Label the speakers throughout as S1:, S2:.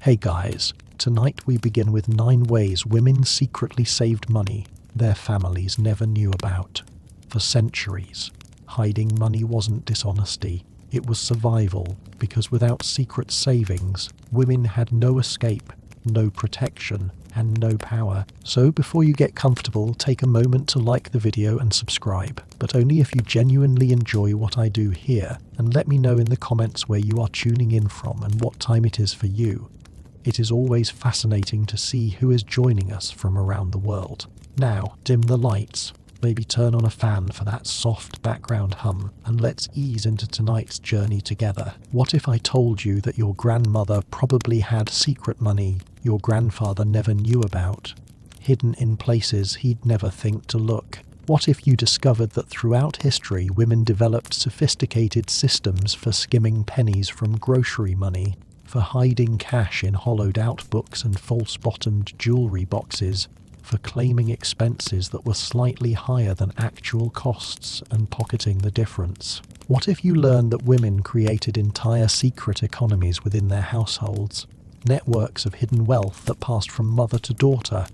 S1: Hey guys, tonight we begin with 9 ways women secretly saved money their families never knew about. For centuries, hiding money wasn't dishonesty, it was survival, because without secret savings, women had no escape, no protection, and no power. So before you get comfortable, take a moment to like the video and subscribe, but only if you genuinely enjoy what I do here, and let me know in the comments where you are tuning in from and what time it is for you. It is always fascinating to see who is joining us from around the world. Now, dim the lights, maybe turn on a fan for that soft background hum, and let's ease into tonight's journey together. What if I told you that your grandmother probably had secret money your grandfather never knew about, hidden in places he'd never think to look? What if you discovered that throughout history women developed sophisticated systems for skimming pennies from grocery money, for hiding cash in hollowed-out books and false-bottomed jewelry boxes, for claiming expenses that were slightly higher than actual costs and pocketing the difference? What if you learned that women created entire secret economies within their households, networks of hidden wealth that passed from mother to daughter,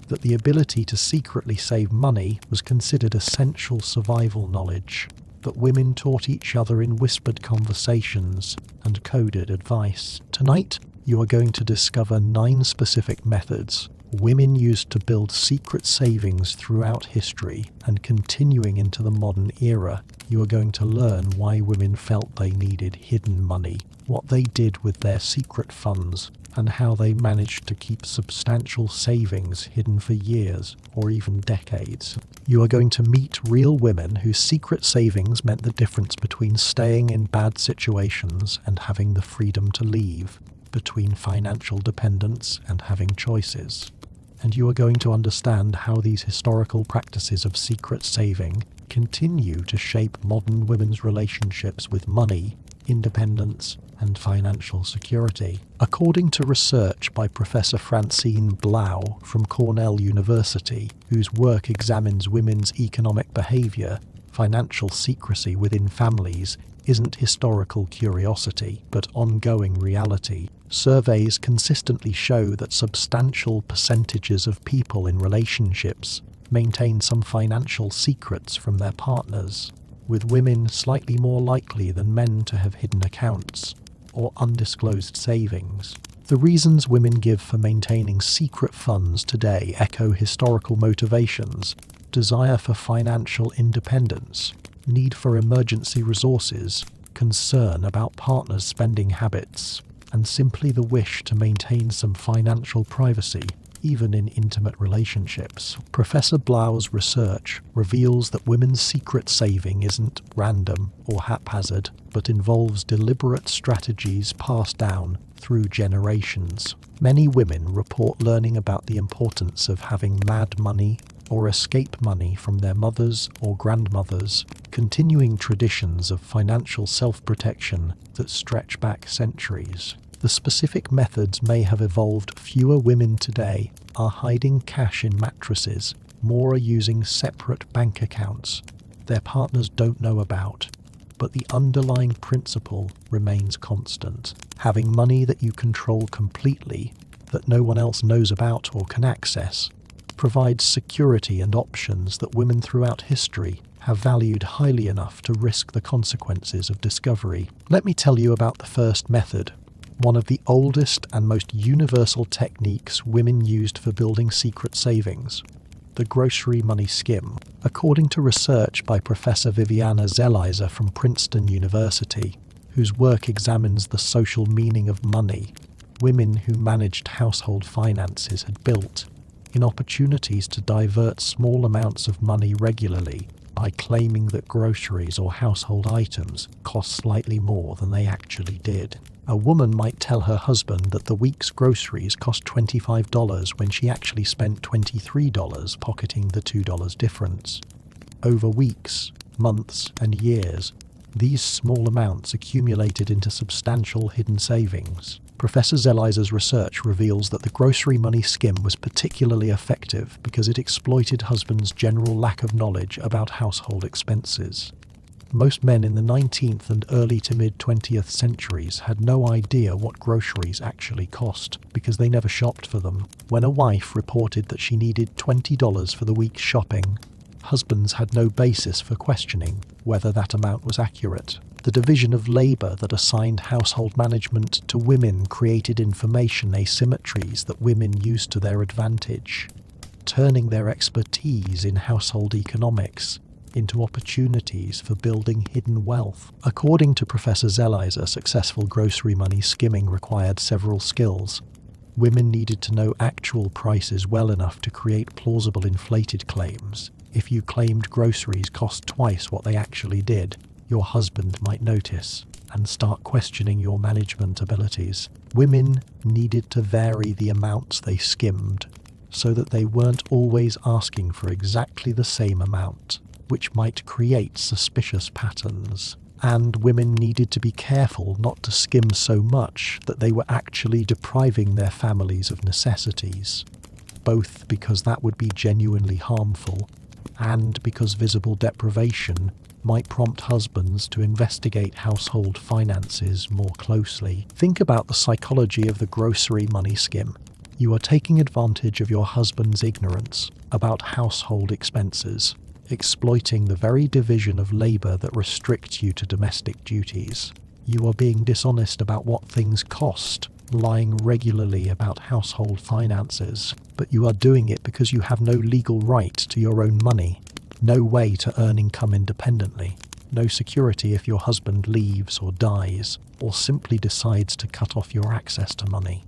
S1: that the ability to secretly save money was considered essential survival knowledge, that women taught each other in whispered conversations and coded advice? Tonight, you are going to discover 9 specific methods women used to build secret savings throughout history, and continuing into the modern era, you are going to learn why women felt they needed hidden money, what they did with their secret funds, and how they managed to keep substantial savings hidden for years or even decades. You are going to meet real women whose secret savings meant the difference between staying in bad situations and having the freedom to leave, between financial dependence and having choices. And you are going to understand how these historical practices of secret saving continue to shape modern women's relationships with money, independence, and financial security. According to research by Professor Francine Blau from Cornell University, whose work examines women's economic behavior, financial secrecy within families isn't historical curiosity, but ongoing reality. Surveys consistently show that substantial percentages of people in relationships maintain some financial secrets from their partners, with women slightly more likely than men to have hidden accounts or undisclosed savings. The reasons women give for maintaining secret funds today echo historical motivations: desire for financial independence, need for emergency resources, concern about partners' spending habits, and simply the wish to maintain some financial privacy, even in intimate relationships. Professor Blau's research reveals that women's secret saving isn't random or haphazard, but involves deliberate strategies passed down through generations. Many women report learning about the importance of having mad money or escape money from their mothers or grandmothers, continuing traditions of financial self-protection that stretch back centuries. The specific methods may have evolved. Fewer women today are hiding cash in mattresses, more are using separate bank accounts their partners don't know about, but the underlying principle remains constant. Having money that you control completely, that no one else knows about or can access, provides security and options that women throughout history have valued highly enough to risk the consequences of discovery. Let me tell you about the first method, one of the oldest and most universal techniques women used for building secret savings: the grocery money skim. According to research by Professor Viviana Zelizer from Princeton University, whose work examines the social meaning of money, women who managed household finances had built in opportunities to divert small amounts of money regularly by claiming that groceries or household items cost slightly more than they actually did. A woman might tell her husband that the week's groceries cost $25 when she actually spent $23 pocketing the $2 difference. Over weeks, months, and years, these small amounts accumulated into substantial hidden savings. Professor Zelizer's research reveals that the grocery money skim was particularly effective because it exploited husbands' general lack of knowledge about household expenses. Most men in the 19th and early to mid-20th centuries had no idea what groceries actually cost because they never shopped for them. When a wife reported that she needed $20 for the week's shopping, husbands had no basis for questioning whether that amount was accurate. The division of labor that assigned household management to women created information asymmetries that women used to their advantage, turning their expertise in household economics into opportunities for building hidden wealth. According to Professor Zelizer, successful grocery money skimming required several skills. Women needed to know actual prices well enough to create plausible inflated claims. If you claimed groceries cost twice what they actually did, your husband might notice and start questioning your management abilities. Women needed to vary the amounts they skimmed so that they weren't always asking for exactly the same amount, which might create suspicious patterns. And women needed to be careful not to skim so much that they were actually depriving their families of necessities, both because that would be genuinely harmful and because visible deprivation might prompt husbands to investigate household finances more closely. Think about the psychology of the grocery money skim. You are taking advantage of your husband's ignorance about household expenses, exploiting the very division of labor that restricts you to domestic duties. You are being dishonest about what things cost, lying regularly about household finances, but you are doing it because you have no legal right to your own money, no way to earn income independently, no security if your husband leaves or dies, or simply decides to cut off your access to money.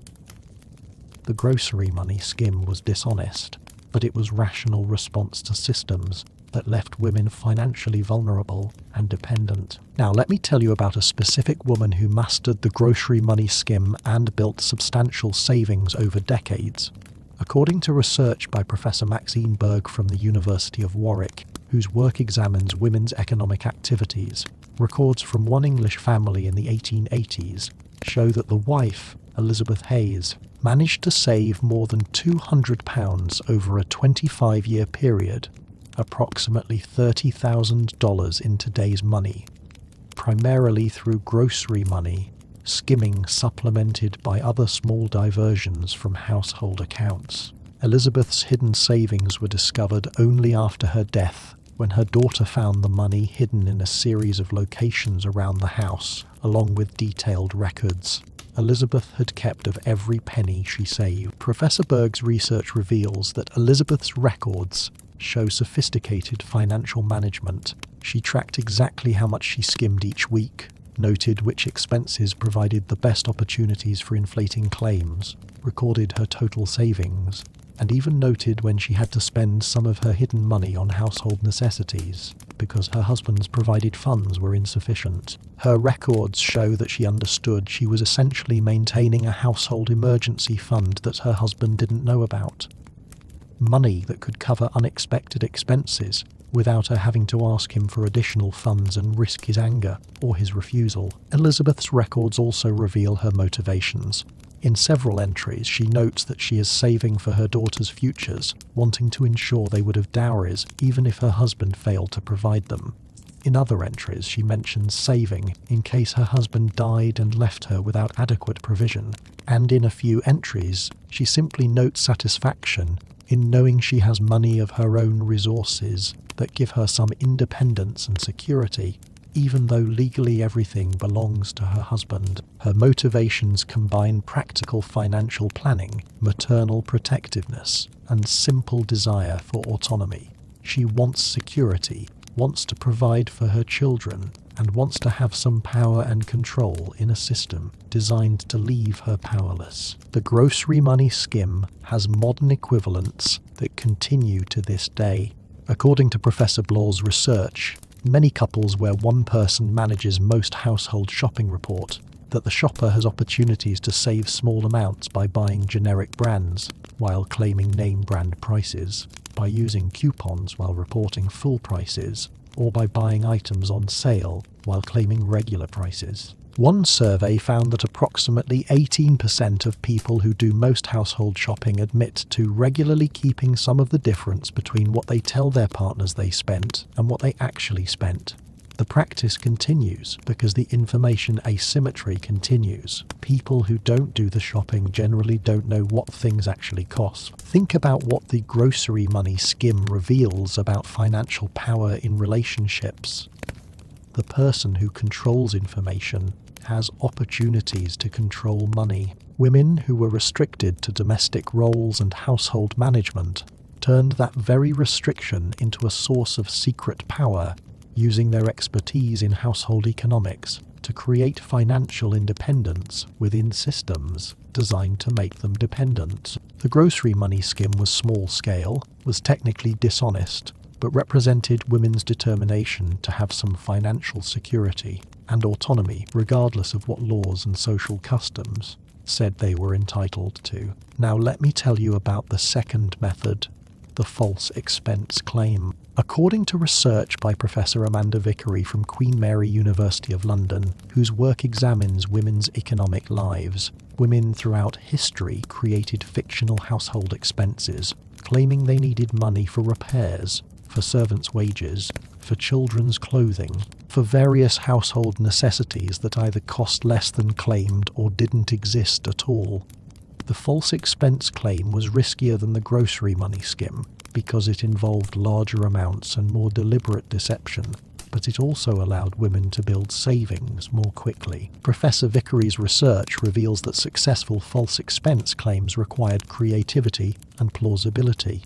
S1: The grocery money skim was dishonest, but it was rational response to systems that left women financially vulnerable and dependent. Now, let me tell you about a specific woman who mastered the grocery money skim and built substantial savings over decades. According to research by Professor Maxine Berg from the University of Warwick, whose work examines women's economic activities, records from one English family in the 1880s show that the wife, Elizabeth Hayes, managed to save more than £200 over a 25-year period, approximately $30,000 in today's money, primarily through grocery money, skimming supplemented by other small diversions from household accounts. Elizabeth's hidden savings were discovered only after her death, when her daughter found the money hidden in a series of locations around the house, along with detailed records. Elizabeth had kept of every penny she saved. Professor Berg's research reveals that Elizabeth's records show sophisticated financial management. She tracked exactly how much she skimmed each week, noted which expenses provided the best opportunities for inflating claims, recorded her total savings, and even noted when she had to spend some of her hidden money on household necessities because her husband's provided funds were insufficient. Her records show that she understood she was essentially maintaining a household emergency fund that her husband didn't know about. Money that could cover unexpected expenses without her having to ask him for additional funds and risk his anger or his refusal. Elizabeth's records also reveal her motivations. In several entries, she notes that she is saving for her daughter's futures, wanting to ensure they would have dowries even if her husband failed to provide them. In other entries, she mentions saving in case her husband died and left her without adequate provision. And in a few entries, she simply notes satisfaction in knowing she has money of her own resources that give her some independence and security, even though legally everything belongs to her husband. Her motivations combine practical financial planning, maternal protectiveness, and simple desire for autonomy. She wants security, wants to provide for her children, and wants to have some power and control in a system designed to leave her powerless. The grocery money skim has modern equivalents that continue to this day. According to Professor Blaw's research, many couples where one person manages most household shopping report that the shopper has opportunities to save small amounts by buying generic brands while claiming name brand prices, by using coupons while reporting full prices, or by buying items on sale while claiming regular prices. One survey found that approximately 18% of people who do most household shopping admit to regularly keeping some of the difference between what they tell their partners they spent and what they actually spent. The practice continues because the information asymmetry continues. People who don't do the shopping generally don't know what things actually cost. Think about what the grocery money skim reveals about financial power in relationships. The person who controls information has opportunities to control money. Women who were restricted to domestic roles and household management turned that very restriction into a source of secret power, using their expertise in household economics to create financial independence within systems designed to make them dependent. The grocery money skim was small scale, was technically dishonest, but represented women's determination to have some financial security and autonomy regardless of what laws and social customs said they were entitled to. Now let me tell you about the second method, the false expense claim. According to research by Professor Amanda Vickery from Queen Mary University of London, whose work examines women's economic lives, women throughout history created fictional household expenses, claiming they needed money for repairs, for servants' wages, for children's clothing, for various household necessities that either cost less than claimed or didn't exist at all. The false expense claim was riskier than the grocery money skim because it involved larger amounts and more deliberate deception, but it also allowed women to build savings more quickly. Professor Vickery's research reveals that successful false expense claims required creativity and plausibility.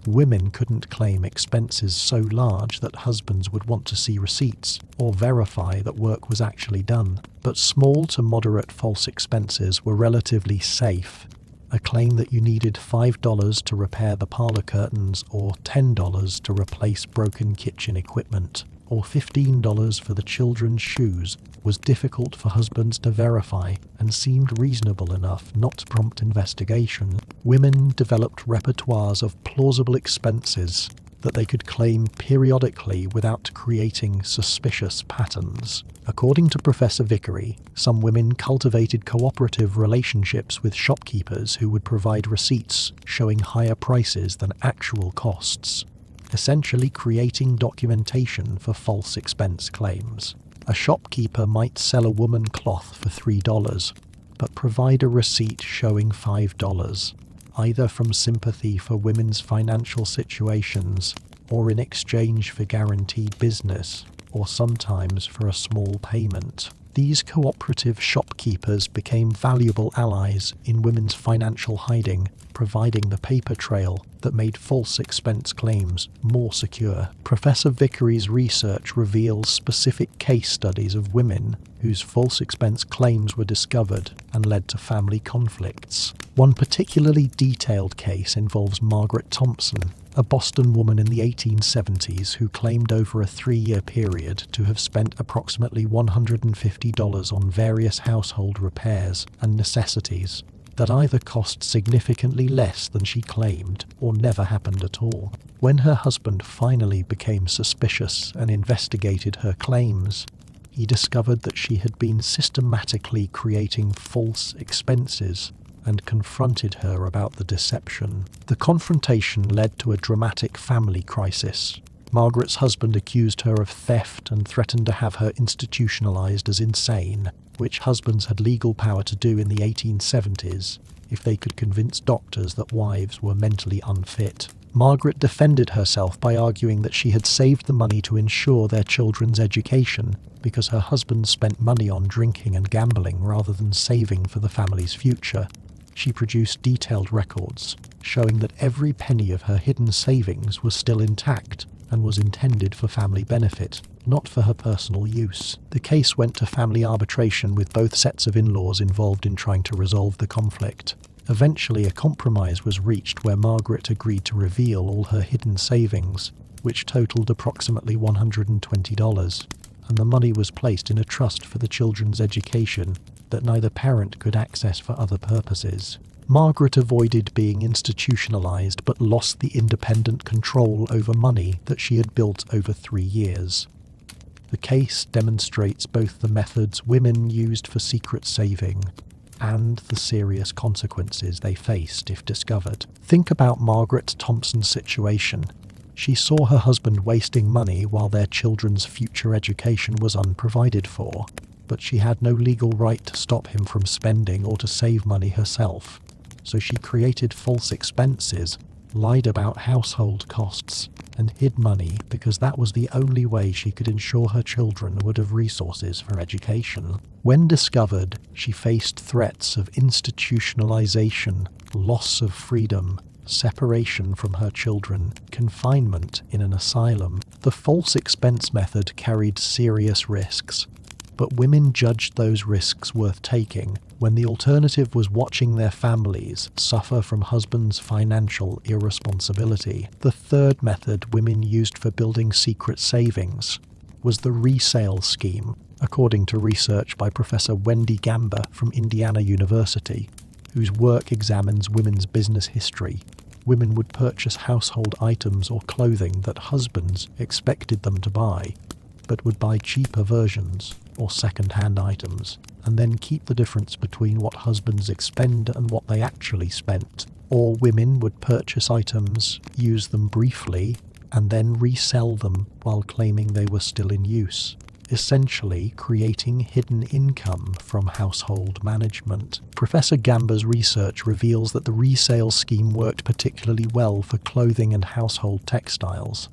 S1: Women couldn't claim expenses so large that husbands would want to see receipts or verify that work was actually done. But small to moderate false expenses were relatively safe. A claim that you needed $5 to repair the parlor curtains, or $10 to replace broken kitchen equipment, or $15 for the children's shoes was difficult for husbands to verify and seemed reasonable enough not to prompt investigation. Women developed repertoires of plausible expenses that they could claim periodically without creating suspicious patterns. According to Professor Vickery, some women cultivated cooperative relationships with shopkeepers who would provide receipts showing higher prices than actual costs, essentially creating documentation for false expense claims. A shopkeeper might sell a woman cloth for $3, but provide a receipt showing $5, either from sympathy for women's financial situations or in exchange for guaranteed business, or sometimes for a small payment. These cooperative shopkeepers became valuable allies in women's financial hiding, providing the paper trail that made false expense claims more secure. Professor Vickery's research reveals specific case studies of women whose false expense claims were discovered and led to family conflicts. One particularly detailed case involves Margaret Thompson, a Boston woman in the 1870s who claimed over a 3-year period to have spent approximately $150 on various household repairs and necessities that either cost significantly less than she claimed or never happened at all. When her husband finally became suspicious and investigated her claims, he discovered that she had been systematically creating false expenses and confronted her about the deception. The confrontation led to a dramatic family crisis. Margaret's husband accused her of theft and threatened to have her institutionalized as insane, which husbands had legal power to do in the 1870s if they could convince doctors that wives were mentally unfit. Margaret defended herself by arguing that she had saved the money to ensure their children's education because her husband spent money on drinking and gambling rather than saving for the family's future. She produced detailed records showing that every penny of her hidden savings was still intact and was intended for family benefit, not for her personal use. The case went to family arbitration with both sets of in-laws involved in trying to resolve the conflict. Eventually, a compromise was reached where Margaret agreed to reveal all her hidden savings, which totaled approximately $120, and the money was placed in a trust for the children's education that neither parent could access for other purposes. Margaret avoided being institutionalized but lost the independent control over money that she had built over 3 years. The case demonstrates both the methods women used for secret saving and the serious consequences they faced if discovered. Think about Margaret Thompson's situation. She saw her husband wasting money while their children's future education was unprovided for, but she had no legal right to stop him from spending or to save money herself. So she created false expenses, lied about household costs, and hid money because that was the only way she could ensure her children would have resources for education. When discovered, she faced threats of institutionalization, loss of freedom, separation from her children, confinement in an asylum. The false expense method carried serious risks, but women judged those risks worth taking when the alternative was watching their families suffer from husbands' financial irresponsibility. The third method women used for building secret savings was the resale scheme, according to research by Professor Wendy Gamber from Indiana University, whose work examines women's business history. Women would purchase household items or clothing that husbands expected them to buy, but would buy cheaper versions or second-hand items, and then keep the difference between what husbands expend and what they actually spent. Or women would purchase items, use them briefly, and then resell them while claiming they were still in use, essentially creating hidden income from household management. Professor Gamber's research reveals that the resale scheme worked particularly well for clothing and household textiles.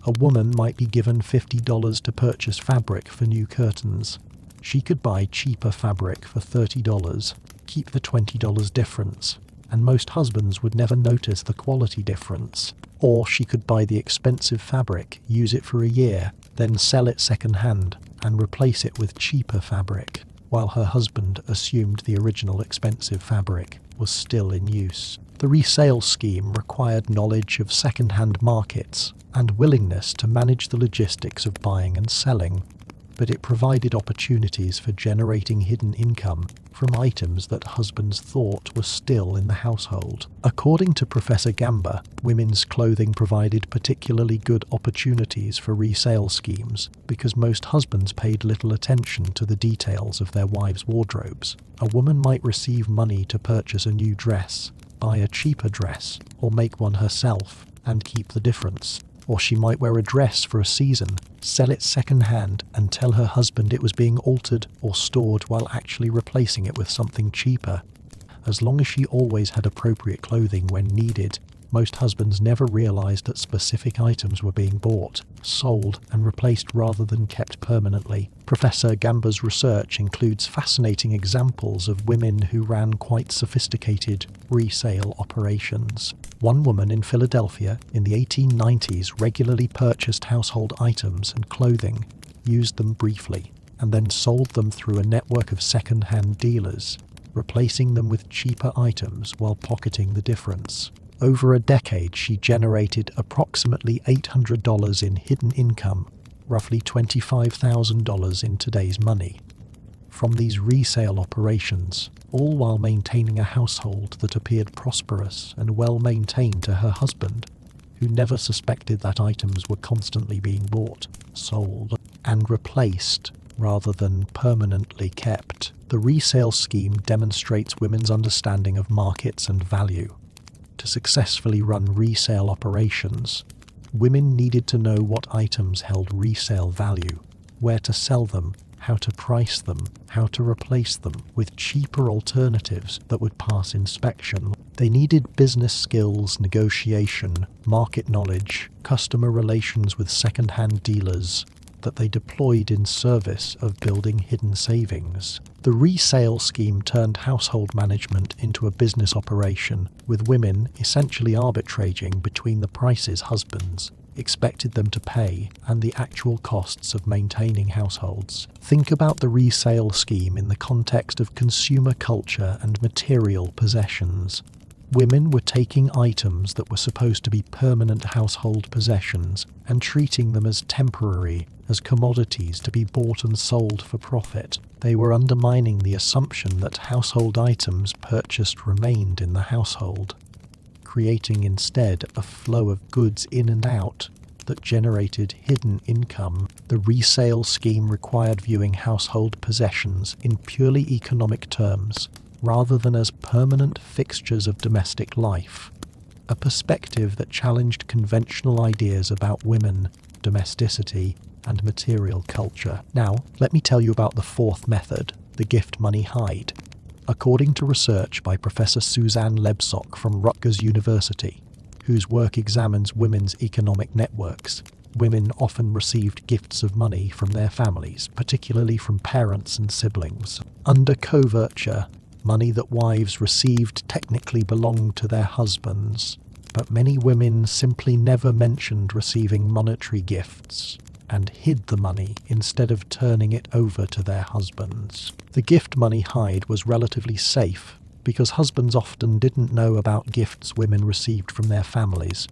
S1: A woman might be given $50 to purchase fabric for new curtains. She could buy cheaper fabric for $30, keep the $20 difference, and most husbands would never notice the quality difference. Or she could buy the expensive fabric, use it for a year, then sell it second-hand and replace it with cheaper fabric, while her husband assumed the original expensive fabric was still in use. The resale scheme required knowledge of second-hand markets and willingness to manage the logistics of buying and selling, but it provided opportunities for generating hidden income from items that husbands thought were still in the household. According to Professor Gamber, women's clothing provided particularly good opportunities for resale schemes because most husbands paid little attention to the details of their wives' wardrobes. A woman might receive money to purchase a new dress, buy a cheaper dress, or make one herself, and keep the difference. Or she might wear a dress for a season, sell it second-hand, and tell her husband it was being altered or stored while actually replacing it with something cheaper. As long as she always had appropriate clothing when needed, most husbands never realized that specific items were being bought, sold, and replaced rather than kept permanently. Professor Gamber's research includes fascinating examples of women who ran quite sophisticated resale operations. One woman in Philadelphia in the 1890s regularly purchased household items and clothing, used them briefly, and then sold them through a network of second-hand dealers, replacing them with cheaper items while pocketing the difference. Over a decade, she generated approximately $800 in hidden income, roughly $25,000 in today's money, from these resale operations, all while maintaining a household that appeared prosperous and well-maintained to her husband, who never suspected that items were constantly being bought, sold, and replaced rather than permanently kept. The resale scheme demonstrates women's understanding of markets and value. To successfully run resale operations, women needed to know what items held resale value, where to sell them, how to price them, how to replace them with cheaper alternatives that would pass inspection. They needed business skills, negotiation, market knowledge, customer relations with second-hand dealers that they deployed in service of building hidden savings. The resale scheme turned household management into a business operation, with women essentially arbitraging between the prices husbands expected them to pay and the actual costs of maintaining households. Think about the resale scheme in the context of consumer culture and material possessions. Women were taking items that were supposed to be permanent household possessions and treating them as temporary, as commodities to be bought and sold for profit. They were undermining the assumption that household items purchased remained in the household, creating instead a flow of goods in and out that generated hidden income. The resale scheme required viewing household possessions in purely economic terms, rather than as permanent fixtures of domestic life. a perspective that challenged conventional ideas about women, domesticity, and material culture. Now, let me tell you about the fourth method, the gift money hide. According to research by Professor Suzanne Lebsock from Rutgers University, whose work examines women's economic networks, women often received gifts of money from their families, particularly from parents and siblings. Under coverture, money that wives received technically belonged to their husbands, but many women simply never mentioned receiving monetary gifts and hid the money instead of turning it over to their husbands. The gift money hide was relatively safe because husbands often didn't know about gifts women received from their families,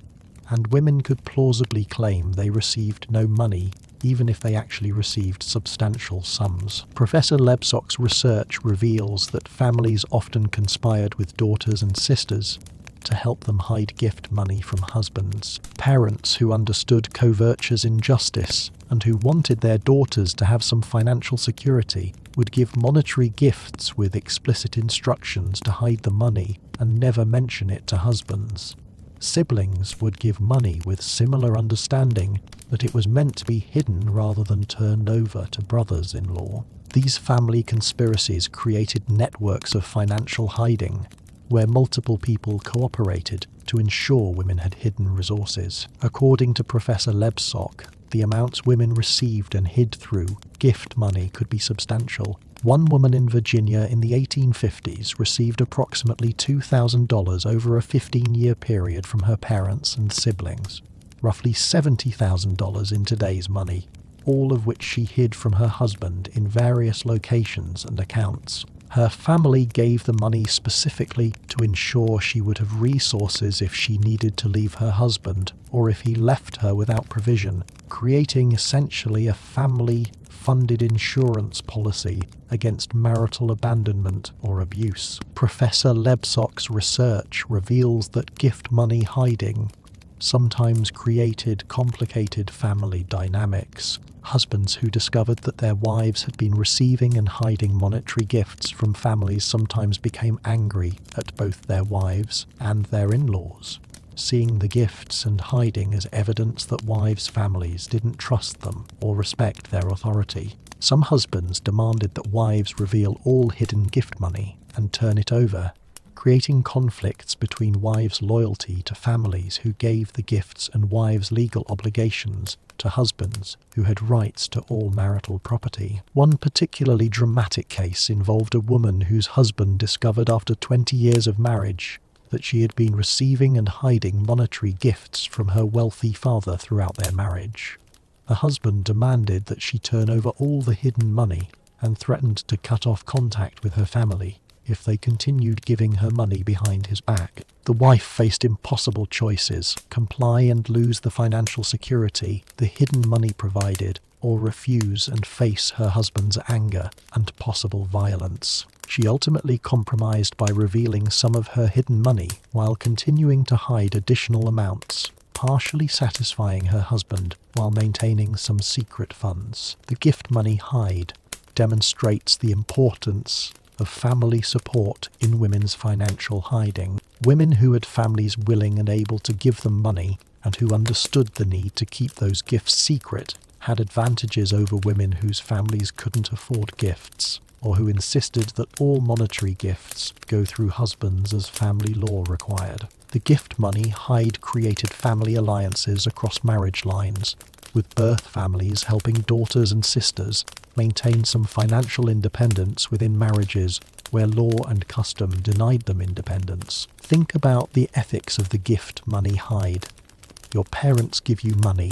S1: and women could plausibly claim they received no money even if they actually received substantial sums. Professor Lebsock's research reveals that families often conspired with daughters and sisters to help them hide gift money from husbands. Parents who understood coverture's injustice and who wanted their daughters to have some financial security would give monetary gifts with explicit instructions to hide the money and never mention it to husbands. Siblings would give money with similar understanding that it was meant to be hidden rather than turned over to brothers-in-law. These family conspiracies created networks of financial hiding, where multiple people cooperated to ensure women had hidden resources. According to Professor Lebsock, the amounts women received and hid through gift money could be substantial. One woman in Virginia in the 1850s received approximately $2,000 over a 15-year period from her parents and siblings, roughly $70,000 in today's money, all of which she hid from her husband in various locations and accounts. Her family gave the money specifically to ensure she would have resources if she needed to leave her husband or if he left her without provision, creating essentially a family-funded insurance policy against marital abandonment or abuse. Professor Lebsock's research reveals that gift money hiding sometimes created complicated family dynamics. Husbands who discovered that their wives had been receiving and hiding monetary gifts from families sometimes became angry at both their wives and their in-laws, seeing the gifts and hiding as evidence that wives' families didn't trust them or respect their authority. Some husbands demanded that wives reveal all hidden gift money and turn it over, creating conflicts between wives' loyalty to families who gave the gifts and wives' legal obligations to husbands who had rights to all marital property. One particularly dramatic case involved a woman whose husband discovered after 20 years of marriage that she had been receiving and hiding monetary gifts from her wealthy father throughout their marriage. The husband demanded that she turn over all the hidden money and threatened to cut off contact with her family if they continued giving her money behind his back. The wife faced impossible choices: comply and lose the financial security the hidden money provided, or refuse and face her husband's anger and possible violence. She ultimately compromised by revealing some of her hidden money while continuing to hide additional amounts, partially satisfying her husband while maintaining some secret funds. The gift money hide demonstrates the importance of family support in women's financial hiding. Women who had families willing and able to give them money and who understood the need to keep those gifts secret had advantages over women whose families couldn't afford gifts, or who insisted that all monetary gifts go through husbands as family law required. The gift money hide created family alliances across marriage lines, with birth families helping daughters and sisters maintain some financial independence within marriages where law and custom denied them independence. Think about the ethics of the gift money hide. Your parents give you money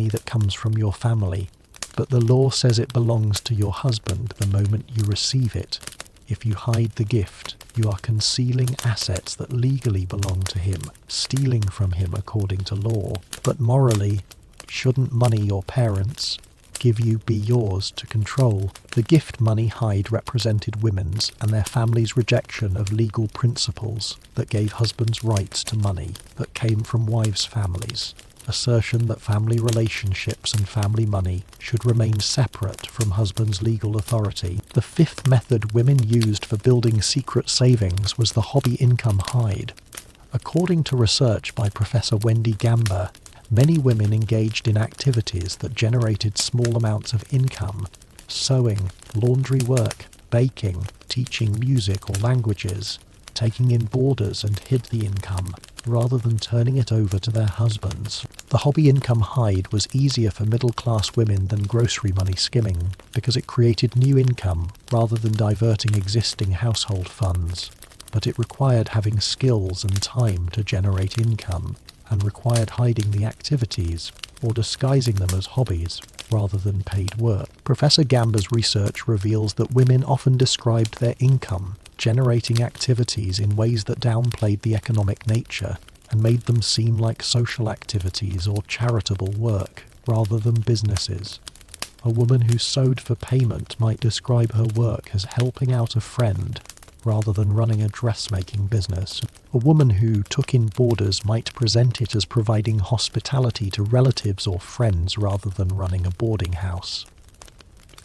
S1: that comes from your family, but the law says it belongs to your husband the moment you receive it. If you hide the gift, you are concealing assets that legally belong to him, stealing from him according to law. But morally, shouldn't money your parents give you be yours to control? The gift money hide represented women's and their families' rejection of legal principles that gave husbands rights to money that came from wives' families. Assertion that family relationships and family money should remain separate from husband's legal authority. The fifth method women used for building secret savings was the hobby income hide. According to research by Professor Wendy Gamber, many women engaged in activities that generated small amounts of income: sewing, laundry work, baking, teaching music or languages, taking in boarders, and hid the income, rather than turning it over to their husbands. The hobby income hide was easier for middle-class women than grocery money skimming, because it created new income rather than diverting existing household funds. But it required having skills and time to generate income, and required hiding the activities or disguising them as hobbies rather than paid work. Professor Gamber's research reveals that women often described their income generating activities in ways that downplayed the economic nature and made them seem like social activities or charitable work rather than businesses. A woman who sewed for payment might describe her work as helping out a friend rather than running a dressmaking business. A woman who took in boarders might present it as providing hospitality to relatives or friends rather than running a boarding house.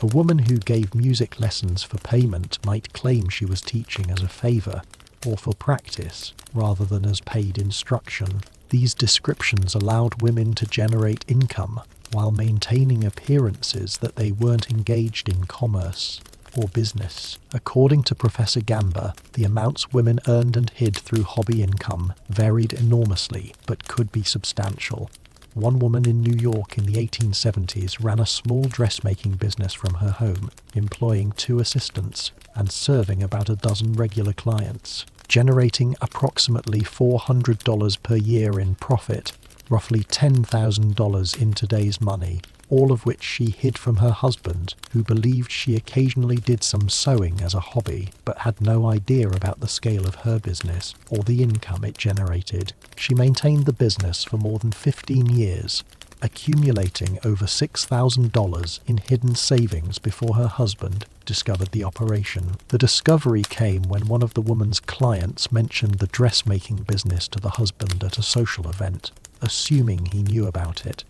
S1: A woman who gave music lessons for payment might claim she was teaching as a favour or for practice rather than as paid instruction. These descriptions allowed women to generate income while maintaining appearances that they weren't engaged in commerce or business. According to Professor Gamber, the amounts women earned and hid through hobby income varied enormously but could be substantial. One woman in New York in the 1870s ran a small dressmaking business from her home, employing 2 assistants and serving about a dozen regular clients, generating approximately $400 per year in profit, roughly $10,000 in today's money, all of which she hid from her husband, who believed she occasionally did some sewing as a hobby, but had no idea about the scale of her business or the income it generated. She maintained the business for more than 15 years, accumulating over $6,000 in hidden savings before her husband discovered the operation. The discovery came when one of the woman's clients mentioned the dressmaking business to the husband at a social event, assuming he knew about it.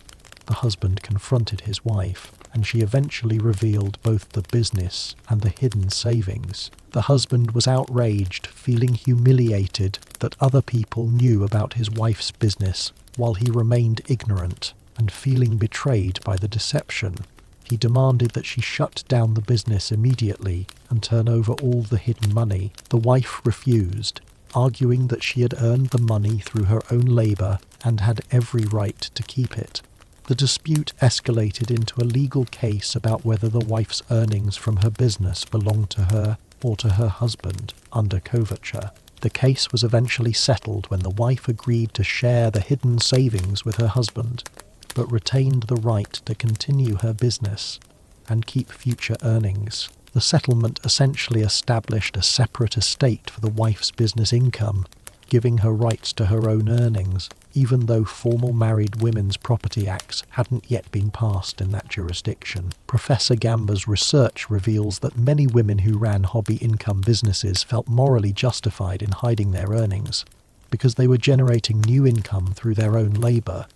S1: The husband confronted his wife, and she eventually revealed both the business and the hidden savings. The husband was outraged, feeling humiliated that other people knew about his wife's business while he remained ignorant, and feeling betrayed by the deception. He demanded that she shut down the business immediately and turn over all the hidden money. The wife refused, arguing that she had earned the money through her own labour and had every right to keep it. The dispute escalated into a legal case about whether the wife's earnings from her business belonged to her or to her husband under coverture. The case was eventually settled when the wife agreed to share the hidden savings with her husband, but retained the right to continue her business and keep future earnings. The settlement essentially established a separate estate for the wife's business income, giving her rights to her own earnings, even though formal Married Women's Property Acts hadn't yet been passed in that jurisdiction. Professor Gamber's research reveals that many women who ran hobby income businesses felt morally justified in hiding their earnings, because they were generating new income through their own labour,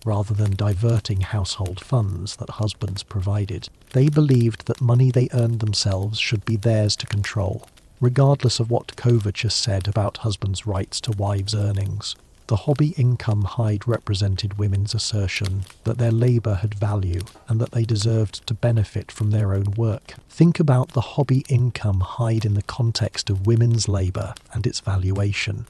S1: rather than diverting household funds that husbands provided. They believed that money they earned themselves should be theirs to control, regardless of what coverture said about husbands' rights to wives' earnings. The hobby income hide represented women's assertion that their labour had value and that they deserved to benefit from their own work. Think about the hobby income hide in the context of women's labour and its valuation.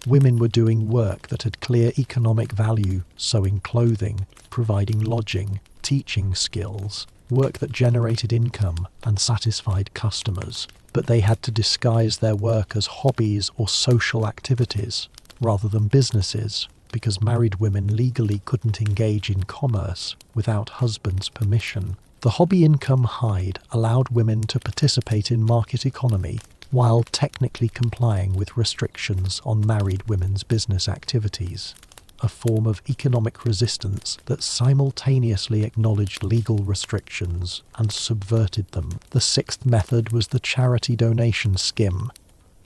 S1: Women were doing work that had clear economic value, sewing clothing, providing lodging, teaching skills, work that generated income and satisfied customers. But they had to disguise their work as hobbies or social activities rather than businesses, because married women legally couldn't engage in commerce without husbands' permission. The hobby income hide allowed women to participate in market economy while technically complying with restrictions on married women's business activities, a form of economic resistance that simultaneously acknowledged legal restrictions and subverted them. The sixth method was the charity donation skim.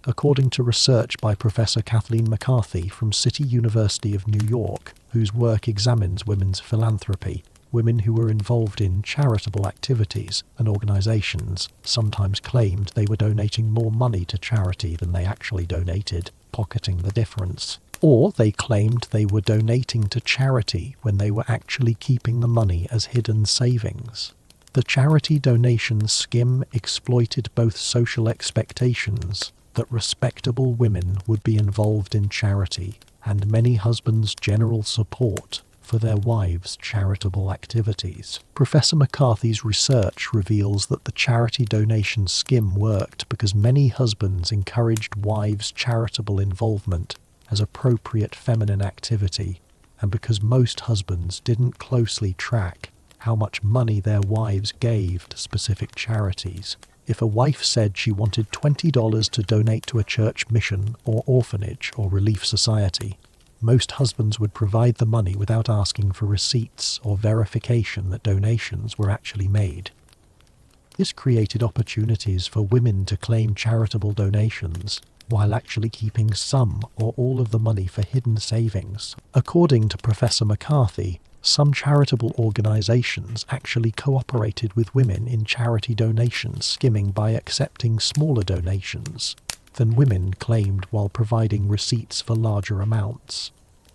S1: According to research by Professor Kathleen McCarthy from City University of New York, whose work examines women's philanthropy, women who were involved in charitable activities and organisations sometimes claimed they were donating more money to charity than they actually donated, pocketing the difference. Or they claimed they were donating to charity when they were actually keeping the money as hidden savings. The charity donation scheme exploited both social expectations that respectable women would be involved in charity and many husbands' general support for their wives' charitable activities. Professor McCarthy's research reveals that the charity donation scheme worked because many husbands encouraged wives' charitable involvement as appropriate feminine activity, and because most husbands didn't closely track how much money their wives gave to specific charities. If a wife said she wanted $20 to donate to a church mission or orphanage or relief society, most husbands would provide the money without asking for receipts or verification that donations were actually made. This created opportunities for women to claim charitable donations while actually keeping some or all of the money for hidden savings. According to Professor McCarthy, some charitable organizations actually cooperated with women in charity donation skimming by accepting smaller donations than women claimed while providing receipts for larger amounts,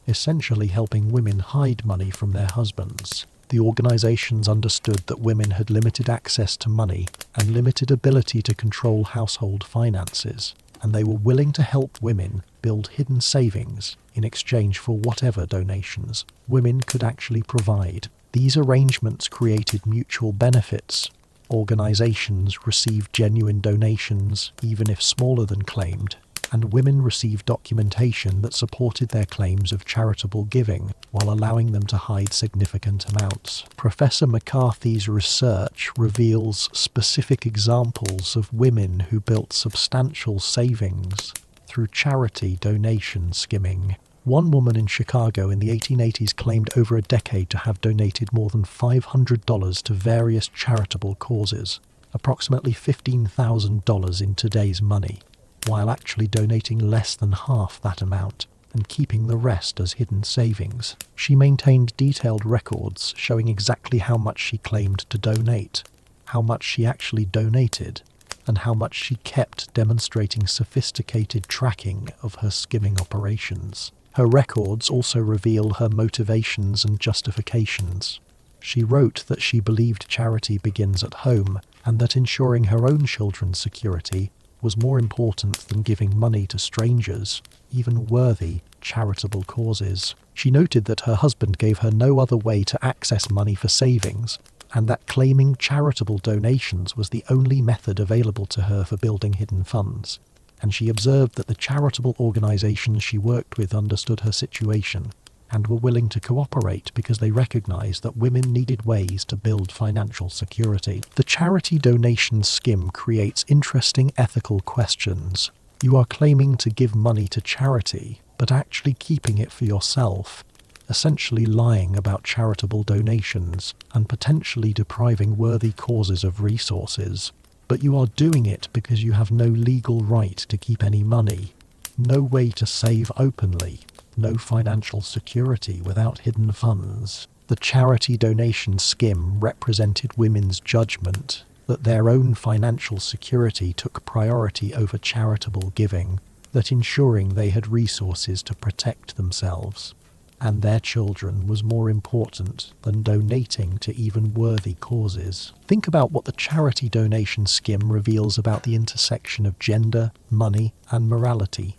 S1: essentially helping women hide money from their husbands. The organizations understood that women had limited access to money and limited ability to control household finances, and they were willing to help women build hidden savings in exchange for whatever donations women could actually provide. These arrangements created mutual benefits. Organizations received genuine donations, even if smaller than claimed, and women received documentation that supported their claims of charitable giving while allowing them to hide significant amounts. Professor McCarthy's research reveals specific examples of women who built substantial savings through charity donation skimming. One woman in Chicago in the 1880s claimed over a decade to have donated more than $500 to various charitable causes, approximately $15,000 in today's money, while actually donating less than half that amount and keeping the rest as hidden savings. She maintained detailed records showing exactly how much she claimed to donate, how much she actually donated, and how much she kept, demonstrating sophisticated tracking of her skimming operations. Her records also reveal her motivations and justifications. She wrote that she believed charity begins at home and that ensuring her own children's security was more important than giving money to strangers, even worthy, charitable causes. She noted that her husband gave her no other way to access money for savings, and that claiming charitable donations was the only method available to her for building hidden funds. And she observed that the charitable organizations she worked with understood her situation and were willing to cooperate because they recognized that women needed ways to build financial security. The charity donation scheme creates interesting ethical questions. You are claiming to give money to charity, but actually keeping it for yourself, essentially lying about charitable donations and potentially depriving worthy causes of resources. But you are doing it because you have no legal right to keep any money, no way to save openly, no financial security without hidden funds. The charity donation scheme represented women's judgment that their own financial security took priority over charitable giving, that ensuring they had resources to protect themselves and their children was more important than donating to even worthy causes. Think about what the charity donation scheme reveals about the intersection of gender, money, and morality.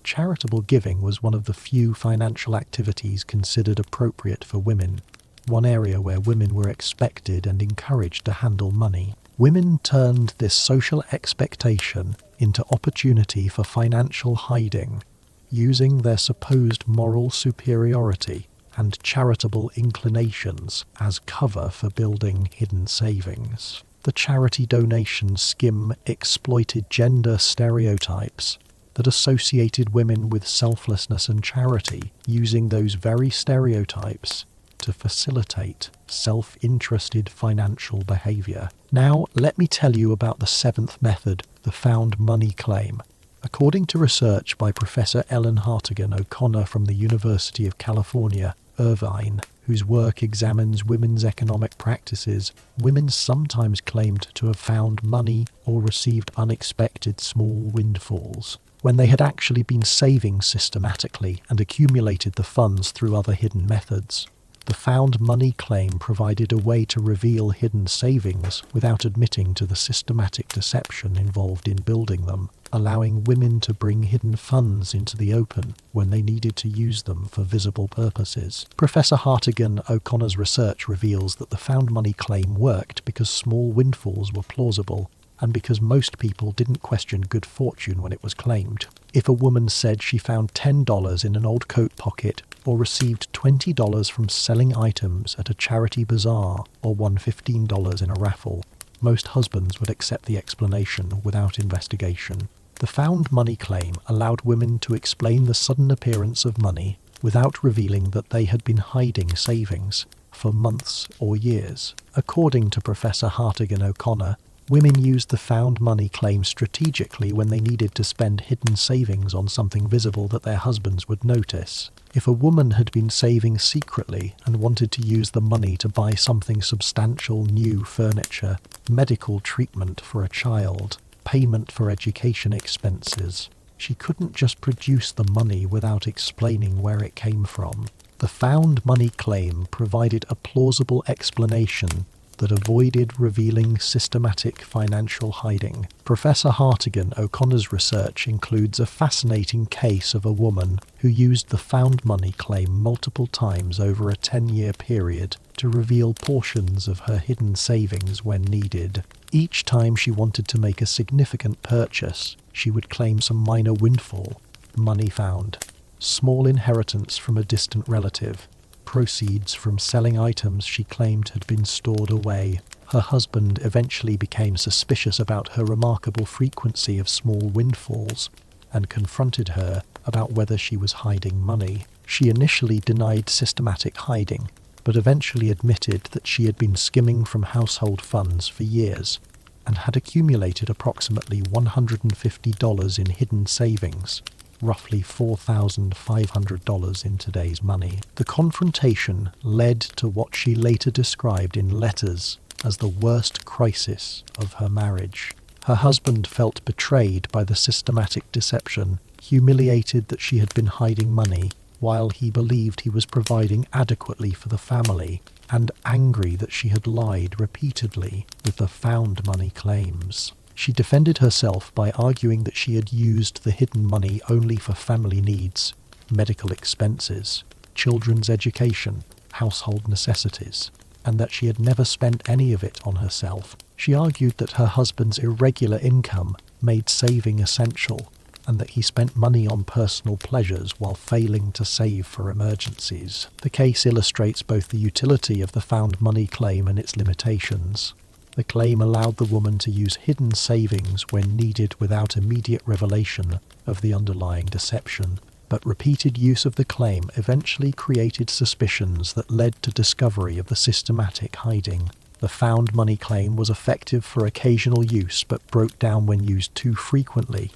S1: Charitable giving was one of the few financial activities considered appropriate for women, one area where women were expected and encouraged to handle money. Women turned this social expectation into opportunity for financial hiding, using their supposed moral superiority and charitable inclinations as cover for building hidden savings. The charity donation scheme exploited gender stereotypes that associated women with selflessness and charity, using those very stereotypes to facilitate self-interested financial behavior. Now, let me tell you about the seventh method, the found money claim. According to research by Professor Ellen Hartigan O'Connor from the University of California, Irvine, whose work examines women's economic practices, women sometimes claimed to have found money or received unexpected small windfalls. when they had actually been saving systematically and accumulated the funds through other hidden methods. The found money claim provided a way to reveal hidden savings without admitting to the systematic deception involved in building them, allowing women to bring hidden funds into the open when they needed to use them for visible purposes. Professor Hartigan O'Connor's research reveals that the found money claim worked because small windfalls were plausible, and because most people didn't question good fortune when it was claimed. If a woman said she found $10 in an old coat pocket, or received $20 from selling items at a charity bazaar, or won $15 in a raffle, most husbands would accept the explanation without investigation. The found money claim allowed women to explain the sudden appearance of money without revealing that they had been hiding savings for months or years. According to Professor Hartigan O'Connor, women used the found money claim strategically when they needed to spend hidden savings on something visible that their husbands would notice. If a woman had been saving secretly and wanted to use the money to buy something substantial, new furniture, medical treatment for a child, payment for education expenses, she couldn't just produce the money without explaining where it came from. The found money claim provided a plausible explanation that avoided revealing systematic financial hiding. Professor Hartigan O'Connor's research includes a fascinating case of a woman who used the found money claim multiple times over a 10-year period to reveal portions of her hidden savings when needed. Each time she wanted to make a significant purchase, she would claim some minor windfall, money found, small inheritance from a distant relative, proceeds from selling items she claimed had been stored away. Her husband eventually became suspicious about her remarkable frequency of small windfalls and confronted her about whether she was hiding money. She initially denied systematic hiding, but eventually admitted that she had been skimming from household funds for years and had accumulated approximately $150 in hidden savings, roughly $4,500 in today's money. The confrontation led to what she later described in letters as the worst crisis of her marriage. Her husband felt betrayed by the systematic deception, humiliated that she had been hiding money while he believed he was providing adequately for the family, and angry that she had lied repeatedly with the found money claims. She defended herself by arguing that she had used the hidden money only for family needs, medical expenses, children's education, household necessities, and that she had never spent any of it on herself. She argued that her husband's irregular income made saving essential, and that he spent money on personal pleasures while failing to save for emergencies. The case illustrates both the utility of the found money claim and its limitations. The claim allowed the woman to use hidden savings when needed without immediate revelation of the underlying deception, but repeated use of the claim eventually created suspicions that led to discovery of the systematic hiding. The found money claim was effective for occasional use but broke down when used too frequently,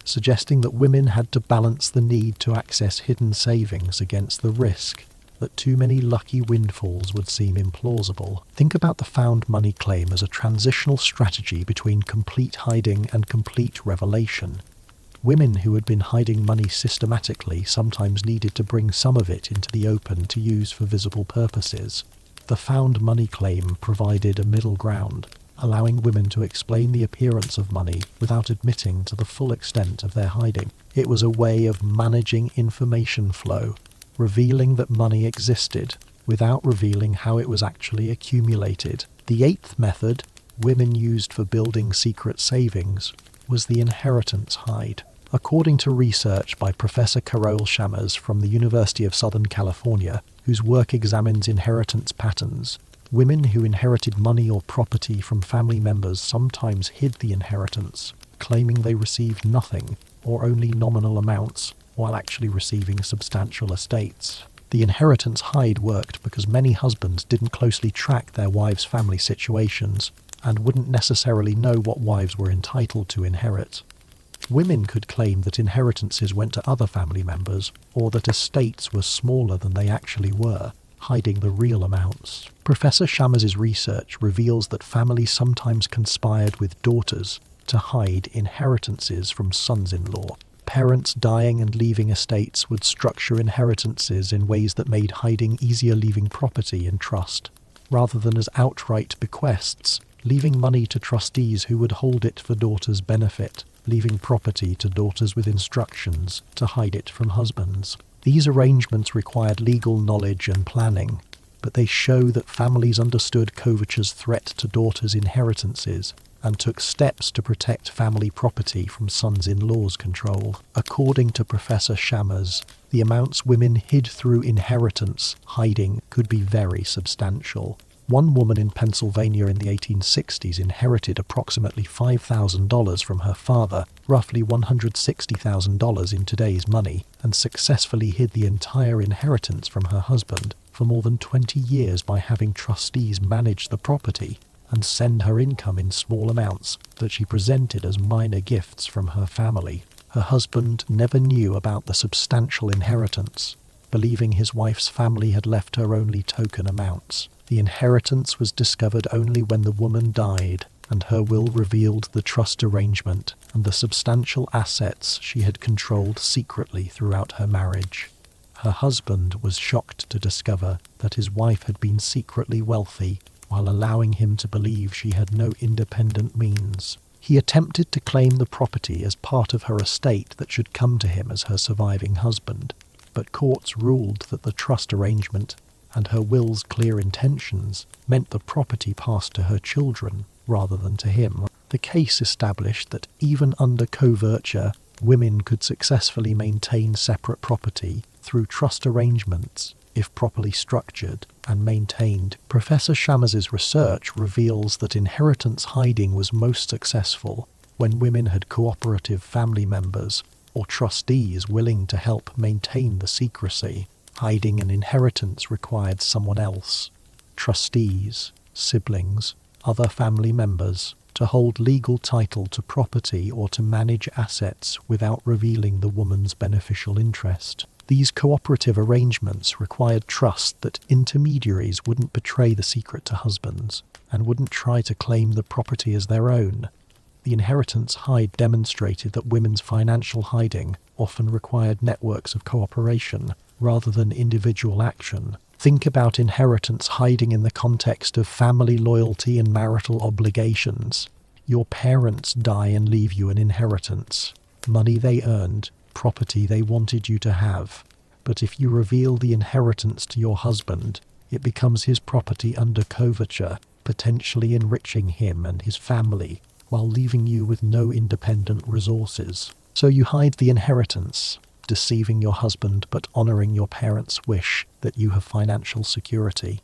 S1: suggesting that women had to balance the need to access hidden savings against the risk that too many lucky windfalls would seem implausible. Think about the found money claim as a transitional strategy between complete hiding and complete revelation. Women who had been hiding money systematically sometimes needed to bring some of it into the open to use for visible purposes. The found money claim provided a middle ground, allowing women to explain the appearance of money without admitting to the full extent of their hiding. It was a way of managing information flow, revealing that money existed without revealing how it was actually accumulated. The eighth method women used for building secret savings was the inheritance hide. According to research by Professor Carol Shammers from the University of Southern California, whose work examines inheritance patterns, women who inherited money or property from family members sometimes hid the inheritance, claiming they received nothing or only nominal amounts, while actually receiving substantial estates. The inheritance hide worked because many husbands didn't closely track their wives' family situations and wouldn't necessarily know what wives were entitled to inherit. Women could claim that inheritances went to other family members, or that estates were smaller than they actually were, hiding the real amounts. Professor Shammers' research reveals that families sometimes conspired with daughters to hide inheritances from sons-in-law. Parents dying and leaving estates would structure inheritances in ways that made hiding easier, leaving property in trust, rather than as outright bequests, leaving money to trustees who would hold it for daughters' benefit, leaving property to daughters with instructions to hide it from husbands. These arrangements required legal knowledge and planning, but they show that families understood coverture's threat to daughters' inheritances and took steps to protect family property from sons-in-law's control. According to Professor Shammers, the amounts women hid through inheritance hiding could be very substantial. One woman in Pennsylvania in the 1860s inherited approximately $5,000 from her father, roughly $160,000 in today's money, and successfully hid the entire inheritance from her husband for more than 20 years by having trustees manage the property and send her income in small amounts that she presented as minor gifts from her family. Her husband never knew about the substantial inheritance, believing his wife's family had left her only token amounts. The inheritance was discovered only when the woman died, and her will revealed the trust arrangement and the substantial assets she had controlled secretly throughout her marriage. Her husband was shocked to discover that his wife had been secretly wealthy while allowing him to believe she had no independent means. He attempted to claim the property as part of her estate that should come to him as her surviving husband, but courts ruled that the trust arrangement and her will's clear intentions meant the property passed to her children rather than to him. The case established that even under coverture, women could successfully maintain separate property through trust arrangements if properly structured and maintained. Professor Shammers' research reveals that inheritance hiding was most successful when women had cooperative family members or trustees willing to help maintain the secrecy. Hiding an inheritance required someone else, trustees, siblings, other family members, to hold legal title to property or to manage assets without revealing the woman's beneficial interest. These cooperative arrangements required trust that intermediaries wouldn't betray the secret to husbands and wouldn't try to claim the property as their own. The inheritance hide demonstrated that women's financial hiding often required networks of cooperation rather than individual action. Think about inheritance hiding in the context of family loyalty and marital obligations. Your parents die and leave you an inheritance, money they earned, property they wanted you to have. But if you reveal the inheritance to your husband, it becomes his property under coverture, potentially enriching him and his family, while leaving you with no independent resources. So you hide the inheritance, deceiving your husband but honoring your parents' wish that you have financial security.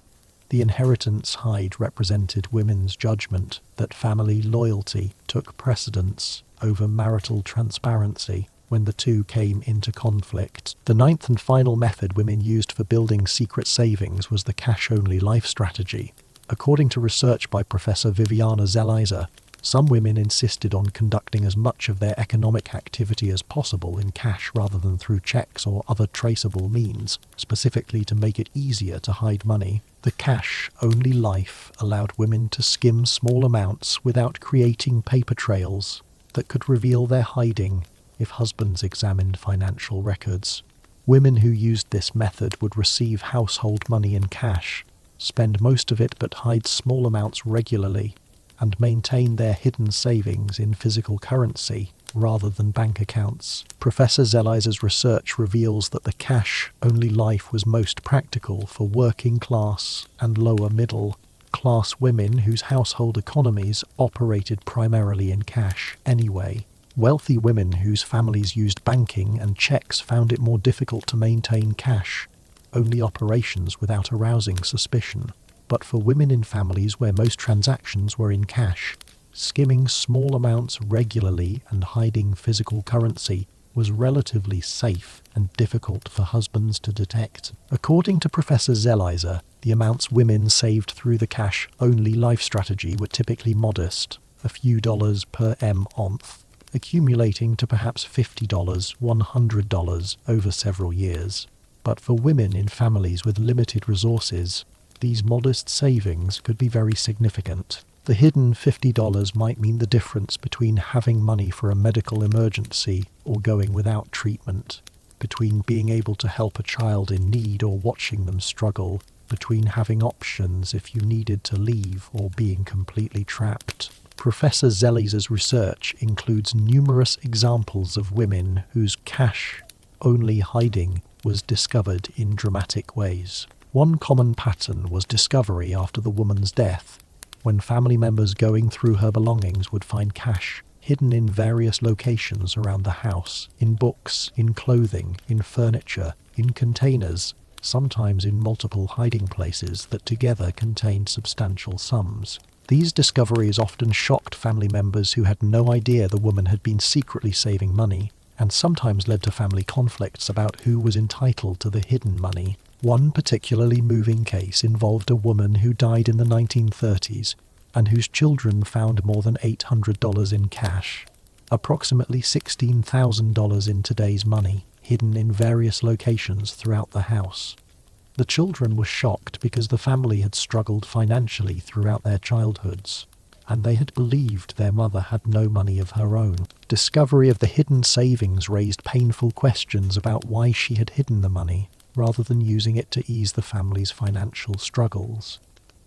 S1: The inheritance hide represented women's judgment that family loyalty took precedence over marital transparency when the two came into conflict. The ninth and final method women used for building secret savings was the cash-only life strategy. According to research by Professor Viviana Zelizer, some women insisted on conducting as much of their economic activity as possible in cash rather than through checks or other traceable means, specifically to make it easier to hide money. The cash-only life allowed women to skim small amounts without creating paper trails that could reveal their hiding if husbands examined financial records. Women who used this method would receive household money in cash, spend most of it but hide small amounts regularly, and maintain their hidden savings in physical currency rather than bank accounts. Professor Zelizer's research reveals that the cash-only life was most practical for working class and lower middle class women whose household economies operated primarily in cash anyway. Wealthy women whose families used banking and checks found it more difficult to maintain cash-only operations without arousing suspicion. But for women in families where most transactions were in cash, skimming small amounts regularly and hiding physical currency was relatively safe and difficult for husbands to detect. According to Professor Zelizer, the amounts women saved through the cash-only life strategy were typically modest, a few dollars per month, accumulating to perhaps $50, $100 over several years. But for women in families with limited resources, these modest savings could be very significant. The hidden $50 might mean the difference between having money for a medical emergency or going without treatment, between being able to help a child in need or watching them struggle, between having options if you needed to leave or being completely trapped. Professor Zellizer's research includes numerous examples of women whose cash-only hiding was discovered in dramatic ways. One common pattern was discovery after the woman's death, when family members going through her belongings would find cash hidden in various locations around the house, in books, in clothing, in furniture, in containers, sometimes in multiple hiding places that together contained substantial sums. These discoveries often shocked family members who had no idea the woman had been secretly saving money, and sometimes led to family conflicts about who was entitled to the hidden money. One particularly moving case involved a woman who died in the 1930s and whose children found more than $800 in cash, approximately $16,000 in today's money, hidden in various locations throughout the house. The children were shocked because the family had struggled financially throughout their childhoods, and they had believed their mother had no money of her own. Discovery of the hidden savings raised painful questions about why she had hidden the money, rather than using it to ease the family's financial struggles.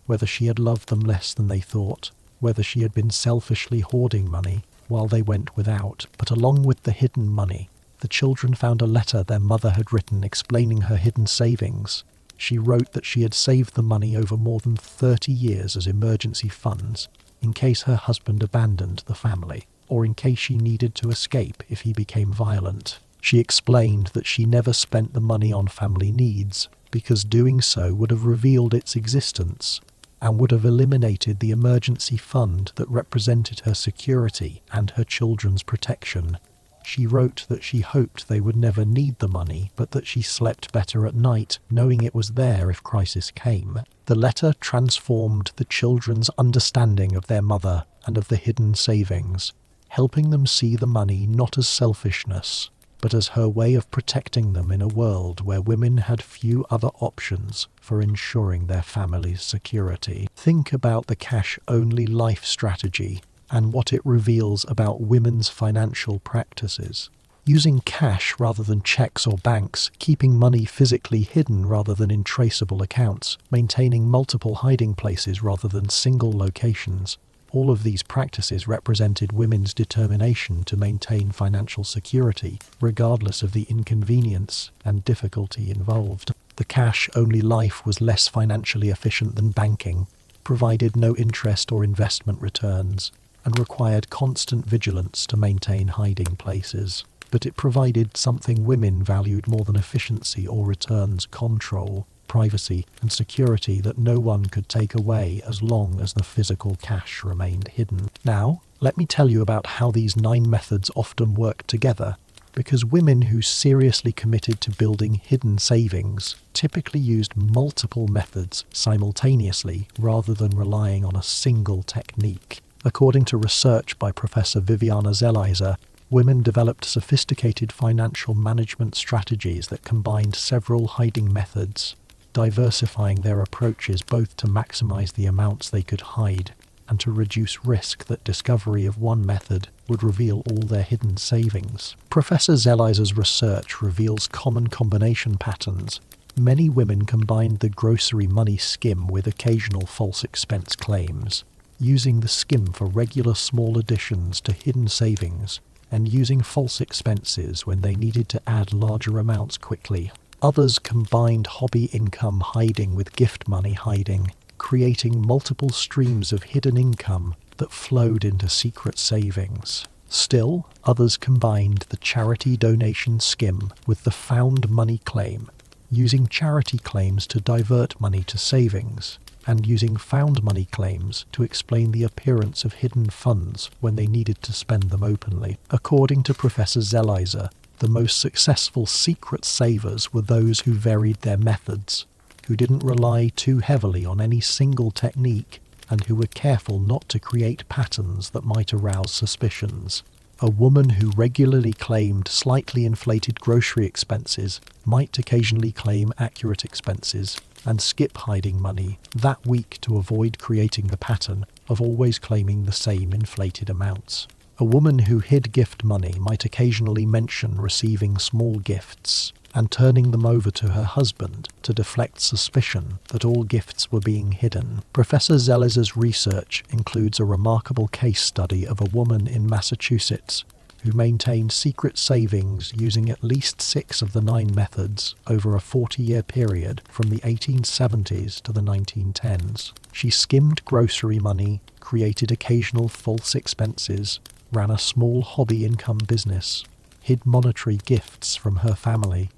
S1: Whether she had loved them less than they thought, whether she had been selfishly hoarding money while they went without. But along with the hidden money, the children found a letter their mother had written explaining her hidden savings. She wrote that she had saved the money over more than 30 years as emergency funds, in case her husband abandoned the family, or in case she needed to escape if he became violent. She explained that she never spent the money on family needs, because doing so would have revealed its existence, and would have eliminated the emergency fund that represented her security and her children's protection. She wrote that she hoped they would never need the money, but that she slept better at night, knowing it was there if crisis came. The letter transformed the children's understanding of their mother and of the hidden savings, helping them see the money not as selfishness, but as her way of protecting them in a world where women had few other options for ensuring their family's security. Think about the cash-only life strategy and what it reveals about women's financial practices. Using cash rather than checks or banks, keeping money physically hidden rather than in traceable accounts, maintaining multiple hiding places rather than single locations. All of these practices represented women's determination to maintain financial security, regardless of the inconvenience and difficulty involved. The cash-only life was less financially efficient than banking, provided no interest or investment returns, and required constant vigilance to maintain hiding places. But it provided something women valued more than efficiency or returns: control, privacy, and security that no one could take away as long as the physical cash remained hidden. Now, let me tell you about how these 9 methods often work together, because women who seriously committed to building hidden savings typically used multiple methods simultaneously rather than relying on a single technique. According to research by Professor Viviana Zelizer, women developed sophisticated financial management strategies that combined several hiding methods, diversifying their approaches both to maximize the amounts they could hide and to reduce risk that discovery of one method would reveal all their hidden savings. Professor Zelizer's research reveals common combination patterns. Many women combined the grocery money skim with occasional false expense claims, using the skim for regular small additions to hidden savings, and using false expenses when they needed to add larger amounts quickly. Others combined hobby income hiding with gift money hiding, creating multiple streams of hidden income that flowed into secret savings. Still, others combined the charity donation skim with the found money claim, using charity claims to divert money to savings, and using found money claims to explain the appearance of hidden funds when they needed to spend them openly. According to Professor Zelizer, the most successful secret savers were those who varied their methods, who didn't rely too heavily on any single technique, and who were careful not to create patterns that might arouse suspicions. A woman who regularly claimed slightly inflated grocery expenses might occasionally claim accurate expenses and skip hiding money that week to avoid creating the pattern of always claiming the same inflated amounts. A woman who hid gift money might occasionally mention receiving small gifts and turning them over to her husband to deflect suspicion that all gifts were being hidden. Professor Zelizer's research includes a remarkable case study of a woman in Massachusetts who maintained secret savings using at least 6 of the 9 methods over a 40-year period from the 1870s to the 1910s. She skimmed grocery money, created occasional false expenses, ran a small hobby income business, hid monetary gifts from her family,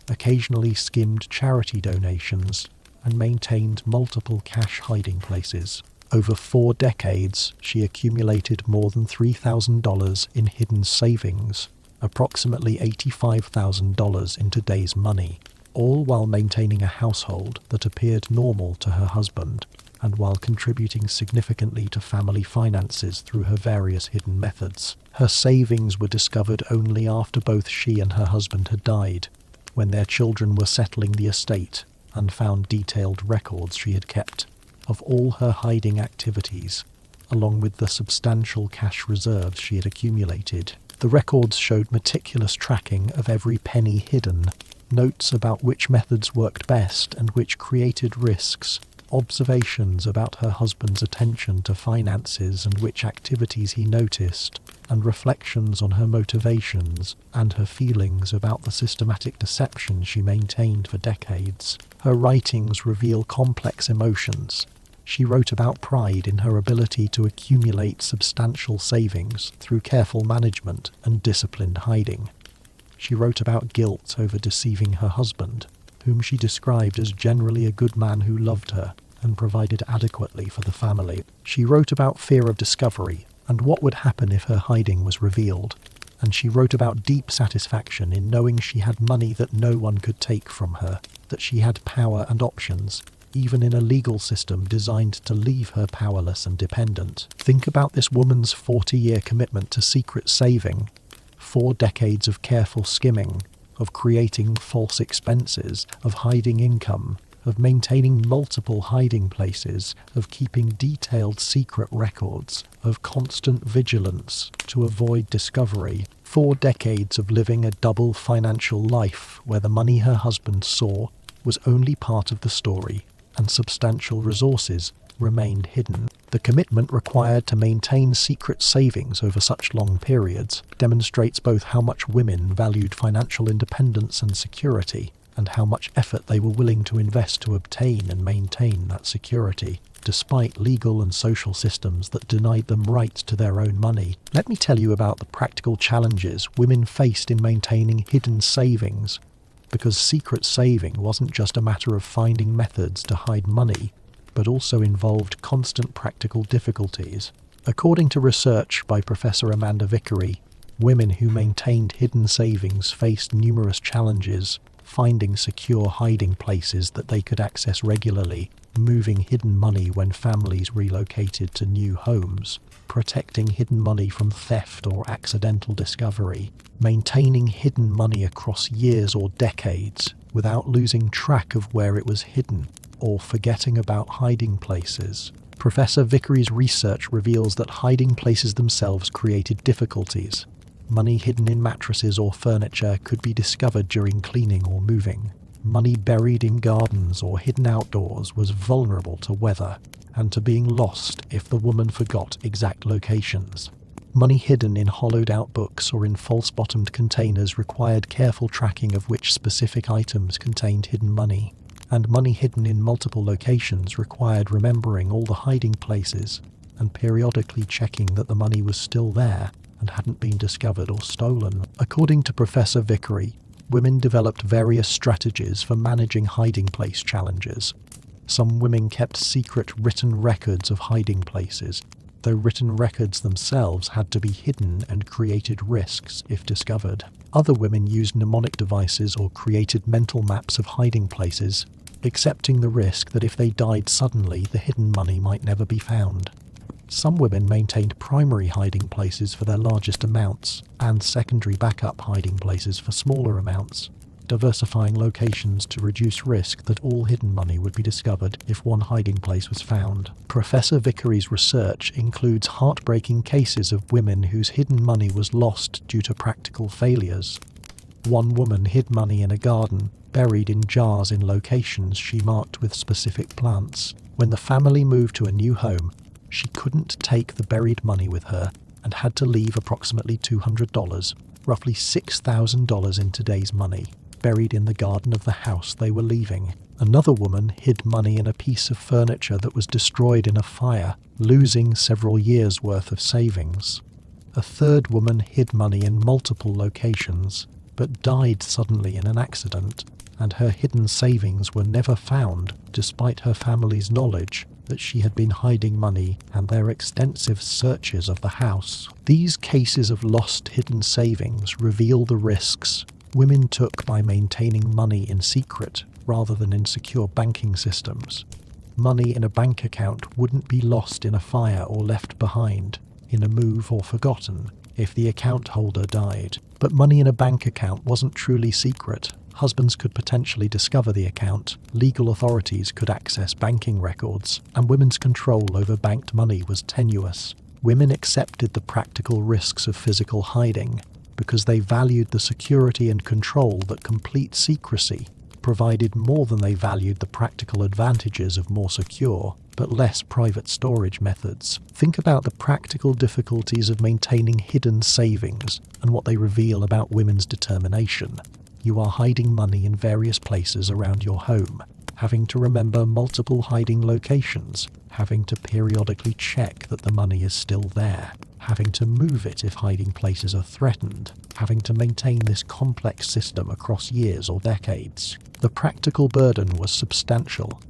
S1: occasionally skimmed charity donations, and maintained multiple cash hiding places. Over 4 decades, she accumulated more than $3,000 in hidden savings, approximately $85,000 in today's money, all while maintaining a household that appeared normal to her husband, and while contributing significantly to family finances through her various hidden methods. Her savings were discovered only after both she and her husband had died, when their children were settling the estate and found detailed records she had kept of all her hiding activities, along with the substantial cash reserves she had accumulated. The records showed meticulous tracking of every penny hidden, notes about which methods worked best and which created risks, observations about her husband's attention to finances and which activities he noticed, and reflections on her motivations and her feelings about the systematic deception she maintained for decades. Her writings reveal complex emotions. She wrote about pride in her ability to accumulate substantial savings through careful management and disciplined hiding. She wrote about guilt over deceiving her husband, whom she described as generally a good man who loved her and provided adequately for the family. She wrote about fear of discovery and what would happen if her hiding was revealed. And she wrote about deep satisfaction in knowing she had money that no one could take from her, that she had power and options, even in a legal system designed to leave her powerless and dependent. Think about this woman's 40-year commitment to secret saving, 4 decades of careful skimming, of creating false expenses, of hiding income, of maintaining multiple hiding places, of keeping detailed secret records, of constant vigilance to avoid discovery. 4 decades of living a double financial life where the money her husband saw was only part of the story, and substantial resources remained hidden. The commitment required to maintain secret savings over such long periods demonstrates both how much women valued financial independence and security, and how much effort they were willing to invest to obtain and maintain that security, despite legal and social systems that denied them rights to their own money. Let me tell you about the practical challenges women faced in maintaining hidden savings, because secret saving wasn't just a matter of finding methods to hide money, but also involved constant practical difficulties. According to research by Professor Amanda Vickery, women who maintained hidden savings faced numerous challenges: finding secure hiding places that they could access regularly, moving hidden money when families relocated to new homes, protecting hidden money from theft or accidental discovery, maintaining hidden money across years or decades without losing track of where it was hidden, or forgetting about hiding places. Professor Vickery's research reveals that hiding places themselves created difficulties. Money hidden in mattresses or furniture could be discovered during cleaning or moving. Money buried in gardens or hidden outdoors was vulnerable to weather and to being lost if the woman forgot exact locations. Money hidden in hollowed-out books or in false-bottomed containers required careful tracking of which specific items contained hidden money, and money hidden in multiple locations required remembering all the hiding places and periodically checking that the money was still there and hadn't been discovered or stolen. According to Professor Vickery, women developed various strategies for managing hiding place challenges. Some women kept secret written records of hiding places, though written records themselves had to be hidden and created risks if discovered. Other women used mnemonic devices or created mental maps of hiding places, accepting the risk that if they died suddenly, the hidden money might never be found. Some women maintained primary hiding places for their largest amounts and secondary backup hiding places for smaller amounts, diversifying locations to reduce risk that all hidden money would be discovered if one hiding place was found. Professor Vickery's research includes heartbreaking cases of women whose hidden money was lost due to practical failures. One woman hid money in a garden, buried in jars in locations she marked with specific plants. When the family moved to a new home, she couldn't take the buried money with her and had to leave approximately $200, roughly $6,000 in today's money, buried in the garden of the house they were leaving. Another woman hid money in a piece of furniture that was destroyed in a fire, losing several years' worth of savings. A third woman hid money in multiple locations, but died suddenly in an accident, and her hidden savings were never found despite her family's knowledge that she had been hiding money and their extensive searches of the house. These cases of lost hidden savings reveal the risks women took by maintaining money in secret rather than in secure banking systems. Money in a bank account wouldn't be lost in a fire or left behind, in a move or forgotten, if the account holder died. But money in a bank account wasn't truly secret. Husbands could potentially discover the account, legal authorities could access banking records, and women's control over banked money was tenuous. Women accepted the practical risks of physical hiding because they valued the security and control that complete secrecy provided more than they valued the practical advantages of more secure, but less private storage methods. Think about the practical difficulties of maintaining hidden savings and what they reveal about women's determination. You are hiding money in various places around your home, having to remember multiple hiding locations, having to periodically check that the money is still there, having to move it if hiding places are threatened, having to maintain this complex system across years or decades. The practical burden was substantial,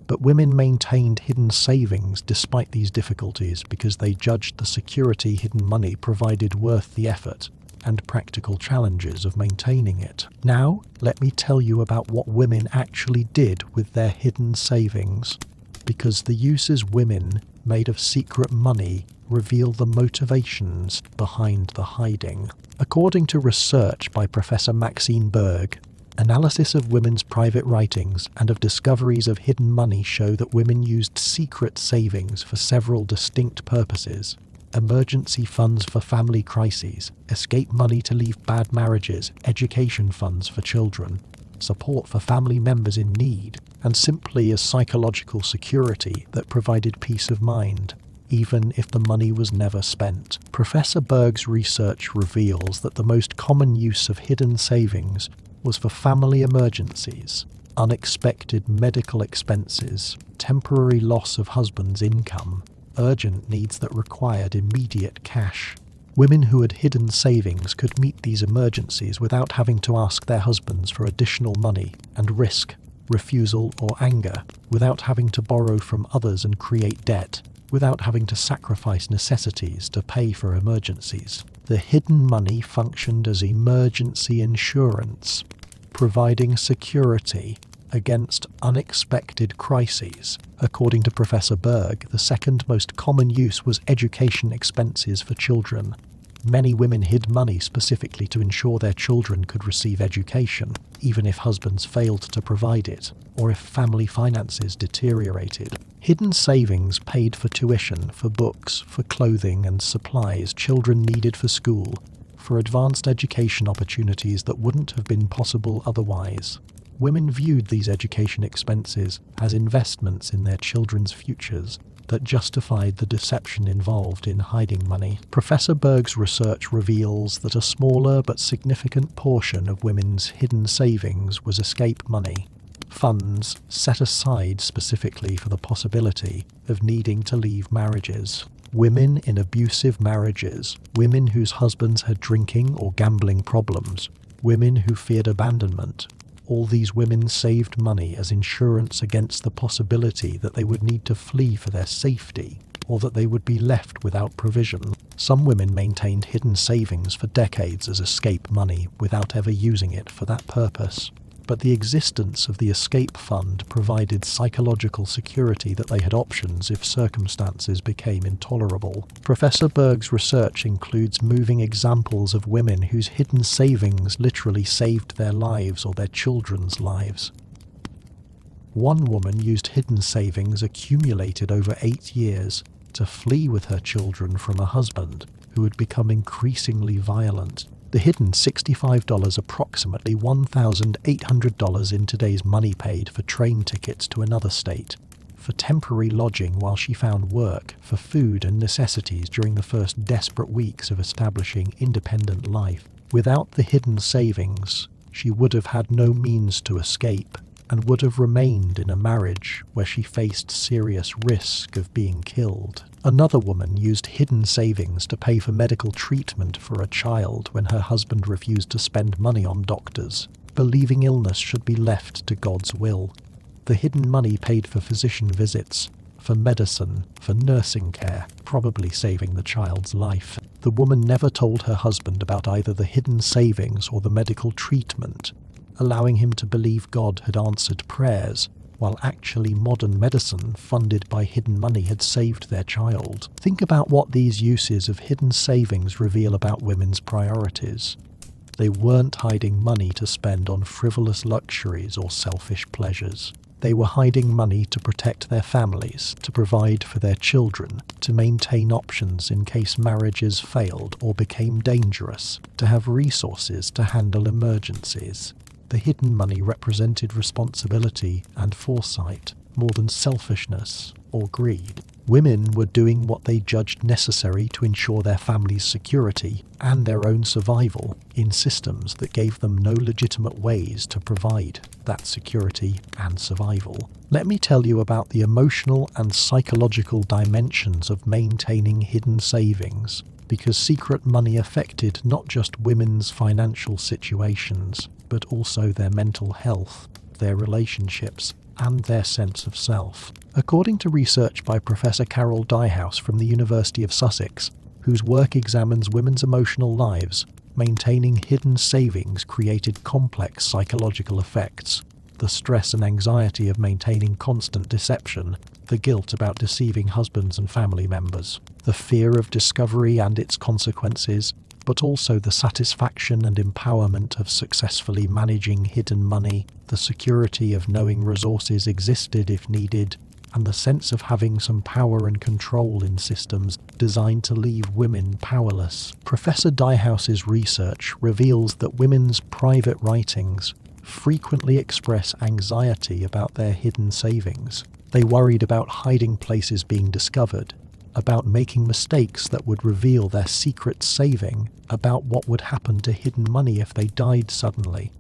S1: but women maintained hidden savings despite these difficulties because they judged the security hidden money provided worth the effort and practical challenges of maintaining it. Now, let me tell you about what women actually did with their hidden savings, because the uses women made of secret money reveal the motivations behind the hiding. According to research by Professor Maxine Berg, analysis of women's private writings and of discoveries of hidden money show that women used secret savings for several distinct purposes: emergency funds for family crises, escape money to leave bad marriages, education funds for children, support for family members in need, and simply as psychological security that provided peace of mind, even if the money was never spent. Professor Berg's research reveals that the most common use of hidden savings was for family emergencies, unexpected medical expenses, temporary loss of husband's income, urgent needs that required immediate cash. Women who had hidden savings could meet these emergencies without having to ask their husbands for additional money and risk refusal or anger, without having to borrow from others and create debt, without having to sacrifice necessities to pay for emergencies. The hidden money functioned as emergency insurance, providing security against unexpected crises. According to Professor Berg, the second most common use was education expenses for children. Many women hid money specifically to ensure their children could receive education, even if husbands failed to provide it, or if family finances deteriorated. Hidden savings paid for tuition, for books, for clothing and supplies children needed for school, for advanced education opportunities that wouldn't have been possible otherwise. Women viewed these education expenses as investments in their children's futures that justified the deception involved in hiding money. Professor Berg's research reveals that a smaller but significant portion of women's hidden savings was escape money, funds set aside specifically for the possibility of needing to leave marriages. Women in abusive marriages, women whose husbands had drinking or gambling problems, women who feared abandonment. All these women saved money as insurance against the possibility that they would need to flee for their safety, or that they would be left without provision. Some women maintained hidden savings for decades as escape money without ever using it for that purpose. but the existence of the escape fund provided psychological security that they had options if circumstances became intolerable. Professor Berg's research includes moving examples of women whose hidden savings literally saved their lives or their children's lives. One woman used hidden savings accumulated over 8 years to flee with her children from a husband who had become increasingly violent. The hidden $65, approximately $1,800 in today's money, paid for train tickets to another state, for temporary lodging while she found work, for food and necessities during the first desperate weeks of establishing independent life. Without the hidden savings, she would have had no means to escape and would have remained in a marriage where she faced serious risk of being killed. Another woman used hidden savings to pay for medical treatment for a child when her husband refused to spend money on doctors, believing illness should be left to God's will. The hidden money paid for physician visits, for medicine, for nursing care, probably saving the child's life. The woman never told her husband about either the hidden savings or the medical treatment, allowing him to believe God had answered prayers, while actually modern medicine funded by hidden money had saved their child. Think about what these uses of hidden savings reveal about women's priorities. They weren't hiding money to spend on frivolous luxuries or selfish pleasures. They were hiding money to protect their families, to provide for their children, to maintain options in case marriages failed or became dangerous, to have resources to handle emergencies. The hidden money represented responsibility and foresight, more than selfishness or greed. Women were doing what they judged necessary to ensure their family's security and their own survival in systems that gave them no legitimate ways to provide that security and survival. Let me tell you about the emotional and psychological dimensions of maintaining hidden savings, because secret money affected not just women's financial situations, but also their mental health, their relationships, and their sense of self. According to research by Professor Carol Diehouse from the University of Sussex, whose work examines women's emotional lives, maintaining hidden savings created complex psychological effects. The stress and anxiety of maintaining constant deception, the guilt about deceiving husbands and family members, the fear of discovery and its consequences, but also the satisfaction and empowerment of successfully managing hidden money, the security of knowing resources existed if needed, and the sense of having some power and control in systems designed to leave women powerless. Professor Diehouse's research reveals that women's private writings frequently express anxiety about their hidden savings. They worried about hiding places being discovered, about making mistakes that would reveal their secret saving, about what would happen to hidden money if they died suddenly,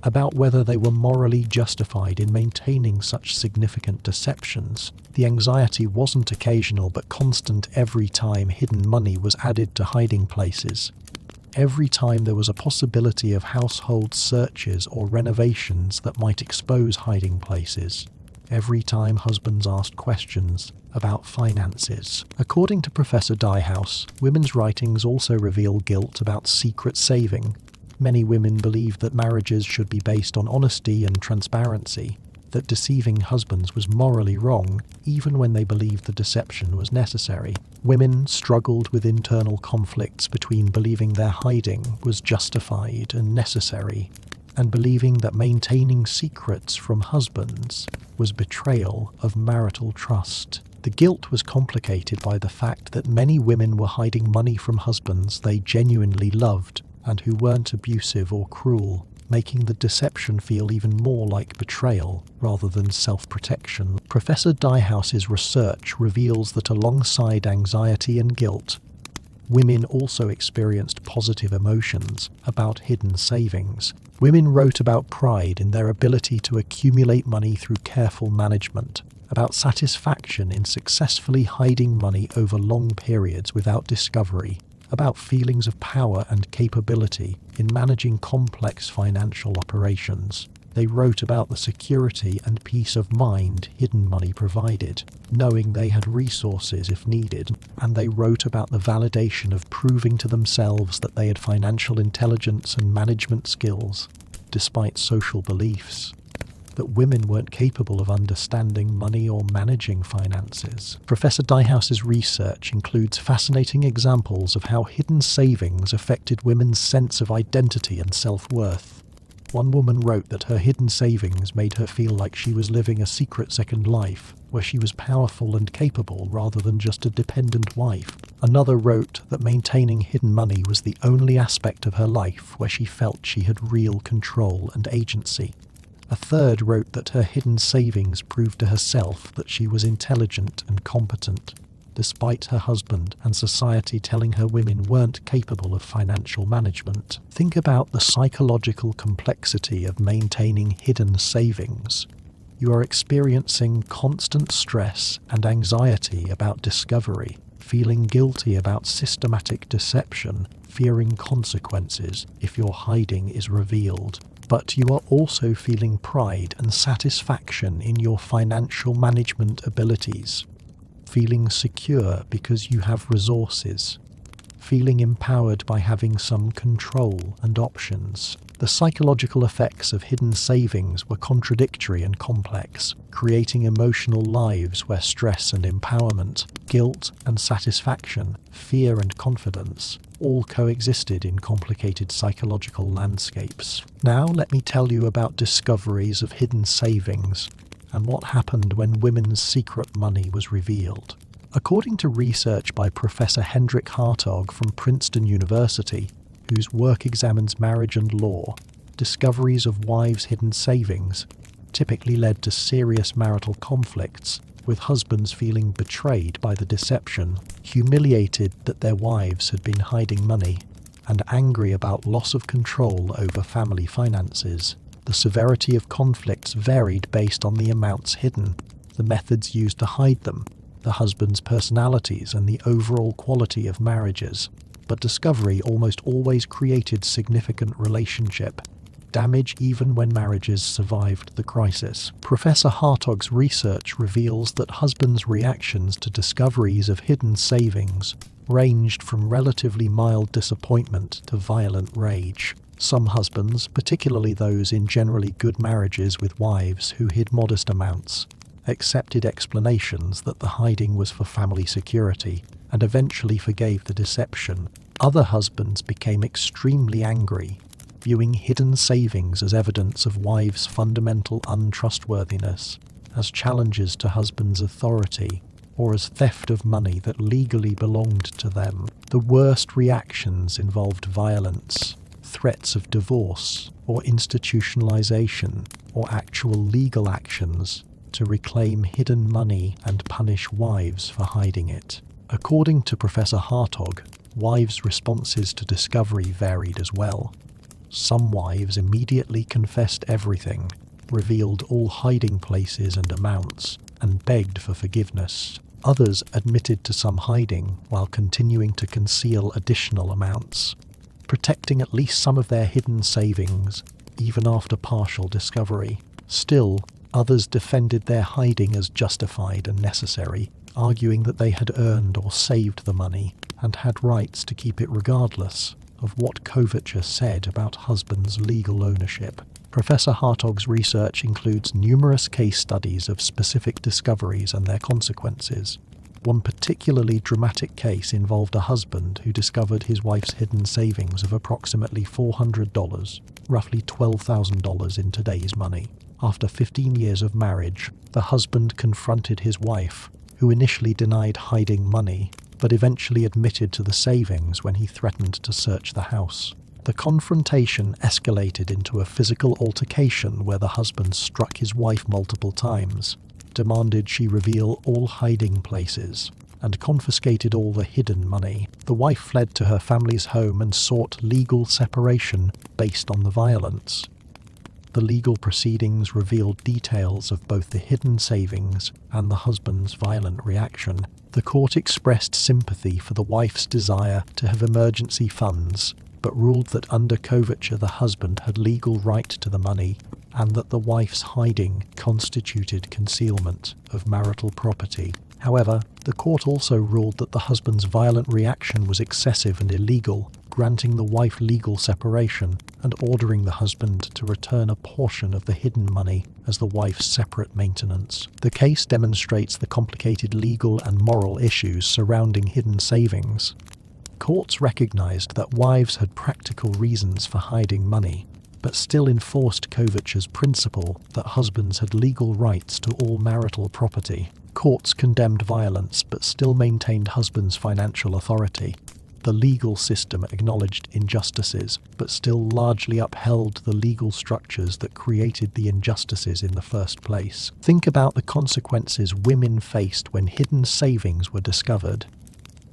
S1: about whether they were morally justified in maintaining such significant deceptions. The anxiety wasn't occasional but constant every time hidden money was added to hiding places. Every time there was a possibility of household searches or renovations that might expose hiding places. Every time husbands asked questions about finances. According to Professor Diehouse, women's writings also reveal guilt about secret saving. Many women believed that marriages should be based on honesty and transparency, that deceiving husbands was morally wrong, even when they believed the deception was necessary. Women struggled with internal conflicts between believing their hiding was justified and necessary, and believing that maintaining secrets from husbands was betrayal of marital trust. The guilt was complicated by the fact that many women were hiding money from husbands they genuinely loved and who weren't abusive or cruel, making the deception feel even more like betrayal rather than self-protection. Professor Diehouse's research reveals that alongside anxiety and guilt, women also experienced positive emotions about hidden savings. Women wrote about pride in their ability to accumulate money through careful management, about satisfaction in successfully hiding money over long periods without discovery, about feelings of power and capability in managing complex financial operations. They wrote about the security and peace of mind hidden money provided, knowing they had resources if needed, and they wrote about the validation of proving to themselves that they had financial intelligence and management skills. despite social beliefs that women weren't capable of understanding money or managing finances. Professor Dyhouse's research includes fascinating examples of how hidden savings affected women's sense of identity and self-worth. One woman wrote that her hidden savings made her feel like she was living a secret second life, where she was powerful and capable rather than just a dependent wife. Another wrote that maintaining hidden money was the only aspect of her life where she felt she had real control and agency. A third wrote that her hidden savings proved to herself that she was intelligent and competent, despite her husband and society telling her women weren't capable of financial management. Think about the psychological complexity of maintaining hidden savings. You are experiencing constant stress and anxiety about discovery, feeling guilty about systematic deception, fearing consequences if your hiding is revealed. But you are also feeling pride and satisfaction in your financial management abilities, feeling secure because you have resources, feeling empowered by having some control and options. The psychological effects of hidden savings were contradictory and complex, creating emotional lives where stress and empowerment, guilt and satisfaction, fear and confidence all coexisted in complicated psychological landscapes. Now let me tell you about discoveries of hidden savings and what happened when women's secret money was revealed. According to research by Professor Hendrik Hartog from Princeton University, whose work examines marriage and law, discoveries of wives' hidden savings typically led to serious marital conflicts, with husbands feeling betrayed by the deception, humiliated that their wives had been hiding money, and angry about loss of control over family finances. The severity of conflicts varied based on the amounts hidden, the methods used to hide them, the husbands' personalities, and the overall quality of marriages. But discovery almost always created significant relationship damage even when marriages survived the crisis. Professor Hartog's research reveals that husbands' reactions to discoveries of hidden savings ranged from relatively mild disappointment to violent rage. Some husbands, particularly those in generally good marriages with wives who hid modest amounts, accepted explanations that the hiding was for family security and eventually forgave the deception. Other husbands became extremely angry, viewing hidden savings as evidence of wives' fundamental untrustworthiness, as challenges to husbands' authority, or as theft of money that legally belonged to them. The worst reactions involved violence, threats of divorce, or institutionalization, or actual legal actions to reclaim hidden money and punish wives for hiding it. According to Professor Hartog, wives' responses to discovery varied as well. Some wives immediately confessed everything, revealed all hiding places and amounts, and begged for forgiveness. Others admitted to some hiding while continuing to conceal additional amounts, protecting at least some of their hidden savings, even after partial discovery. Still, others defended their hiding as justified and necessary, arguing that they had earned or saved the money and had rights to keep it regardless of what coverture said about husbands' legal ownership. Professor Hartog's research includes numerous case studies of specific discoveries and their consequences. One particularly dramatic case involved a husband who discovered his wife's hidden savings of approximately $400, roughly $12,000 in today's money. After 15 years of marriage, the husband confronted his wife, who initially denied hiding money, but eventually admitted to the savings when he threatened to search the house. The confrontation escalated into a physical altercation where the husband struck his wife multiple times, demanded she reveal all hiding places, and confiscated all the hidden money. The wife fled to her family's home and sought legal separation based on the violence. The legal proceedings revealed details of both the hidden savings and the husband's violent reaction. The court expressed sympathy for the wife's desire to have emergency funds, but ruled that under coverture the husband had legal right to the money, and that the wife's hiding constituted concealment of marital property. However, the court also ruled that the husband's violent reaction was excessive and illegal, granting the wife legal separation and ordering the husband to return a portion of the hidden money as the wife's separate maintenance. The case demonstrates the complicated legal and moral issues surrounding hidden savings. Courts recognized that wives had practical reasons for hiding money, but still enforced coverture's principle that husbands had legal rights to all marital property. Courts condemned violence but still maintained husbands' financial authority. The legal system acknowledged injustices, but still largely upheld the legal structures that created the injustices in the first place. Think about the consequences women faced when hidden savings were discovered.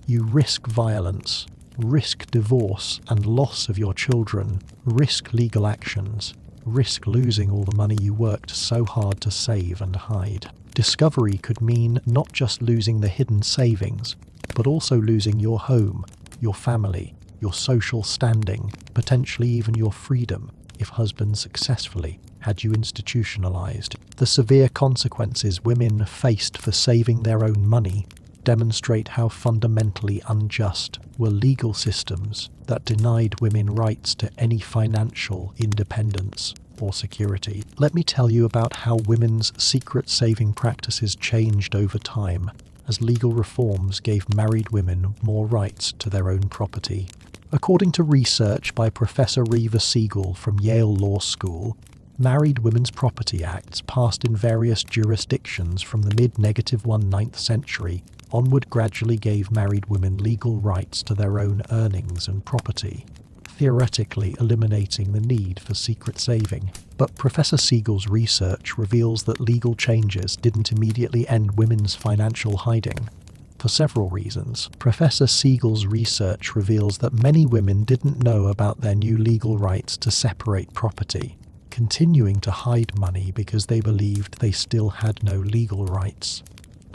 S1: You risk violence, risk divorce and loss of your children, risk legal actions, risk losing all the money you worked so hard to save and hide. Discovery could mean not just losing the hidden savings, but also losing your home, your family, your social standing, potentially even your freedom, if husbands successfully had you institutionalized. The severe consequences women faced for saving their own money demonstrate how fundamentally unjust were legal systems that denied women rights to any financial independence or security. Let me tell you about how women's secret saving practices changed over time as legal reforms gave married women more rights to their own property. According to research by Professor Reva Siegel from Yale Law School, married women's property acts passed in various jurisdictions from the mid-19th century onward gradually gave married women legal rights to their own earnings and property, theoretically eliminating the need for secret saving. But Professor Siegel's research reveals that legal changes didn't immediately end women's financial hiding. For several reasons, Professor Siegel's research reveals that many women didn't know about their new legal rights to separate property, continuing to hide money because they believed they still had no legal rights.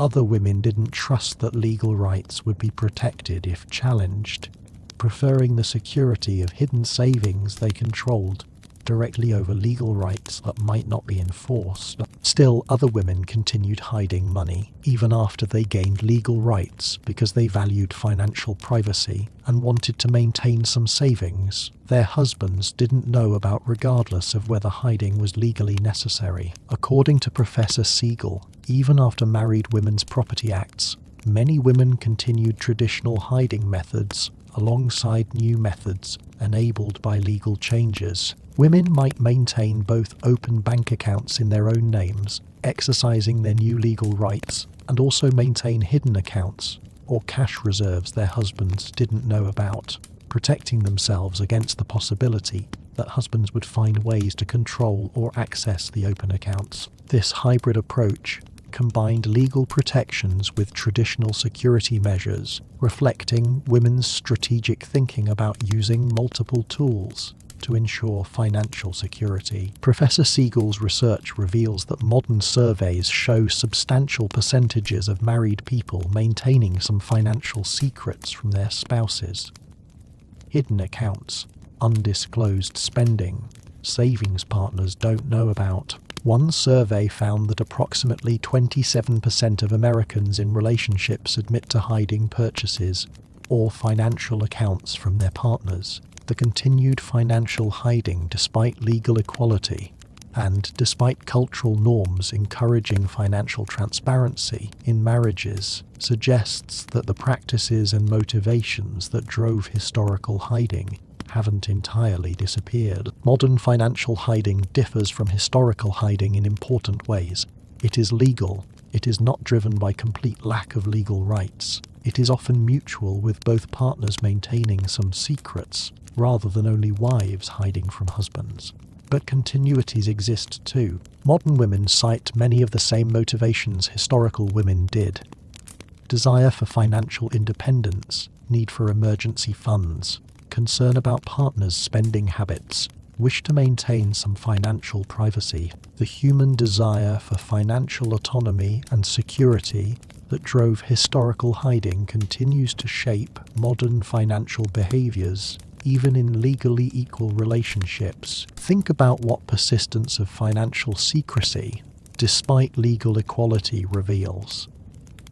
S1: Other women didn't trust that legal rights would be protected if challenged, preferring the security of hidden savings they controlled directly over legal rights that might not be enforced. Still, other women continued hiding money even after they gained legal rights because they valued financial privacy and wanted to maintain some savings their husbands didn't know about, regardless of whether hiding was legally necessary. According to Professor Siegel, even after married women's property acts, many women continued traditional hiding methods alongside new methods enabled by legal changes. Women might maintain both open bank accounts in their own names, exercising their new legal rights, and also maintain hidden accounts or cash reserves their husbands didn't know about, protecting themselves against the possibility that husbands would find ways to control or access the open accounts. This hybrid approach combined legal protections with traditional security measures, reflecting women's strategic thinking about using multiple tools to ensure financial security. Professor Siegel's research reveals that modern surveys show substantial percentages of married people maintaining some financial secrets from their spouses. Hidden accounts, undisclosed spending, savings partners don't know about. One survey found that approximately 27% of Americans in relationships admit to hiding purchases or financial accounts from their partners. The continued financial hiding despite legal equality and despite cultural norms encouraging financial transparency in marriages suggests that the practices and motivations that drove historical hiding haven't entirely disappeared. Modern financial hiding differs from historical hiding in important ways. It is legal. It is not driven by complete lack of legal rights. It is often mutual, with both partners maintaining some secrets, rather than only wives hiding from husbands. But continuities exist too. Modern women cite many of the same motivations historical women did. Desire for financial independence, need for emergency funds, concern about partners' spending habits, wish to maintain some financial privacy. The human desire for financial autonomy and security that drove historical hiding continues to shape modern financial behaviors, even in legally equal relationships. Think about what persistence of financial secrecy, despite legal equality, reveals.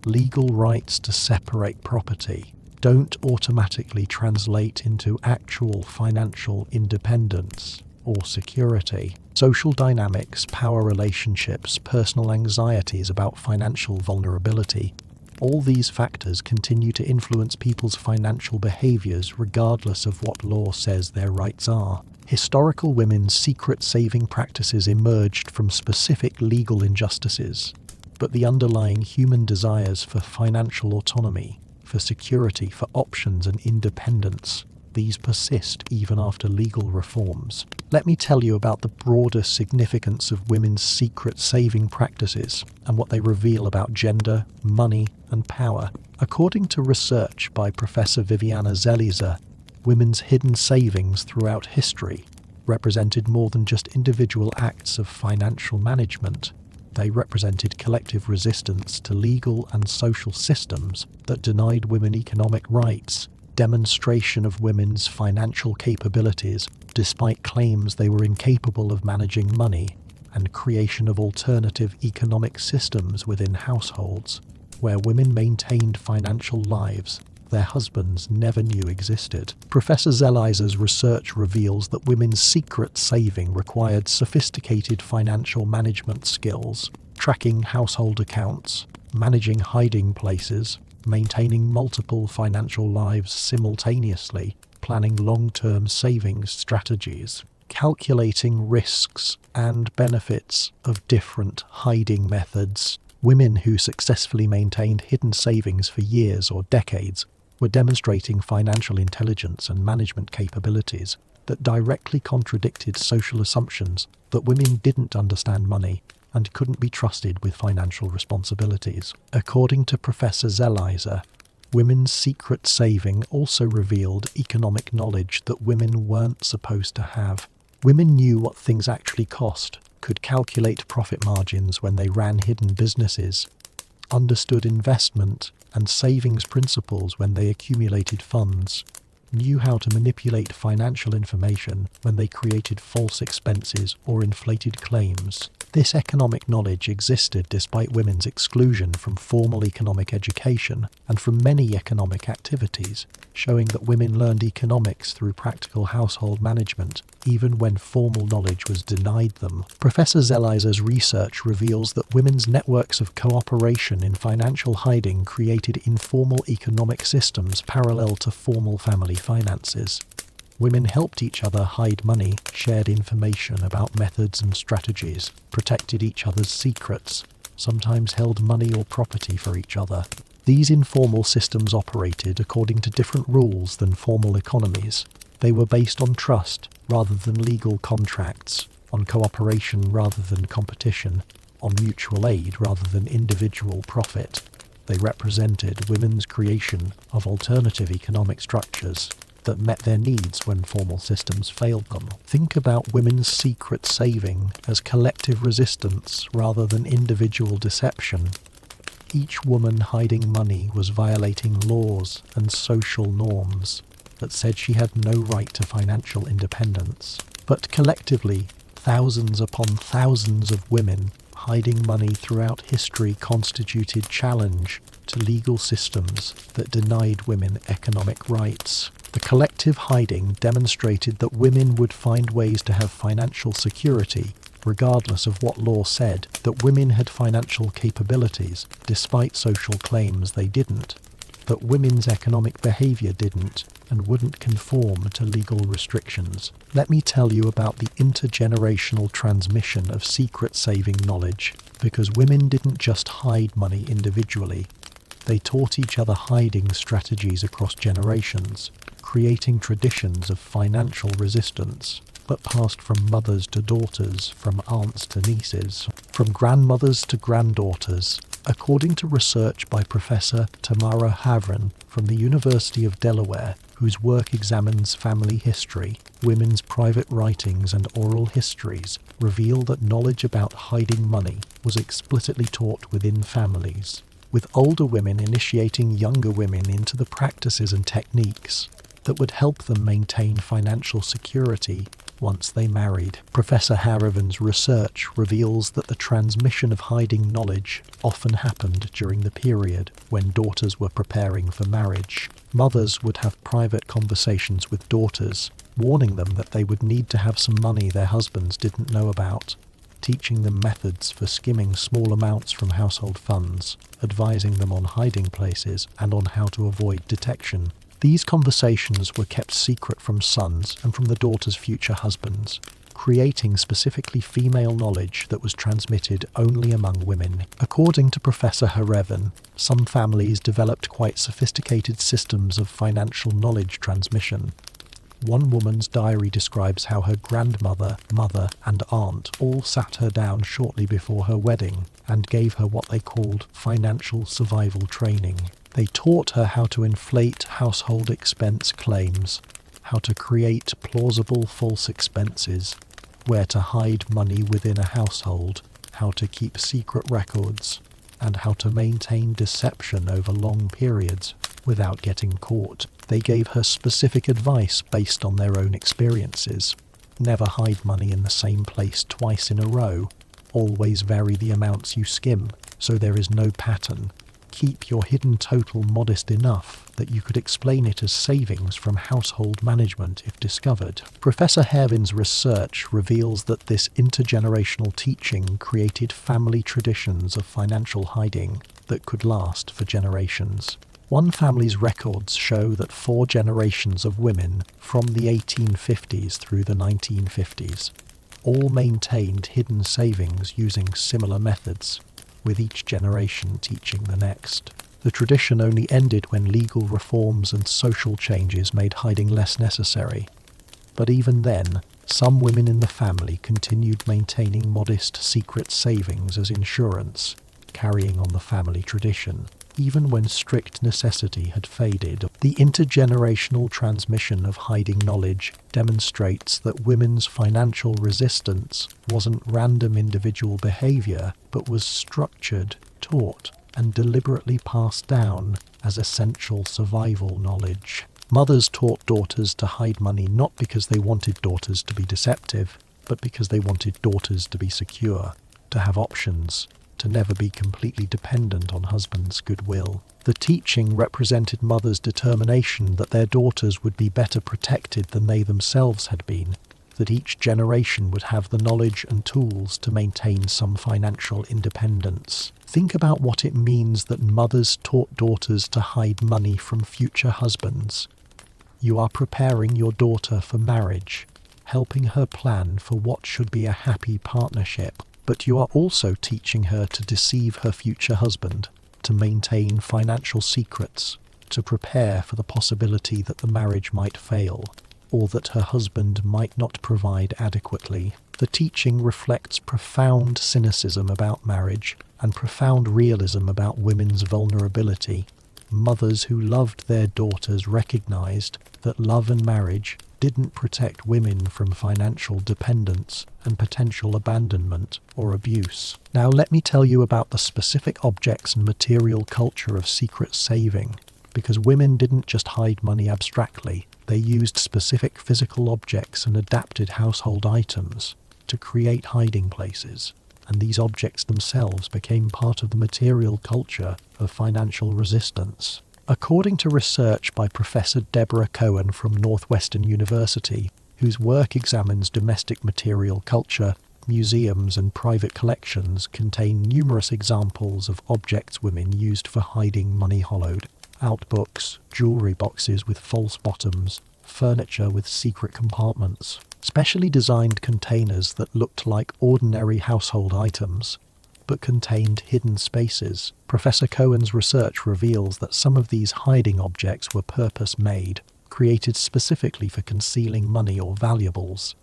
S1: Legal rights to separate property, don't automatically translate into actual financial independence or security. Social dynamics, power relationships, personal anxieties about financial vulnerability, all these factors continue to influence people's financial behaviors regardless of what law says their rights are. Historical women's secret saving practices emerged from specific legal injustices, but the underlying human desires for financial autonomy, for security, for options and independence, these persist even after legal reforms. Let me tell you about the broader significance of women's secret saving practices and what they reveal about gender, money, and power. According to research by Professor Viviana Zelizer, women's hidden savings throughout history represented more than just individual acts of financial management. They represented collective resistance to legal and social systems that denied women economic rights, demonstration of women's financial capabilities despite claims they were incapable of managing money, and creation of alternative economic systems within households where women maintained financial lives their husbands never knew existed. Professor Zelizer's research reveals that women's secret saving required sophisticated financial management skills, tracking household accounts, managing hiding places, maintaining multiple financial lives simultaneously, planning long-term savings strategies, calculating risks and benefits of different hiding methods. Women who successfully maintained hidden savings for years or decades were demonstrating financial intelligence and management capabilities that directly contradicted social assumptions that women didn't understand money and couldn't be trusted with financial responsibilities. According to Professor Zelizer, women's secret saving also revealed economic knowledge that women weren't supposed to have. Women knew what things actually cost, could calculate profit margins when they ran hidden businesses, understood investment and savings principles when they accumulated funds, knew how to manipulate financial information when they created false expenses or inflated claims. This economic knowledge existed despite women's exclusion from formal economic education and from many economic activities, showing that women learned economics through practical household management, even when formal knowledge was denied them. Professor Zelizer's research reveals that women's networks of cooperation in financial hiding created informal economic systems parallel to formal family finances. Women helped each other hide money, shared information about methods and strategies, protected each other's secrets, sometimes held money or property for each other. These informal systems operated according to different rules than formal economies. They were based on trust rather than legal contracts, on cooperation rather than competition, on mutual aid rather than individual profit. They represented women's creation of alternative economic structures that met their needs when formal systems failed them. Think about women's secret saving as collective resistance rather than individual deception. Each woman hiding money was violating laws and social norms that said she had no right to financial independence. But collectively, thousands upon thousands of women hiding money throughout history constituted challenge to legal systems that denied women economic rights. The collective hiding demonstrated that women would find ways to have financial security regardless of what law said, that women had financial capabilities despite social claims they didn't, that women's economic behavior didn't and wouldn't conform to legal restrictions. Let me tell you about the intergenerational transmission of secret saving knowledge, because women didn't just hide money individually. They taught each other hiding strategies across generations, creating traditions of financial resistance that passed from mothers to daughters, from aunts to nieces, from grandmothers to granddaughters. According to research by Professor Tamara Havran from the University of Delaware, whose work examines family history, women's private writings and oral histories reveal that knowledge about hiding money was explicitly taught within families, with older women initiating younger women into the practices and techniques that would help them maintain financial security once they married. Professor Harrivan's research reveals that the transmission of hiding knowledge often happened during the period when daughters were preparing for marriage. Mothers would have private conversations with daughters, warning them that they would need to have some money their husbands didn't know about, teaching them methods for skimming small amounts from household funds, advising them on hiding places and on how to avoid detection. These conversations were kept secret from sons and from the daughters' future husbands, creating specifically female knowledge that was transmitted only among women. According to Professor Harrivan, some families developed quite sophisticated systems of financial knowledge transmission. One woman's diary describes how her grandmother, mother, and aunt all sat her down shortly before her wedding and gave her what they called financial survival training. They taught her how to inflate household expense claims, how to create plausible false expenses, where to hide money within a household, how to keep secret records, and how to maintain deception over long periods without getting caught. They gave her specific advice based on their own experiences. Never hide money in the same place twice in a row. Always vary the amounts you skim, so there is no pattern. Keep your hidden total modest enough that you could explain it as savings from household management if discovered. Professor Harrivan's research reveals that this intergenerational teaching created family traditions of financial hiding that could last for generations. One family's records show that 4 generations of women from the 1850s through the 1950s all maintained hidden savings using similar methods, with each generation teaching the next. The tradition only ended when legal reforms and social changes made hiding less necessary. But even then, some women in the family continued maintaining modest secret savings as insurance, carrying on the family tradition, even when strict necessity had faded. The intergenerational transmission of hiding knowledge demonstrates that women's financial resistance wasn't random individual behavior, but was structured, taught, and deliberately passed down as essential survival knowledge. Mothers taught daughters to hide money not because they wanted daughters to be deceptive, but because they wanted daughters to be secure, to have options, to never be completely dependent on husband's goodwill. The teaching represented mothers' determination that their daughters would be better protected than they themselves had been, that each generation would have the knowledge and tools to maintain some financial independence. Think about what it means that mothers taught daughters to hide money from future husbands. You are preparing your daughter for marriage, helping her plan for what should be a happy partnership. But you are also teaching her to deceive her future husband, to maintain financial secrets, to prepare for the possibility that the marriage might fail, or that her husband might not provide adequately. The teaching reflects profound cynicism about marriage and profound realism about women's vulnerability. Mothers who loved their daughters recognized that love and marriage didn't protect women from financial dependence and potential abandonment or abuse. Now let me tell you about the specific objects and material culture of secret saving, because women didn't just hide money abstractly, they used specific physical objects and adapted household items to create hiding places, and these objects themselves became part of the material culture of financial resistance. According to research by Professor Deborah Cohen from Northwestern University, whose work examines domestic material culture, museums and private collections contain numerous examples of objects women used for hiding money hollowed out books, jewellery boxes with false bottoms, furniture with secret compartments, specially designed containers that looked like ordinary household items, but contained hidden spaces. Professor Cohen's research reveals that some of these hiding objects were purpose-made, created specifically for concealing money or valuables.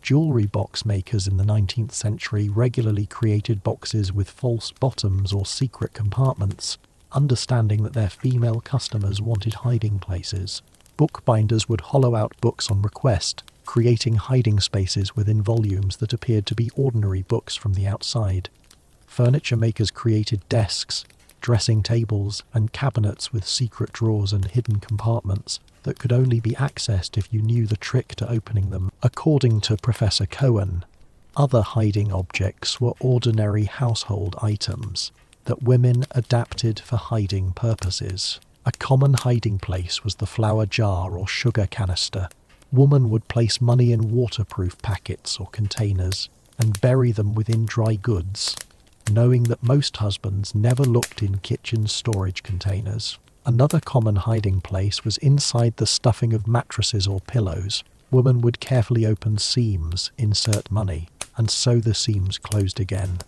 S1: Jewellery box makers in the 19th century regularly created boxes with false bottoms or secret compartments, understanding that their female customers wanted hiding places. Bookbinders would hollow out books on request, creating hiding spaces within volumes that appeared to be ordinary books from the outside. Furniture makers created desks, dressing tables and cabinets with secret drawers and hidden compartments that could only be accessed if you knew the trick to opening them. According to Professor Cohen, other hiding objects were ordinary household items that women adapted for hiding purposes. A common hiding place was the flour jar or sugar canister. Woman would place money in waterproof packets or containers and bury them within dry goods, knowing that most husbands never looked in kitchen storage containers. Another common hiding place was inside the stuffing of mattresses or pillows. Woman would carefully open seams, insert money, and sew the seams closed again.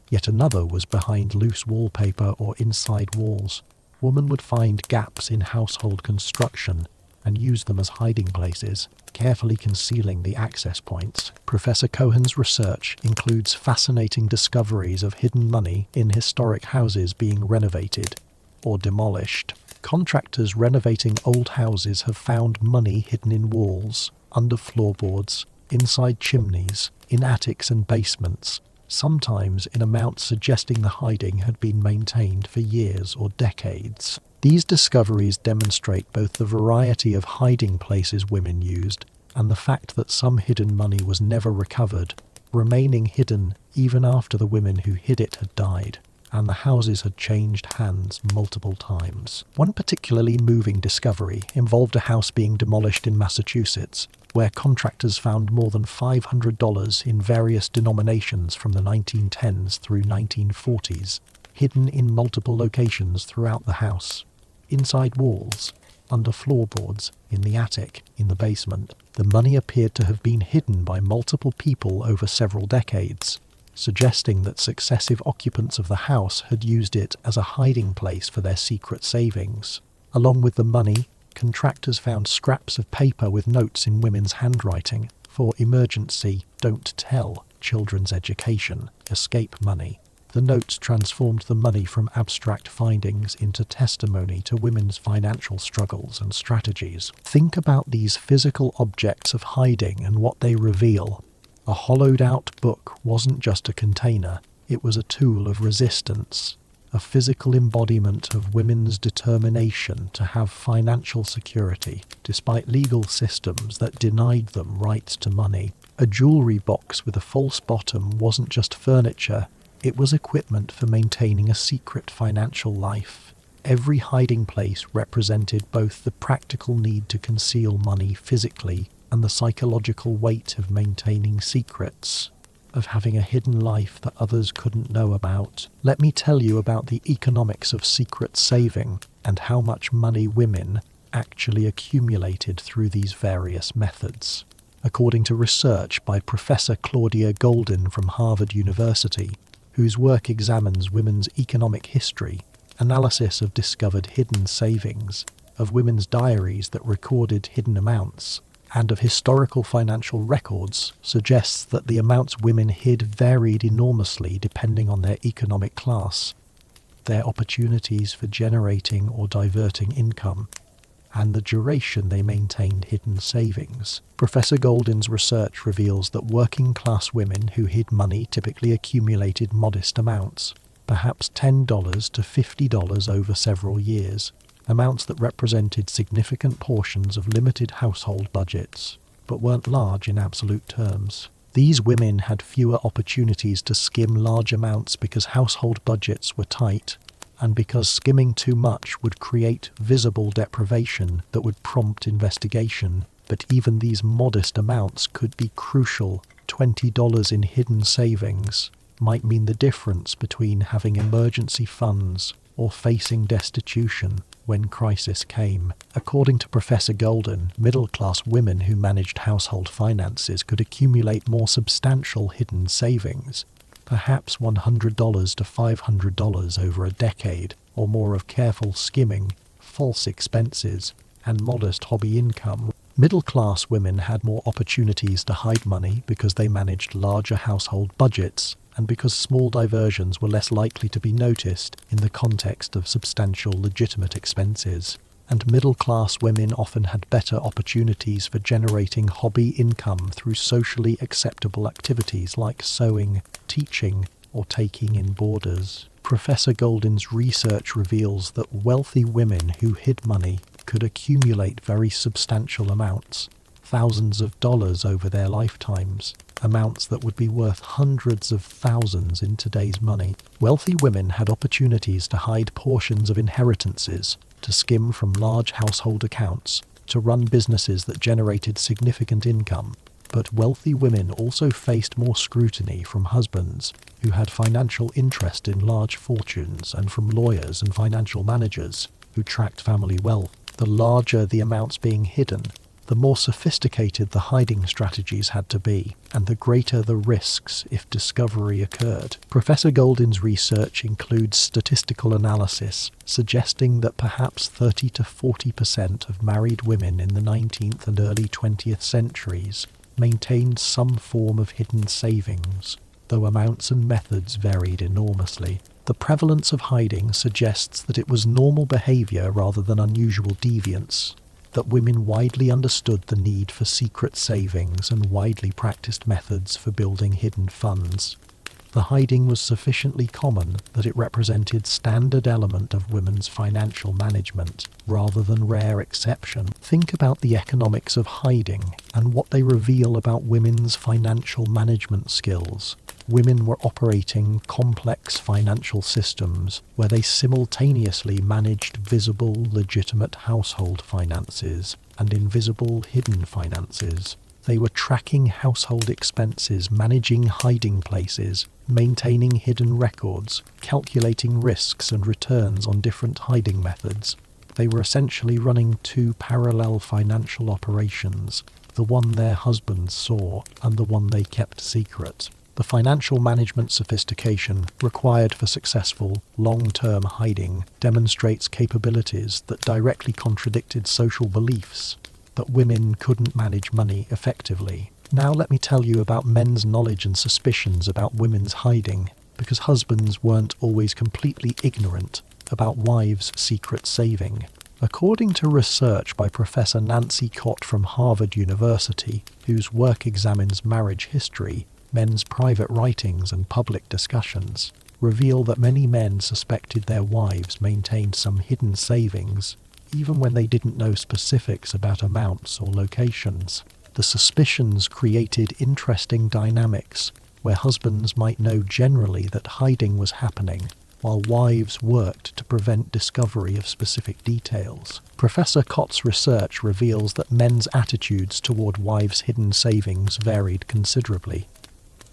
S1: Yet another was behind loose wallpaper or inside walls. Woman would find gaps in household construction and use them as hiding places, carefully concealing the access points. Professor Cohen's research includes fascinating discoveries of hidden money in historic houses being renovated or demolished. Contractors renovating old houses have found money hidden in walls, under floorboards, inside chimneys, in attics and basements, sometimes in amounts suggesting the hiding had been maintained for years or decades. These discoveries demonstrate both the variety of hiding places women used and the fact that some hidden money was never recovered, remaining hidden even after the women who hid it had died, and the houses had changed hands multiple times. One particularly moving discovery involved a house being demolished in Massachusetts, where contractors found more than $500 in various denominations from the 1910s through 1940s, hidden in multiple locations throughout the house. Inside walls, under floorboards, in the attic, in the basement. The money appeared to have been hidden by multiple people over several decades, suggesting that successive occupants of the house had used it as a hiding place for their secret savings. Along with the money, contractors found scraps of paper with notes in women's handwriting for emergency, don't tell, children's education, escape money. The notes transformed the money from abstract findings into testimony to women's financial struggles and strategies. Think about these physical objects of hiding and what they reveal. A hollowed-out book wasn't just a container, it was a tool of resistance, a physical embodiment of women's determination to have financial security, despite legal systems that denied them rights to money. A jewellery box with a false bottom wasn't just furniture, it was equipment for maintaining a secret financial life. Every hiding place represented both the practical need to conceal money physically and the psychological weight of maintaining secrets, of having a hidden life that others couldn't know about. Let me tell you about the economics of secret saving and how much money women actually accumulated through these various methods. According to research by Professor Claudia Goldin from Harvard University, whose work examines women's economic history, analysis of discovered hidden savings, of women's diaries that recorded hidden amounts, and of historical financial records, suggests that the amounts women hid varied enormously depending on their economic class, their opportunities for generating or diverting income, and the duration they maintained hidden savings. Professor Goldin's research reveals that working-class women who hid money typically accumulated modest amounts, perhaps $10 to $50 over several years, amounts that represented significant portions of limited household budgets, but weren't large in absolute terms. These women had fewer opportunities to skim large amounts because household budgets were tight, and because skimming too much would create visible deprivation that would prompt investigation. But even these modest amounts could be crucial. $20 in hidden savings might mean the difference between having emergency funds or facing destitution when crisis came. According to Professor Goldin, middle-class women who managed household finances could accumulate more substantial hidden savings, perhaps $100 to $500 over a decade or more of careful skimming, false expenses, and modest hobby income. Middle-class women had more opportunities to hide money because they managed larger household budgets and because small diversions were less likely to be noticed in the context of substantial legitimate expenses. And middle-class women often had better opportunities for generating hobby income through socially acceptable activities like sewing, teaching, or taking in boarders. Professor Goldin's research reveals that wealthy women who hid money could accumulate very substantial amounts, thousands of dollars over their lifetimes, amounts that would be worth hundreds of thousands in today's money. Wealthy women had opportunities to hide portions of inheritances, to skim from large household accounts, to run businesses that generated significant income. But wealthy women also faced more scrutiny from husbands who had financial interest in large fortunes, and from lawyers and financial managers who tracked family wealth. The larger the amounts being hidden, the more sophisticated the hiding strategies had to be, and the greater the risks if discovery occurred. Professor Goldin's research includes statistical analysis, suggesting that perhaps 30 to 40% of married women in the 19th and early 20th centuries maintained some form of hidden savings, though amounts and methods varied enormously. The prevalence of hiding suggests that it was normal behavior rather than unusual deviance, that women widely understood the need for secret savings and widely practiced methods for building hidden funds. The hiding was sufficiently common that it represented standard element of women's financial management, rather than rare exception. Think about the economics of hiding and what they reveal about women's financial management skills. Women were operating complex financial systems where they simultaneously managed visible, legitimate household finances and invisible, hidden finances. They were tracking household expenses, managing hiding places, maintaining hidden records, calculating risks and returns on different hiding methods. They were essentially running two parallel financial operations, the one their husbands saw and the one they kept secret. The financial management sophistication required for successful, long-term hiding demonstrates capabilities that directly contradicted social beliefs that women couldn't manage money effectively. Now let me tell you about men's knowledge and suspicions about women's hiding, because husbands weren't always completely ignorant about wives' secret saving. According to research by Professor Nancy Cott from Harvard University, whose work examines marriage history, men's private writings and public discussions, reveal that many men suspected their wives maintained some hidden savings, even when they didn't know specifics about amounts or locations. The suspicions created interesting dynamics where husbands might know generally that hiding was happening, while wives worked to prevent discovery of specific details. Professor Cott's research reveals that men's attitudes toward wives' hidden savings varied considerably.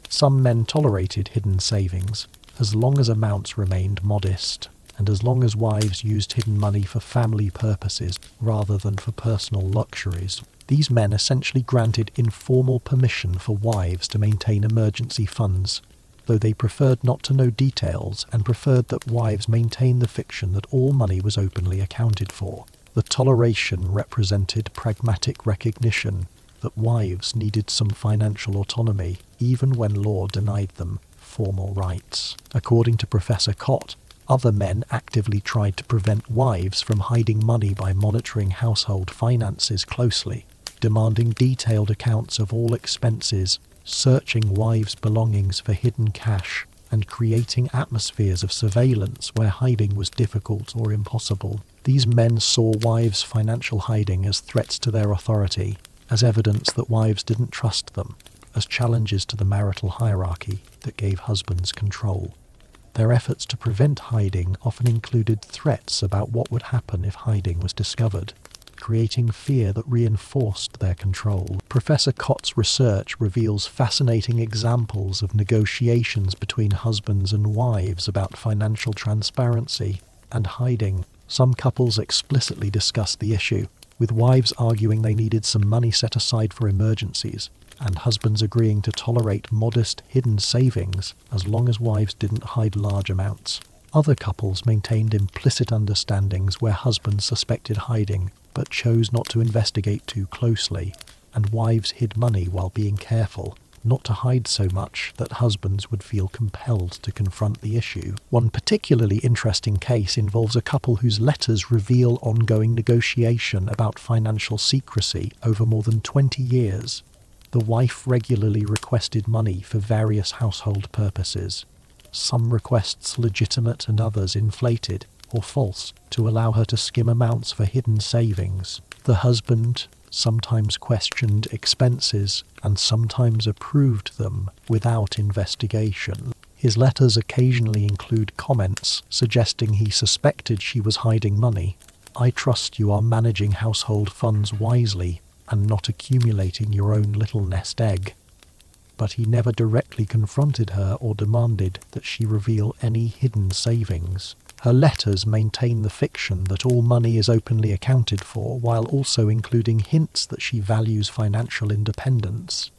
S1: Some men tolerated hidden savings, as long as amounts remained modest, and as long as wives used hidden money for family purposes rather than for personal luxuries. These men essentially granted informal permission for wives to maintain emergency funds, though they preferred not to know details and preferred that wives maintain the fiction that all money was openly accounted for. The toleration represented pragmatic recognition that wives needed some financial autonomy, even when law denied them formal rights. According to Professor Cott, other men actively tried to prevent wives from hiding money by monitoring household finances closely, demanding detailed accounts of all expenses, searching wives' belongings for hidden cash, and creating atmospheres of surveillance where hiding was difficult or impossible. These men saw wives' financial hiding as threats to their authority, as evidence that wives didn't trust them, as challenges to the marital hierarchy that gave husbands control. Their efforts to prevent hiding often included threats about what would happen if hiding was discovered, creating fear that reinforced their control. Professor Cott's research reveals fascinating examples of negotiations between husbands and wives about financial transparency and hiding. Some couples explicitly discussed the issue, with wives arguing they needed some money set aside for emergencies, and husbands agreeing to tolerate modest, hidden savings as long as wives didn't hide large amounts. Other couples maintained implicit understandings where husbands suspected hiding but chose not to investigate too closely, and wives hid money while being careful not to hide so much that husbands would feel compelled to confront the issue. One particularly interesting case involves a couple whose letters reveal ongoing negotiation about financial secrecy over more than 20 years. The wife regularly requested money for various household purposes, some requests legitimate and others inflated or false to allow her to skim amounts for hidden savings. The husband sometimes questioned expenses and sometimes approved them without investigation. His letters occasionally include comments suggesting he suspected she was hiding money. "I trust you are managing household funds wisely and not accumulating your own little nest egg." But he never directly confronted her or demanded that she reveal any hidden savings. Her letters maintain the fiction that all money is openly accounted for, while also including hints that she values financial independence.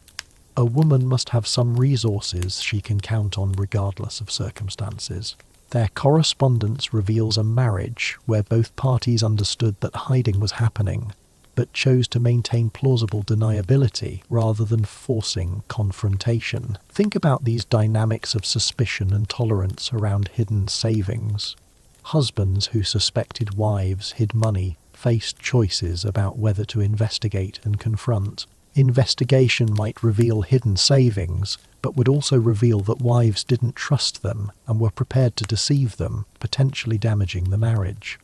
S1: A woman must have some resources she can count on regardless of circumstances. Their correspondence reveals a marriage where both parties understood that hiding was happening, but chose to maintain plausible deniability rather than forcing confrontation. Think about these dynamics of suspicion and tolerance around hidden savings. Husbands who suspected wives hid money faced choices about whether to investigate and confront. Investigation might reveal hidden savings, but would also reveal that wives didn't trust them and were prepared to deceive them, potentially damaging the marriage.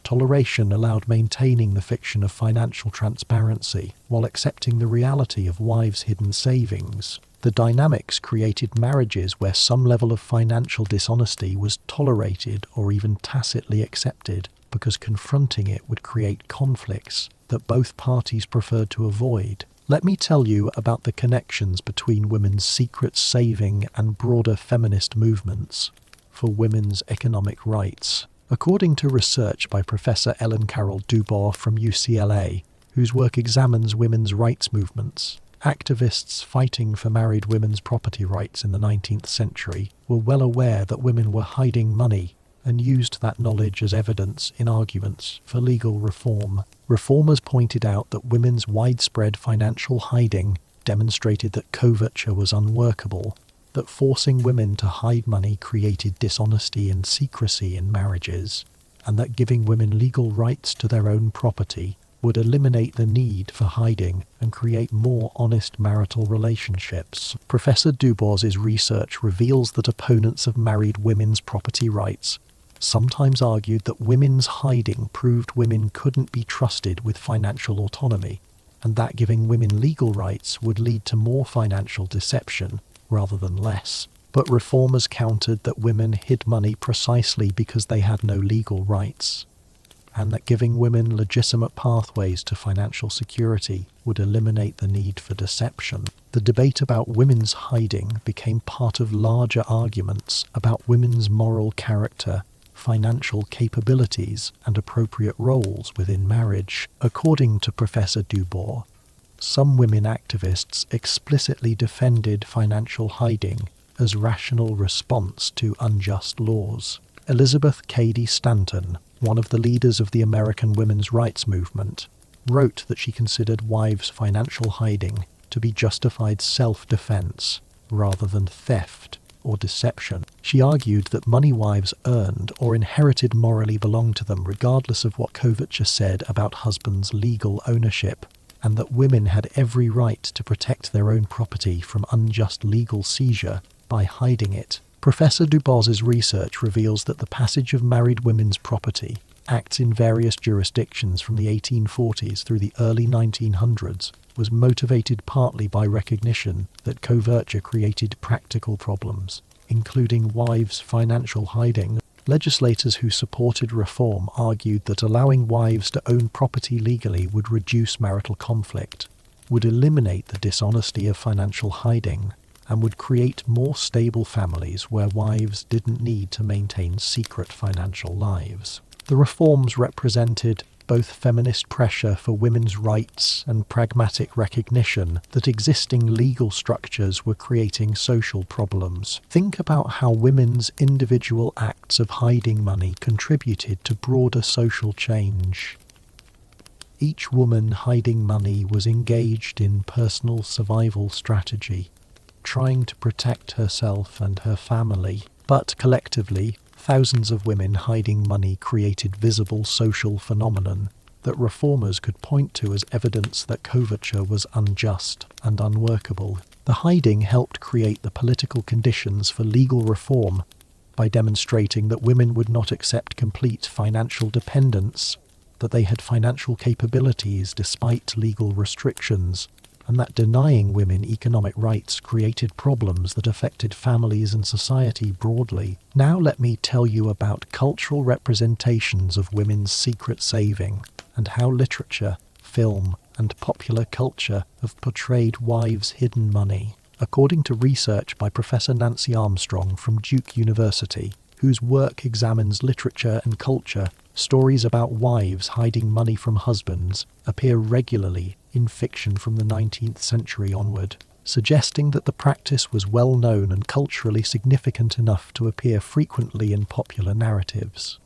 S1: Toleration allowed maintaining the fiction of financial transparency while accepting the reality of wives' hidden savings. The dynamics created marriages where some level of financial dishonesty was tolerated or even tacitly accepted because confronting it would create conflicts that both parties preferred to avoid. Let me tell you about the connections between women's secret saving and broader feminist movements for women's economic rights. According to research by Professor Ellen Carroll Dubois from UCLA, whose work examines women's rights movements, activists fighting for married women's property rights in the 19th century were well aware that women were hiding money and used that knowledge as evidence in arguments for legal reform. Reformers pointed out that women's widespread financial hiding demonstrated that coverture was unworkable, that forcing women to hide money created dishonesty and secrecy in marriages, and that giving women legal rights to their own property would eliminate the need for hiding and create more honest marital relationships. Professor Dubois's research reveals that opponents of married women's property rights sometimes argued that women's hiding proved women couldn't be trusted with financial autonomy, and that giving women legal rights would lead to more financial deception rather than less. But reformers countered that women hid money precisely because they had no legal rights, and that giving women legitimate pathways to financial security would eliminate the need for deception. The debate about women's hiding became part of larger arguments about women's moral character, financial capabilities, and appropriate roles within marriage. According to Professor Dubois, some women activists explicitly defended financial hiding as rational response to unjust laws. Elizabeth Cady Stanton, one of the leaders of the American women's rights movement, wrote that she considered wives' financial hiding to be justified self-defense rather than theft or deception. She argued that money wives earned or inherited morally belonged to them regardless of what coverture said about husbands' legal ownership, and that women had every right to protect their own property from unjust legal seizure by hiding it. Professor Dubois's research reveals that the passage of married women's property acts in various jurisdictions from the 1840s through the early 1900s was motivated partly by recognition that coverture created practical problems, including wives' financial hiding. Legislators who supported reform argued that allowing wives to own property legally would reduce marital conflict, would eliminate the dishonesty of financial hiding, and would create more stable families where wives didn't need to maintain secret financial lives. The reforms represented both feminist pressure for women's rights and pragmatic recognition that existing legal structures were creating social problems. Think about how women's individual acts of hiding money contributed to broader social change. Each woman hiding money was engaged in personal survival strategy, trying to protect herself and her family, but collectively, thousands of women hiding money created visible social phenomenon that reformers could point to as evidence that coverture was unjust and unworkable. The hiding helped create the political conditions for legal reform by demonstrating that women would not accept complete financial dependence, that they had financial capabilities despite legal restrictions, and that denying women economic rights created problems that affected families and society broadly. Now let me tell you about cultural representations of women's secret saving and how literature, film, and popular culture have portrayed wives' hidden money. According to research by Professor Nancy Armstrong from Duke University, whose work examines literature and culture, stories about wives hiding money from husbands appear regularly in fiction from the 19th century onward, suggesting that the practice was well known and culturally significant enough to appear frequently in popular narratives.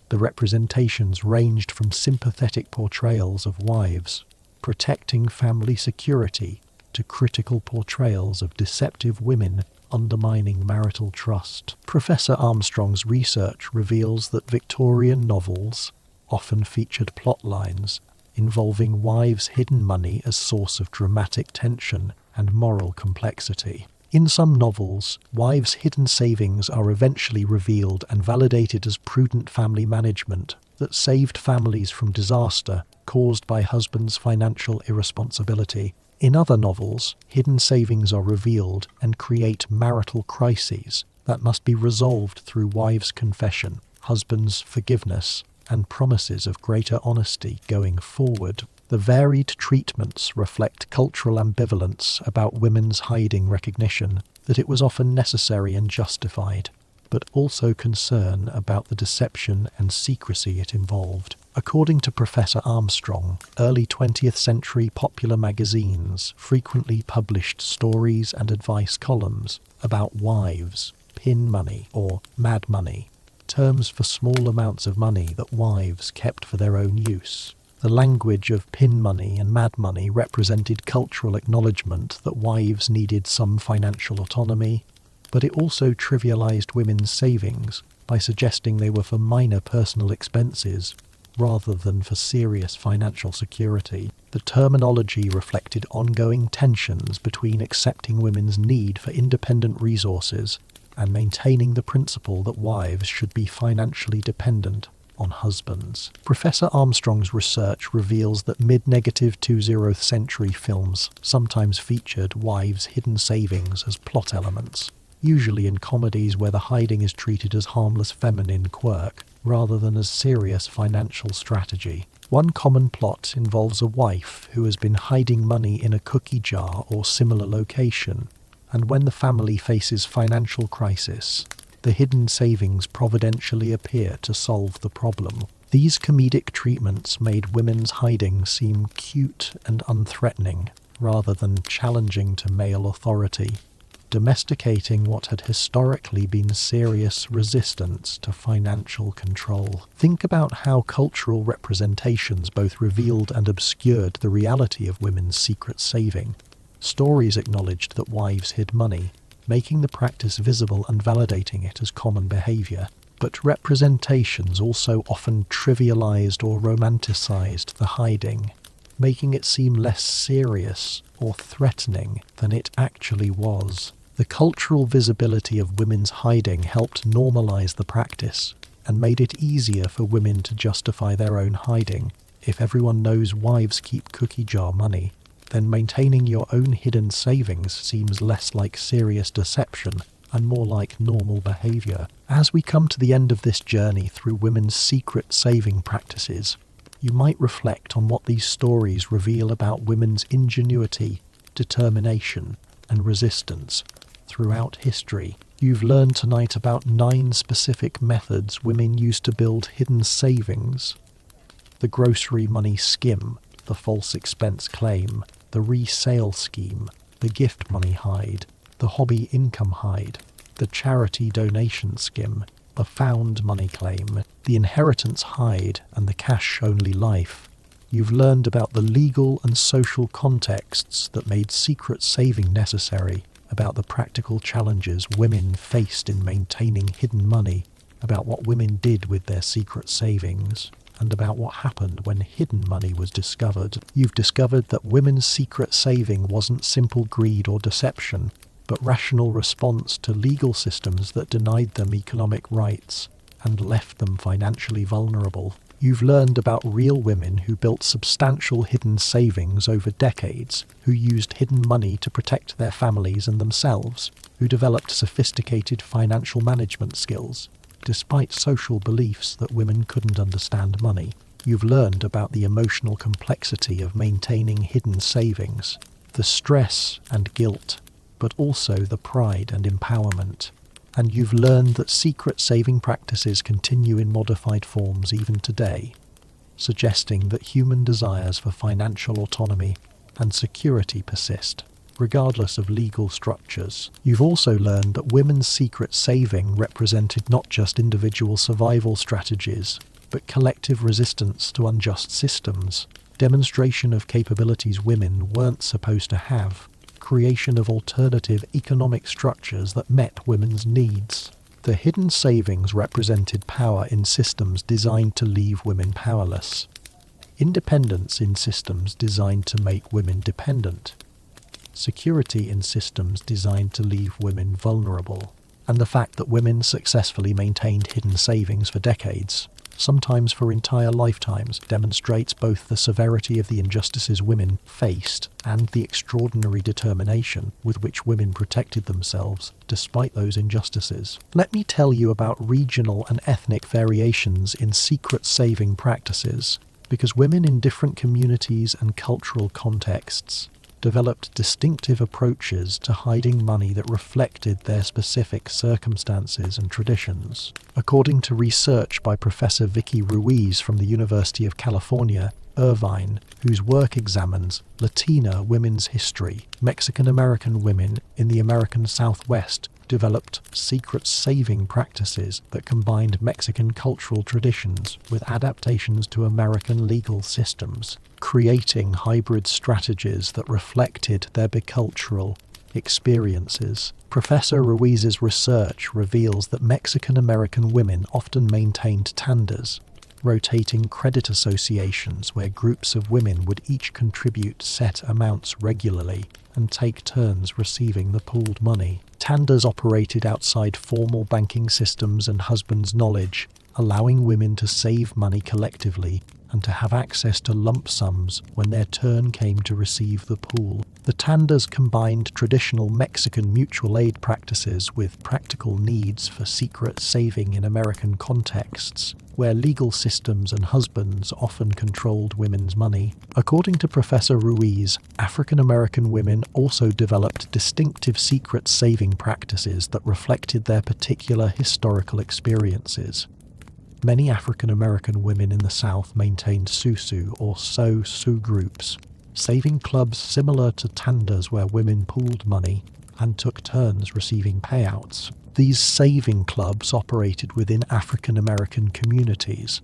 S1: The representations ranged from sympathetic portrayals of wives protecting family security to critical portrayals of deceptive women undermining marital trust. Professor Armstrong's research reveals that Victorian novels often featured plot lines involving wives' hidden money as source of dramatic tension and moral complexity. In some novels, wives' hidden savings are eventually revealed and validated as prudent family management that saved families from disaster caused by husbands' financial irresponsibility. In other novels, hidden savings are revealed and create marital crises that must be resolved through wives' confession, husbands' forgiveness, and promises of greater honesty going forward. The varied treatments reflect cultural ambivalence about women's hiding recognition that it was often necessary and justified, but also concern about the deception and secrecy it involved. According to Professor Armstrong, early 20th century popular magazines frequently published stories and advice columns about wives, pin money, or mad money, terms for small amounts of money that wives kept for their own use. The language of pin money and mad money represented cultural acknowledgement that wives needed some financial autonomy, but it also trivialized women's savings by suggesting they were for minor personal expenses rather than for serious financial security. The terminology reflected ongoing tensions between accepting women's need for independent resources and maintaining the principle that wives should be financially dependent on husbands. Professor Armstrong's research reveals that mid-negative 20th century films sometimes featured wives' hidden savings as plot elements, usually in comedies where the hiding is treated as harmless feminine quirk rather than as serious financial strategy. One common plot involves a wife who has been hiding money in a cookie jar or similar location, and when the family faces financial crisis, the hidden savings providentially appear to solve the problem. These comedic treatments made women's hiding seem cute and unthreatening, rather than challenging to male authority, domesticating what had historically been serious resistance to financial control. Think about how cultural representations both revealed and obscured the reality of women's secret saving. Stories acknowledged that wives hid money, making the practice visible and validating it as common behavior. But representations also often trivialized or romanticized the hiding, making it seem less serious or threatening than it actually was. The cultural visibility of women's hiding helped normalize the practice and made it easier for women to justify their own hiding. If everyone knows wives keep cookie jar money, then maintaining your own hidden savings seems less like serious deception and more like normal behavior. As we come to the end of this journey through women's secret saving practices, you might reflect on what these stories reveal about women's ingenuity, determination, and resistance throughout history. You've learned tonight about 9 specific methods women used to build hidden savings: the grocery money skim, the false expense claim, the resale scheme, the gift money hide, the hobby income hide, the charity donation skim, the found money claim, the inheritance hide, and the cash-only life. You've learned about the legal and social contexts that made secret saving necessary, about the practical challenges women faced in maintaining hidden money, about what women did with their secret savings. and about what happened when hidden money was discovered. You've discovered that women's secret saving wasn't simple greed or deception, but rational response to legal systems that denied them economic rights and left them financially vulnerable. You've learned about real women who built substantial hidden savings over decades, who used hidden money to protect their families and themselves, who developed sophisticated financial management skills, despite social beliefs that women couldn't understand money. You've learned about the emotional complexity of maintaining hidden savings, the stress and guilt, but also the pride and empowerment. And you've learned that secret saving practices continue in modified forms even today, suggesting that human desires for financial autonomy and security persist, regardless of legal structures. You've also learned that women's secret saving represented not just individual survival strategies, but collective resistance to unjust systems, demonstration of capabilities women weren't supposed to have, creation of alternative economic structures that met women's needs. The hidden savings represented power in systems designed to leave women powerless, independence in systems designed to make women dependent, security in systems designed to leave women vulnerable, and the fact that women successfully maintained hidden savings for decades, sometimes for entire lifetimes, demonstrates both the severity of the injustices women faced and the extraordinary determination with which women protected themselves despite those injustices. Let me tell you about regional and ethnic variations in secret saving practices, because women in different communities and cultural contexts developed distinctive approaches to hiding money that reflected their specific circumstances and traditions. According to research by Professor Vicky Ruiz from the University of California, Irvine, whose work examines Latina women's history, Mexican-American women in the American Southwest developed secret saving practices that combined Mexican cultural traditions with adaptations to American legal systems, creating hybrid strategies that reflected their bicultural experiences. Professor Ruiz's research reveals that Mexican-American women often maintained tandas, rotating credit associations where groups of women would each contribute set amounts regularly and take turns receiving the pooled money. Tandas operated outside formal banking systems and husbands' knowledge, allowing women to save money collectively and to have access to lump sums when their turn came to receive the pool. The tandas combined traditional Mexican mutual aid practices with practical needs for secret saving in American contexts, where legal systems and husbands often controlled women's money. According to Professor Ruiz, African American women also developed distinctive secret saving practices that reflected their particular historical experiences. Many African American women in the South maintained susu or so-su groups, saving clubs similar to tandas where women pooled money and took turns receiving payouts. These saving clubs operated within African American communities,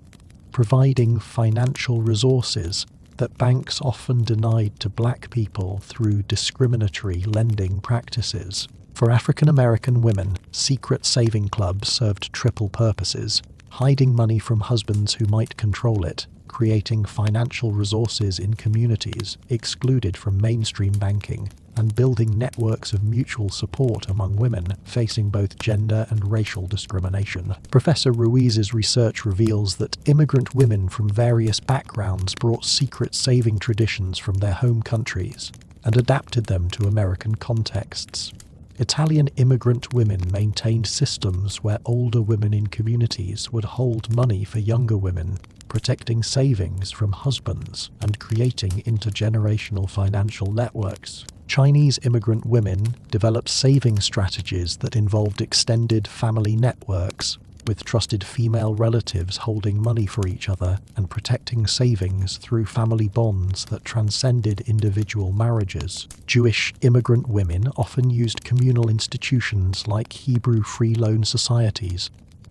S1: providing financial resources that banks often denied to black people through discriminatory lending practices. For African American women, secret saving clubs served triple purposes: hiding money from husbands who might control it, creating financial resources in communities excluded from mainstream banking, and building networks of mutual support among women facing both gender and racial discrimination. Professor Ruiz's research reveals that immigrant women from various backgrounds brought secret saving traditions from their home countries and adapted them to American contexts. Italian immigrant women maintained systems where older women in communities would hold money for younger women, protecting savings from husbands and creating intergenerational financial networks. Chinese immigrant women developed saving strategies that involved extended family networks, with trusted female relatives holding money for each other and protecting savings through family bonds that transcended individual marriages. Jewish immigrant women often used communal institutions like Hebrew free loan societies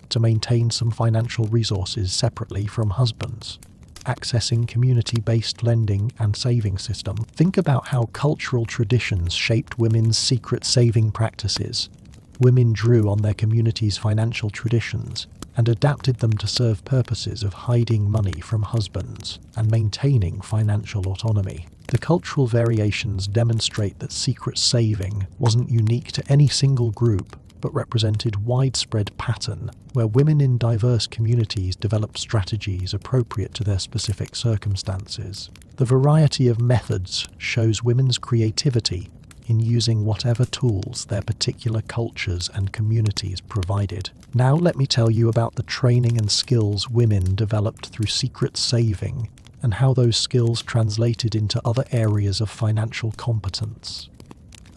S1: to maintain some financial resources separately from husbands, accessing community-based lending and saving system. Think about how cultural traditions shaped women's secret saving practices. Women drew on their community's financial traditions and adapted them to serve purposes of hiding money from husbands and maintaining financial autonomy. The cultural variations demonstrate that secret saving wasn't unique to any single group, but represented widespread pattern where women in diverse communities developed strategies appropriate to their specific circumstances. The variety of methods shows women's creativity in using whatever tools their particular cultures and communities provided. Now let me tell you about the training and skills women developed through secret saving and how those skills translated into other areas of financial competence.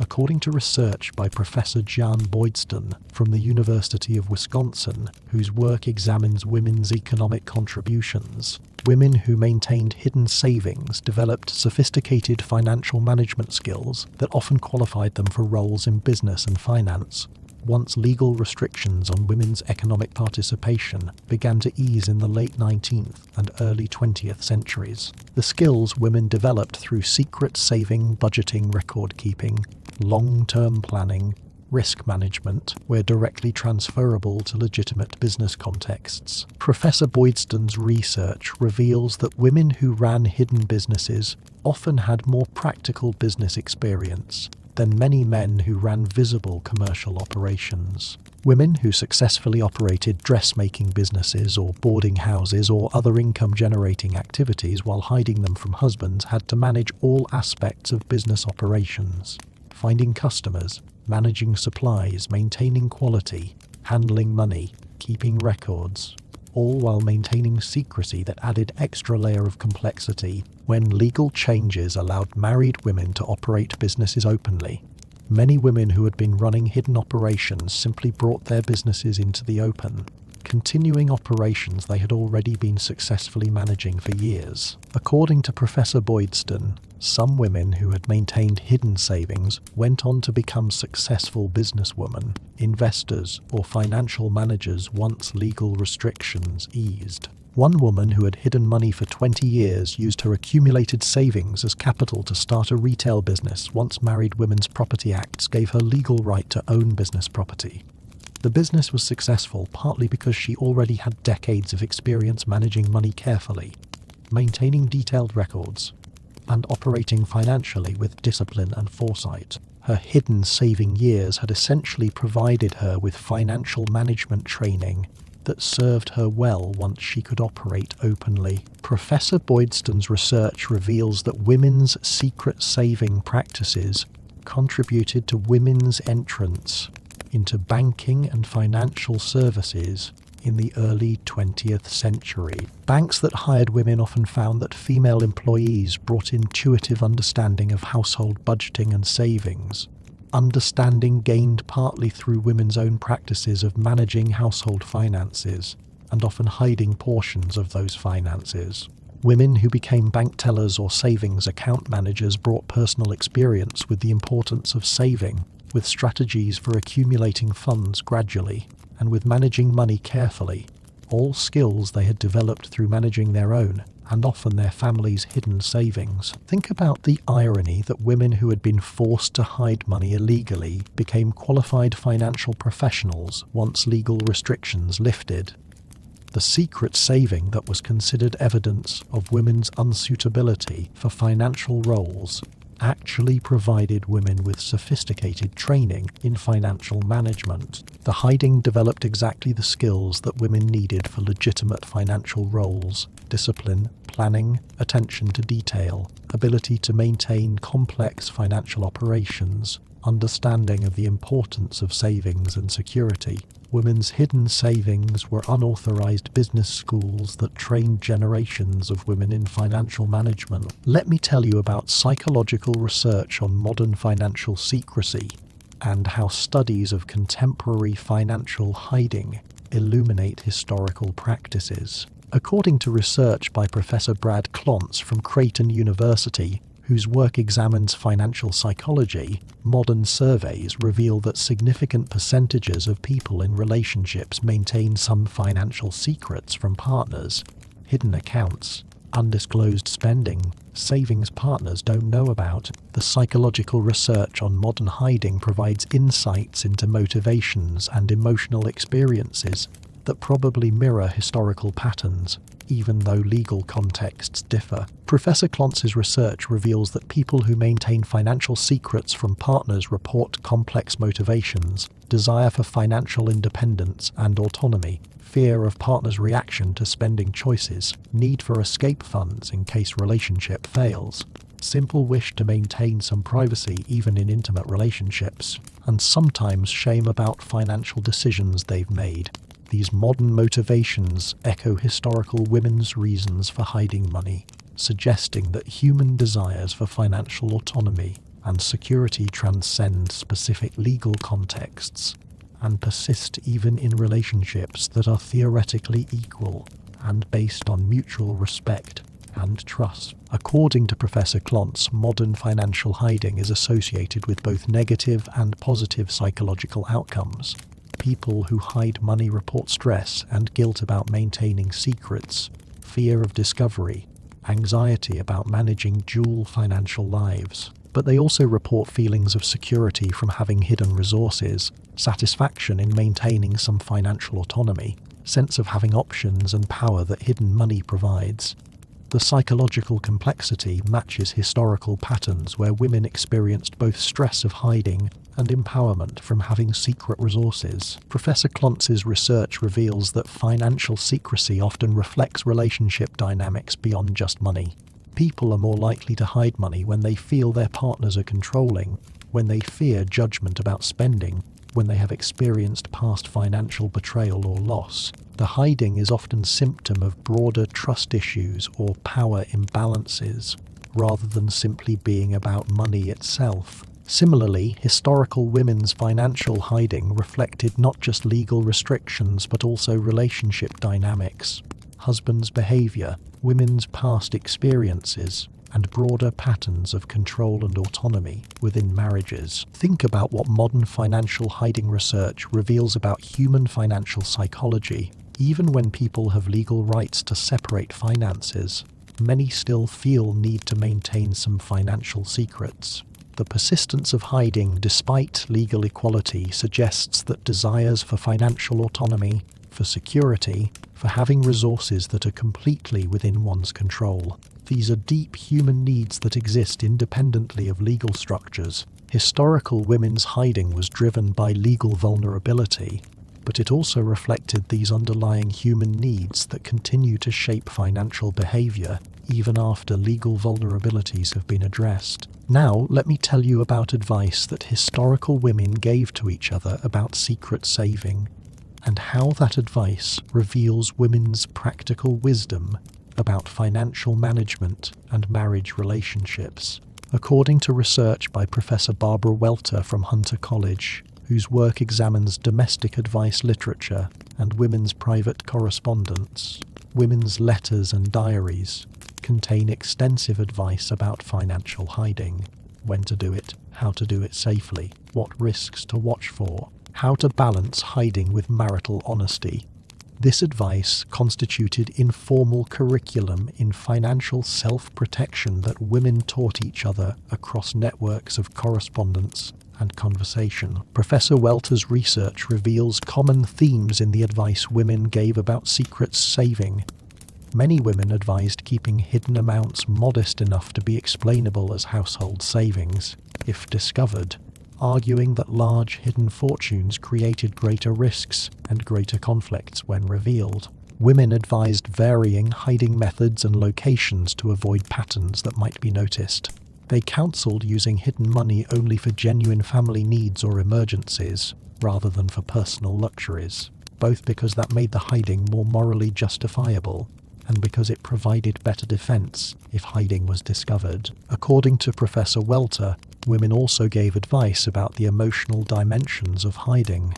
S1: According to research by Professor Jan Boydston from the University of Wisconsin, whose work examines women's economic contributions, women who maintained hidden savings developed sophisticated financial management skills that often qualified them for roles in business and finance. Once legal restrictions on women's economic participation began to ease in the late 19th and early 20th centuries, the skills women developed through secret saving, budgeting, record-keeping, long-term planning, risk management were directly transferable to legitimate business contexts. Professor Boydston's research reveals that women who ran hidden businesses often had more practical business experience than many men who ran visible commercial operations. Women who successfully operated dressmaking businesses or boarding houses or other income-generating activities while hiding them from husbands had to manage all aspects of business operations: finding customers, managing supplies, maintaining quality, handling money, keeping records, all while maintaining secrecy that added extra layer of complexity when legal changes allowed married women to operate businesses openly. Many women who had been running hidden operations simply brought their businesses into the open, continuing operations they had already been successfully managing for years. According to Professor Boydston, some women who had maintained hidden savings went on to become successful businesswomen, investors, or financial managers once legal restrictions eased. One woman who had hidden money for 20 years used her accumulated savings as capital to start a retail business once Married Women's Property Acts gave her legal right to own business property. The business was successful partly because she already had decades of experience managing money carefully, maintaining detailed records, and operating financially with discipline and foresight. Her hidden saving years had essentially provided her with financial management training that served her well once she could operate openly. Professor Boydston's research reveals that women's secret saving practices contributed to women's entrance into banking and financial services in the early 20th century. Banks that hired women often found that female employees brought intuitive understanding of household budgeting and savings, understanding gained partly through women's own practices of managing household finances and often hiding portions of those finances. Women who became bank tellers or savings account managers brought personal experience with the importance of saving, with strategies for accumulating funds gradually, and with managing money carefully, all skills they had developed through managing their own and often their family's hidden savings. Think about the irony that women who had been forced to hide money illegally became qualified financial professionals once legal restrictions lifted. The secret saving that was considered evidence of women's unsuitability for financial roles actually provided women with sophisticated training in financial management. The hiding developed exactly the skills that women needed for legitimate financial roles: discipline, planning, attention to detail, ability to maintain complex financial operations, understanding of the importance of savings and security. Women's hidden savings were unauthorized business schools that trained generations of women in financial management. Let me tell you about psychological research on modern financial secrecy and how studies of contemporary financial hiding illuminate historical practices. According to research by Professor Brad Klontz from Creighton University, whose work examines financial psychology, modern surveys reveal that significant percentages of people in relationships maintain some financial secrets from partners: hidden accounts, undisclosed spending, savings partners don't know about. The psychological research on modern hiding provides insights into motivations and emotional experiences that probably mirror historical patterns, even though legal contexts differ. Professor Clontz's research reveals that people who maintain financial secrets from partners report complex motivations, desire for financial independence and autonomy, fear of partners' reaction to spending choices, need for escape funds in case relationship fails, simple wish to maintain some privacy even in intimate relationships, and sometimes shame about financial decisions they've made. These modern motivations echo historical women's reasons for hiding money, suggesting that human desires for financial autonomy and security transcend specific legal contexts and persist even in relationships that are theoretically equal and based on mutual respect and trust. According to Professor Klontz, modern financial hiding is associated with both negative and positive psychological outcomes. People who hide money report stress and guilt about maintaining secrets, fear of discovery, anxiety about managing dual financial lives. But they also report feelings of security from having hidden resources, satisfaction in maintaining some financial autonomy, sense of having options and power that hidden money provides. The psychological complexity matches historical patterns where women experienced both stress of hiding and empowerment from having secret resources. Professor Klontz's research reveals that financial secrecy often reflects relationship dynamics beyond just money. People are more likely to hide money when they feel their partners are controlling, when they fear judgment about spending, when they have experienced past financial betrayal or loss. The hiding is often a symptom of broader trust issues or power imbalances, rather than simply being about money itself. Similarly, historical women's financial hiding reflected not just legal restrictions but also relationship dynamics, husbands' behavior, women's past experiences, and broader patterns of control and autonomy within marriages. Think about what modern financial hiding research reveals about human financial psychology. Even when people have legal rights to separate finances, many still feel need to maintain some financial secrets. The persistence of hiding despite legal equality suggests that desires for financial autonomy, for security, for having resources that are completely within one's control. These are deep human needs that exist independently of legal structures. Historical women's hiding was driven by legal vulnerability, but it also reflected these underlying human needs that continue to shape financial behavior even after legal vulnerabilities have been addressed. Now, let me tell you about advice that historical women gave to each other about secret saving, and how that advice reveals women's practical wisdom about financial management and marriage relationships. According to research by Professor Barbara Welter from Hunter College, whose work examines domestic advice literature and women's private correspondence, women's letters and diaries contain extensive advice about financial hiding: when to do it, how to do it safely, what risks to watch for, how to balance hiding with marital honesty. This advice constituted informal curriculum in financial self-protection that women taught each other across networks of correspondence and conversation. Professor Welter's research reveals common themes in the advice women gave about secret saving. Many women advised keeping hidden amounts modest enough to be explainable as household savings, if discovered, arguing that large hidden fortunes created greater risks and greater conflicts when revealed. Women advised varying hiding methods and locations to avoid patterns that might be noticed. They counseled using hidden money only for genuine family needs or emergencies, rather than for personal luxuries, both because that made the hiding more morally justifiable and because it provided better defense if hiding was discovered. According to Professor Welter, women also gave advice about the emotional dimensions of hiding.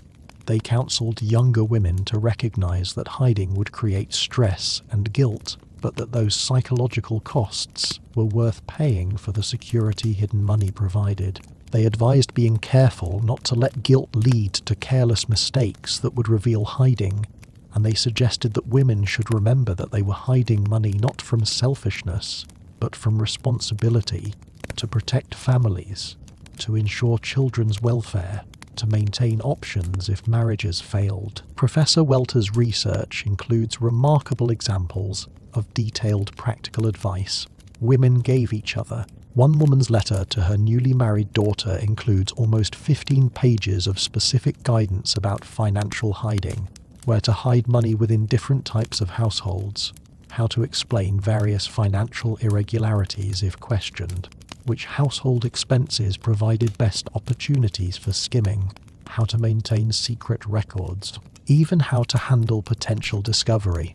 S1: They counseled younger women to recognize that hiding would create stress and guilt, but that those psychological costs were worth paying for the security hidden money provided. They advised being careful not to let guilt lead to careless mistakes that would reveal hiding, and they suggested that women should remember that they were hiding money not from selfishness, but from responsibility to protect families, to ensure children's welfare, to maintain options if marriages failed. Professor Welter's research includes remarkable examples of detailed practical advice women gave each other. One woman's letter to her newly married daughter includes almost 15 pages of specific guidance about financial hiding, where to hide money within different types of households, how to explain various financial irregularities if questioned, which household expenses provided best opportunities for skimming, how to maintain secret records, even how to handle potential discovery.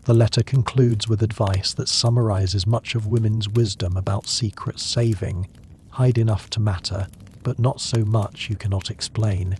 S1: The letter concludes with advice that summarizes much of women's wisdom about secret saving. Hide enough to matter, but not so much you cannot explain.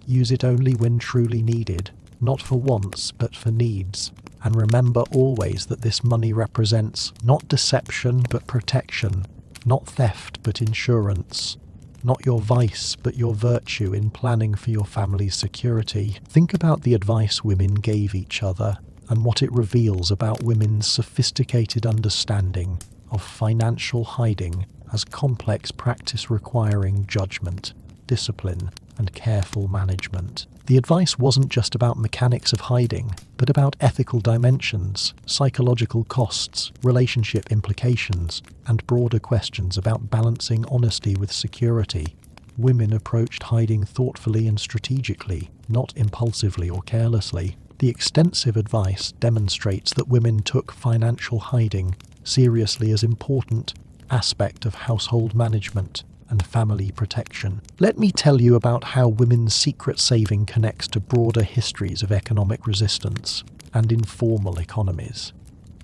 S1: Use it only when truly needed, not for wants but for needs. And remember always that this money represents not deception but protection, not theft but insurance, not your vice but your virtue in planning for your family's security. Think about the advice women gave each other and what it reveals about women's sophisticated understanding of financial hiding as complex practice requiring judgment, discipline, and careful management. The advice wasn't just about mechanics of hiding, but about ethical dimensions, psychological costs, relationship implications, and broader questions about balancing honesty with security. Women approached hiding thoughtfully and strategically, not impulsively or carelessly. The extensive advice demonstrates that women took financial hiding seriously as an important aspect of household management and family protection. Let me tell you about how women's secret saving connects to broader histories of economic resistance and informal economies.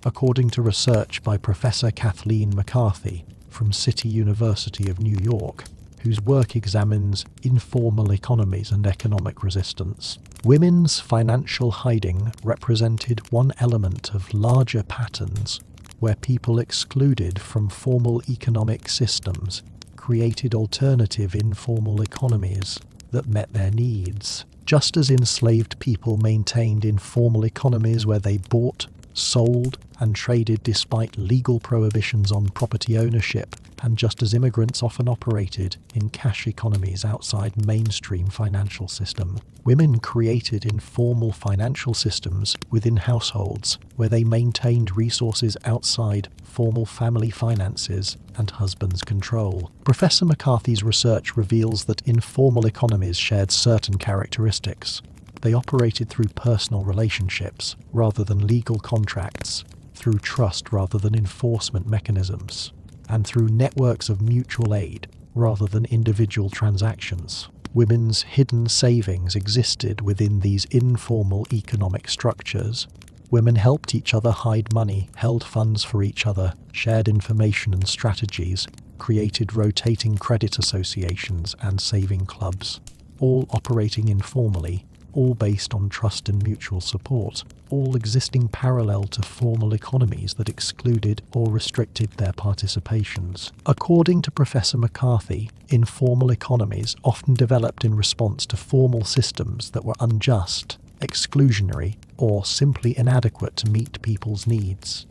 S1: According to research by Professor Kathleen McCarthy from City University of New York, whose work examines informal economies and economic resistance, women's financial hiding represented one element of larger patterns where people excluded from formal economic systems created alternative informal economies that met their needs. Just as enslaved people maintained informal economies where they bought, sold, and traded despite legal prohibitions on property ownership, and just as immigrants often operated in cash economies outside mainstream financial system, women created informal financial systems within households where they maintained resources outside formal family finances and husband's control. Professor McCarthy's research reveals that informal economies shared certain characteristics. They operated through personal relationships rather than legal contracts, through trust rather than enforcement mechanisms, and through networks of mutual aid rather than individual transactions. Women's hidden savings existed within these informal economic structures. Women helped each other hide money, held funds for each other, shared information and strategies, created rotating credit associations and saving clubs, all operating informally, all based on trust and mutual support, all existing parallel to formal economies that excluded or restricted their participations. According to Professor McCarthy, informal economies often developed in response to formal systems that were unjust, exclusionary, or simply inadequate to meet people's needs.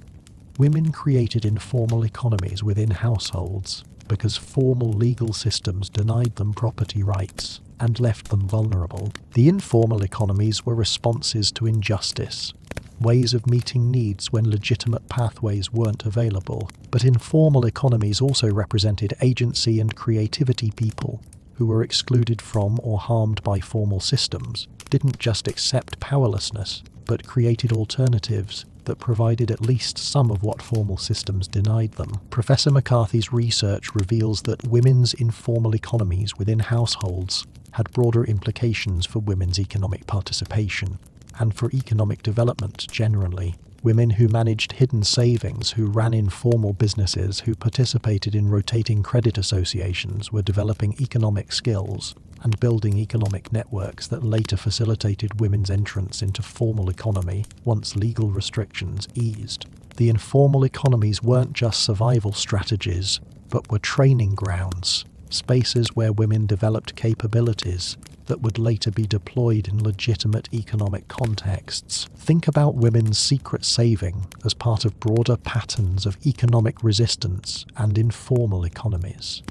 S1: Women created informal economies within households because formal legal systems denied them property rights and left them vulnerable. The informal economies were responses to injustice, ways of meeting needs when legitimate pathways weren't available. But informal economies also represented agency and creativity. People who were excluded from or harmed by formal systems didn't just accept powerlessness, but created alternatives that provided at least some of what formal systems denied them. Professor McCarthy's research reveals that women's informal economies within households had broader implications for women's economic participation and for economic development generally. Women who managed hidden savings, who ran informal businesses, who participated in rotating credit associations were developing economic skills and building economic networks that later facilitated women's entrance into formal economy once legal restrictions eased. The informal economies weren't just survival strategies, but were training grounds, spaces where women developed capabilities that would later be deployed in legitimate economic contexts. Think about women's secret saving as part of broader patterns of economic resistance and informal economies.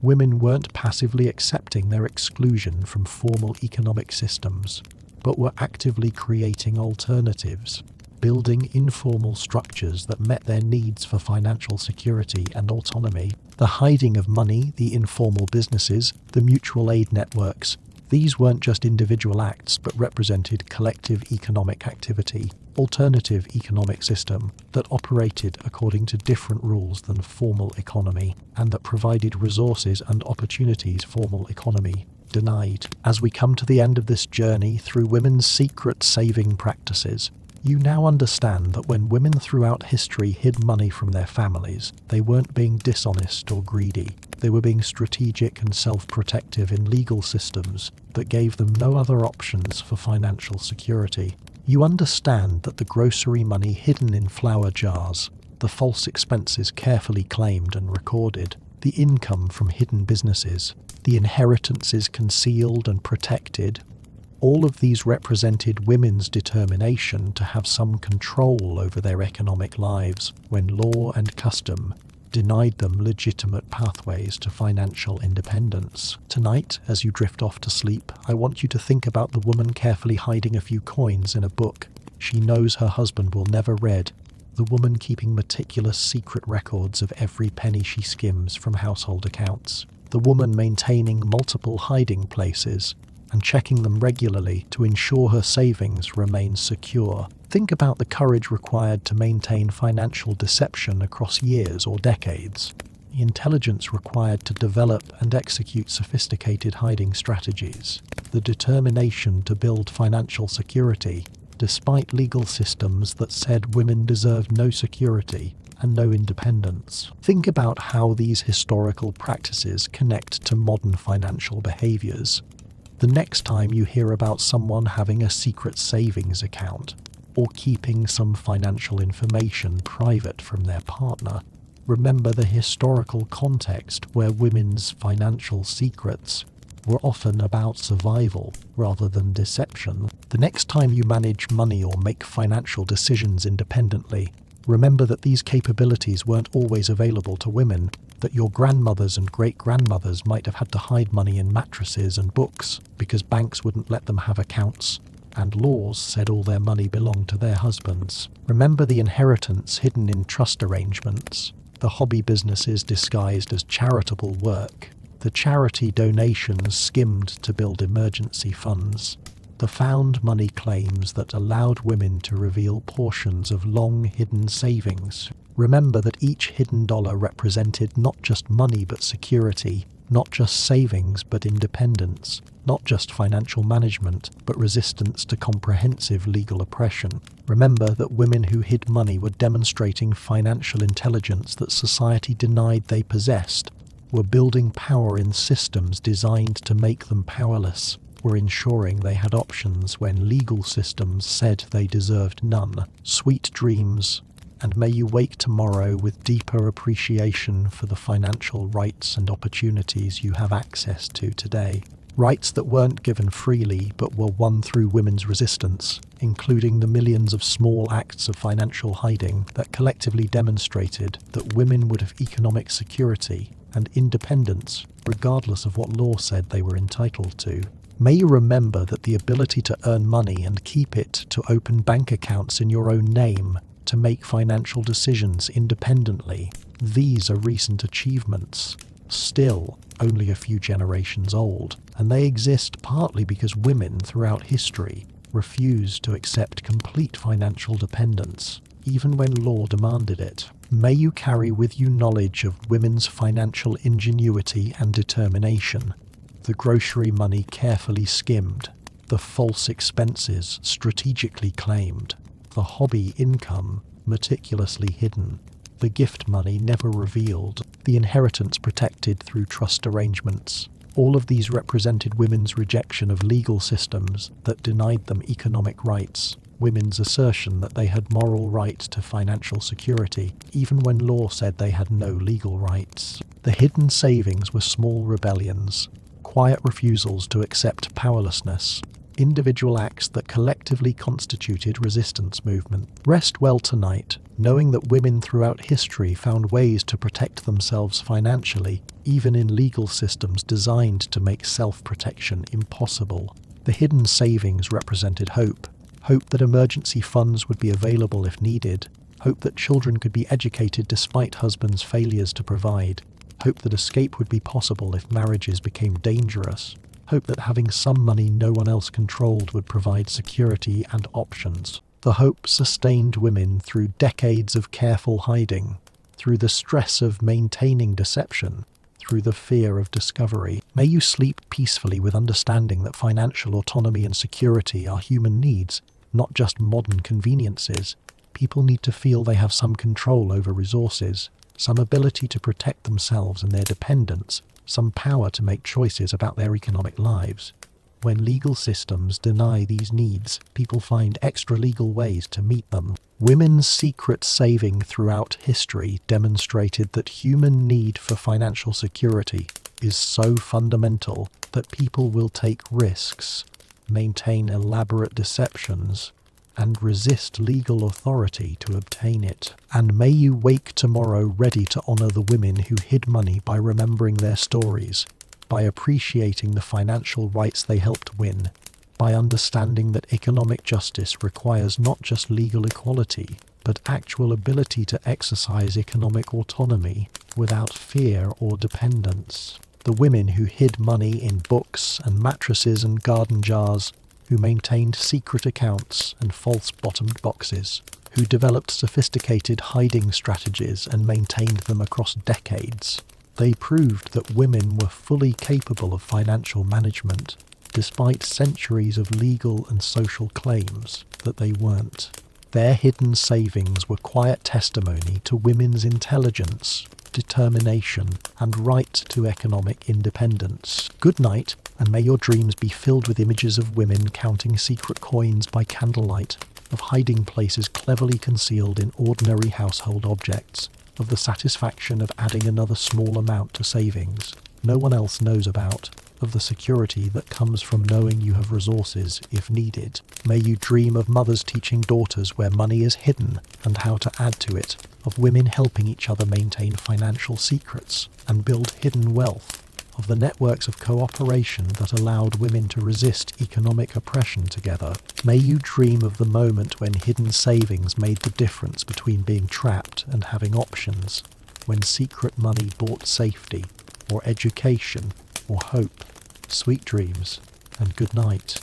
S1: Women weren't passively accepting their exclusion from formal economic systems, but were actively creating alternatives, building informal structures that met their needs for financial security and autonomy. The hiding of money, the informal businesses, the mutual aid networks, these weren't just individual acts but represented collective economic activity, alternative economic system that operated according to different rules than formal economy, and that provided resources and opportunities formal economy denied. As we come to the end of this journey through women's secret saving practices, you now understand that when women throughout history hid money from their families, they weren't being dishonest or greedy. They were being strategic and self-protective in legal systems that gave them no other options for financial security. You understand that the grocery money hidden in flour jars, the false expenses carefully claimed and recorded, the income from hidden businesses, the inheritances concealed and protected, all of these represented women's determination to have some control over their economic lives when law and custom denied them legitimate pathways to financial independence. Tonight, as you drift off to sleep, I want you to think about the woman carefully hiding a few coins in a book she knows her husband will never read, the woman keeping meticulous secret records of every penny she skims from household accounts, the woman maintaining multiple hiding places and checking them regularly to ensure her savings remain secure. Think about the courage required to maintain financial deception across years or decades, the intelligence required to develop and execute sophisticated hiding strategies, the determination to build financial security despite legal systems that said women deserved no security and no independence. Think about how these historical practices connect to modern financial behaviors. The next time you hear about someone having a secret savings account or keeping some financial information private from their partner, remember the historical context where women's financial secrets were often about survival rather than deception. The next time you manage money or make financial decisions independently, remember that these capabilities weren't always available to women, that your grandmothers and great-grandmothers might have had to hide money in mattresses and books because banks wouldn't let them have accounts, and laws said all their money belonged to their husbands. Remember the inheritance hidden in trust arrangements, the hobby businesses disguised as charitable work, the charity donations skimmed to build emergency funds, the found money claims that allowed women to reveal portions of long-hidden savings. Remember that each hidden dollar represented not just money but security, not just savings but independence, not just financial management but resistance to comprehensive legal oppression. Remember that women who hid money were demonstrating financial intelligence that society denied they possessed, were building power in systems designed to make them powerless, were ensuring they had options when legal systems said they deserved none. Sweet dreams, and may you wake tomorrow with deeper appreciation for the financial rights and opportunities you have access to today. Rights that weren't given freely but were won through women's resistance, including the millions of small acts of financial hiding that collectively demonstrated that women would have economic security and independence regardless of what law said they were entitled to. May you remember that the ability to earn money and keep it, to open bank accounts in your own name, to make financial decisions independently, these are recent achievements, still only a few generations old, and they exist partly because women throughout history refused to accept complete financial dependence, even when law demanded it. May you carry with you knowledge of women's financial ingenuity and determination, the grocery money carefully skimmed, the false expenses strategically claimed, the hobby income meticulously hidden, the gift money never revealed, the inheritance protected through trust arrangements. All of these represented women's rejection of legal systems that denied them economic rights, women's assertion that they had moral right to financial security, even when law said they had no legal rights. The hidden savings were small rebellions, quiet refusals to accept powerlessness, individual acts that collectively constituted resistance movement. Rest well tonight, knowing that women throughout history found ways to protect themselves financially, even in legal systems designed to make self-protection impossible. The hidden savings represented hope. Hope that emergency funds would be available if needed. Hope that children could be educated despite husbands' failures to provide. Hope that escape would be possible if marriages became dangerous. Hope that having some money no one else controlled would provide security and options. The hope sustained women through decades of careful hiding, through the stress of maintaining deception, through the fear of discovery. May you sleep peacefully with understanding that financial autonomy and security are human needs, not just modern conveniences. People need to feel they have some control over resources, some ability to protect themselves and their dependents, some power to make choices about their economic lives. When legal systems deny these needs, people find extra-legal ways to meet them. Women's secret saving throughout history demonstrated that human need for financial security is so fundamental that people will take risks, maintain elaborate deceptions, and resist legal authority to obtain it. And may you wake tomorrow ready to honor the women who hid money by remembering their stories, by appreciating the financial rights they helped win, by understanding that economic justice requires not just legal equality, but actual ability to exercise economic autonomy without fear or dependence. The women who hid money in books and mattresses and garden jars, who maintained secret accounts and false-bottomed boxes, who developed sophisticated hiding strategies and maintained them across decades. They proved that women were fully capable of financial management, despite centuries of legal and social claims that they weren't. Their hidden savings were quiet testimony to women's intelligence, determination, and right to economic independence. Good night, and may your dreams be filled with images of women counting secret coins by candlelight, of hiding places cleverly concealed in ordinary household objects, of the satisfaction of adding another small amount to savings no one else knows about, of the security that comes from knowing you have resources if needed. May you dream of mothers teaching daughters where money is hidden and how to add to it, of women helping each other maintain financial secrets and build hidden wealth, of the networks of cooperation that allowed women to resist economic oppression together. May you dream of the moment when hidden savings made the difference between being trapped and having options, when secret money bought safety, or education, or hope. Sweet dreams, and good night.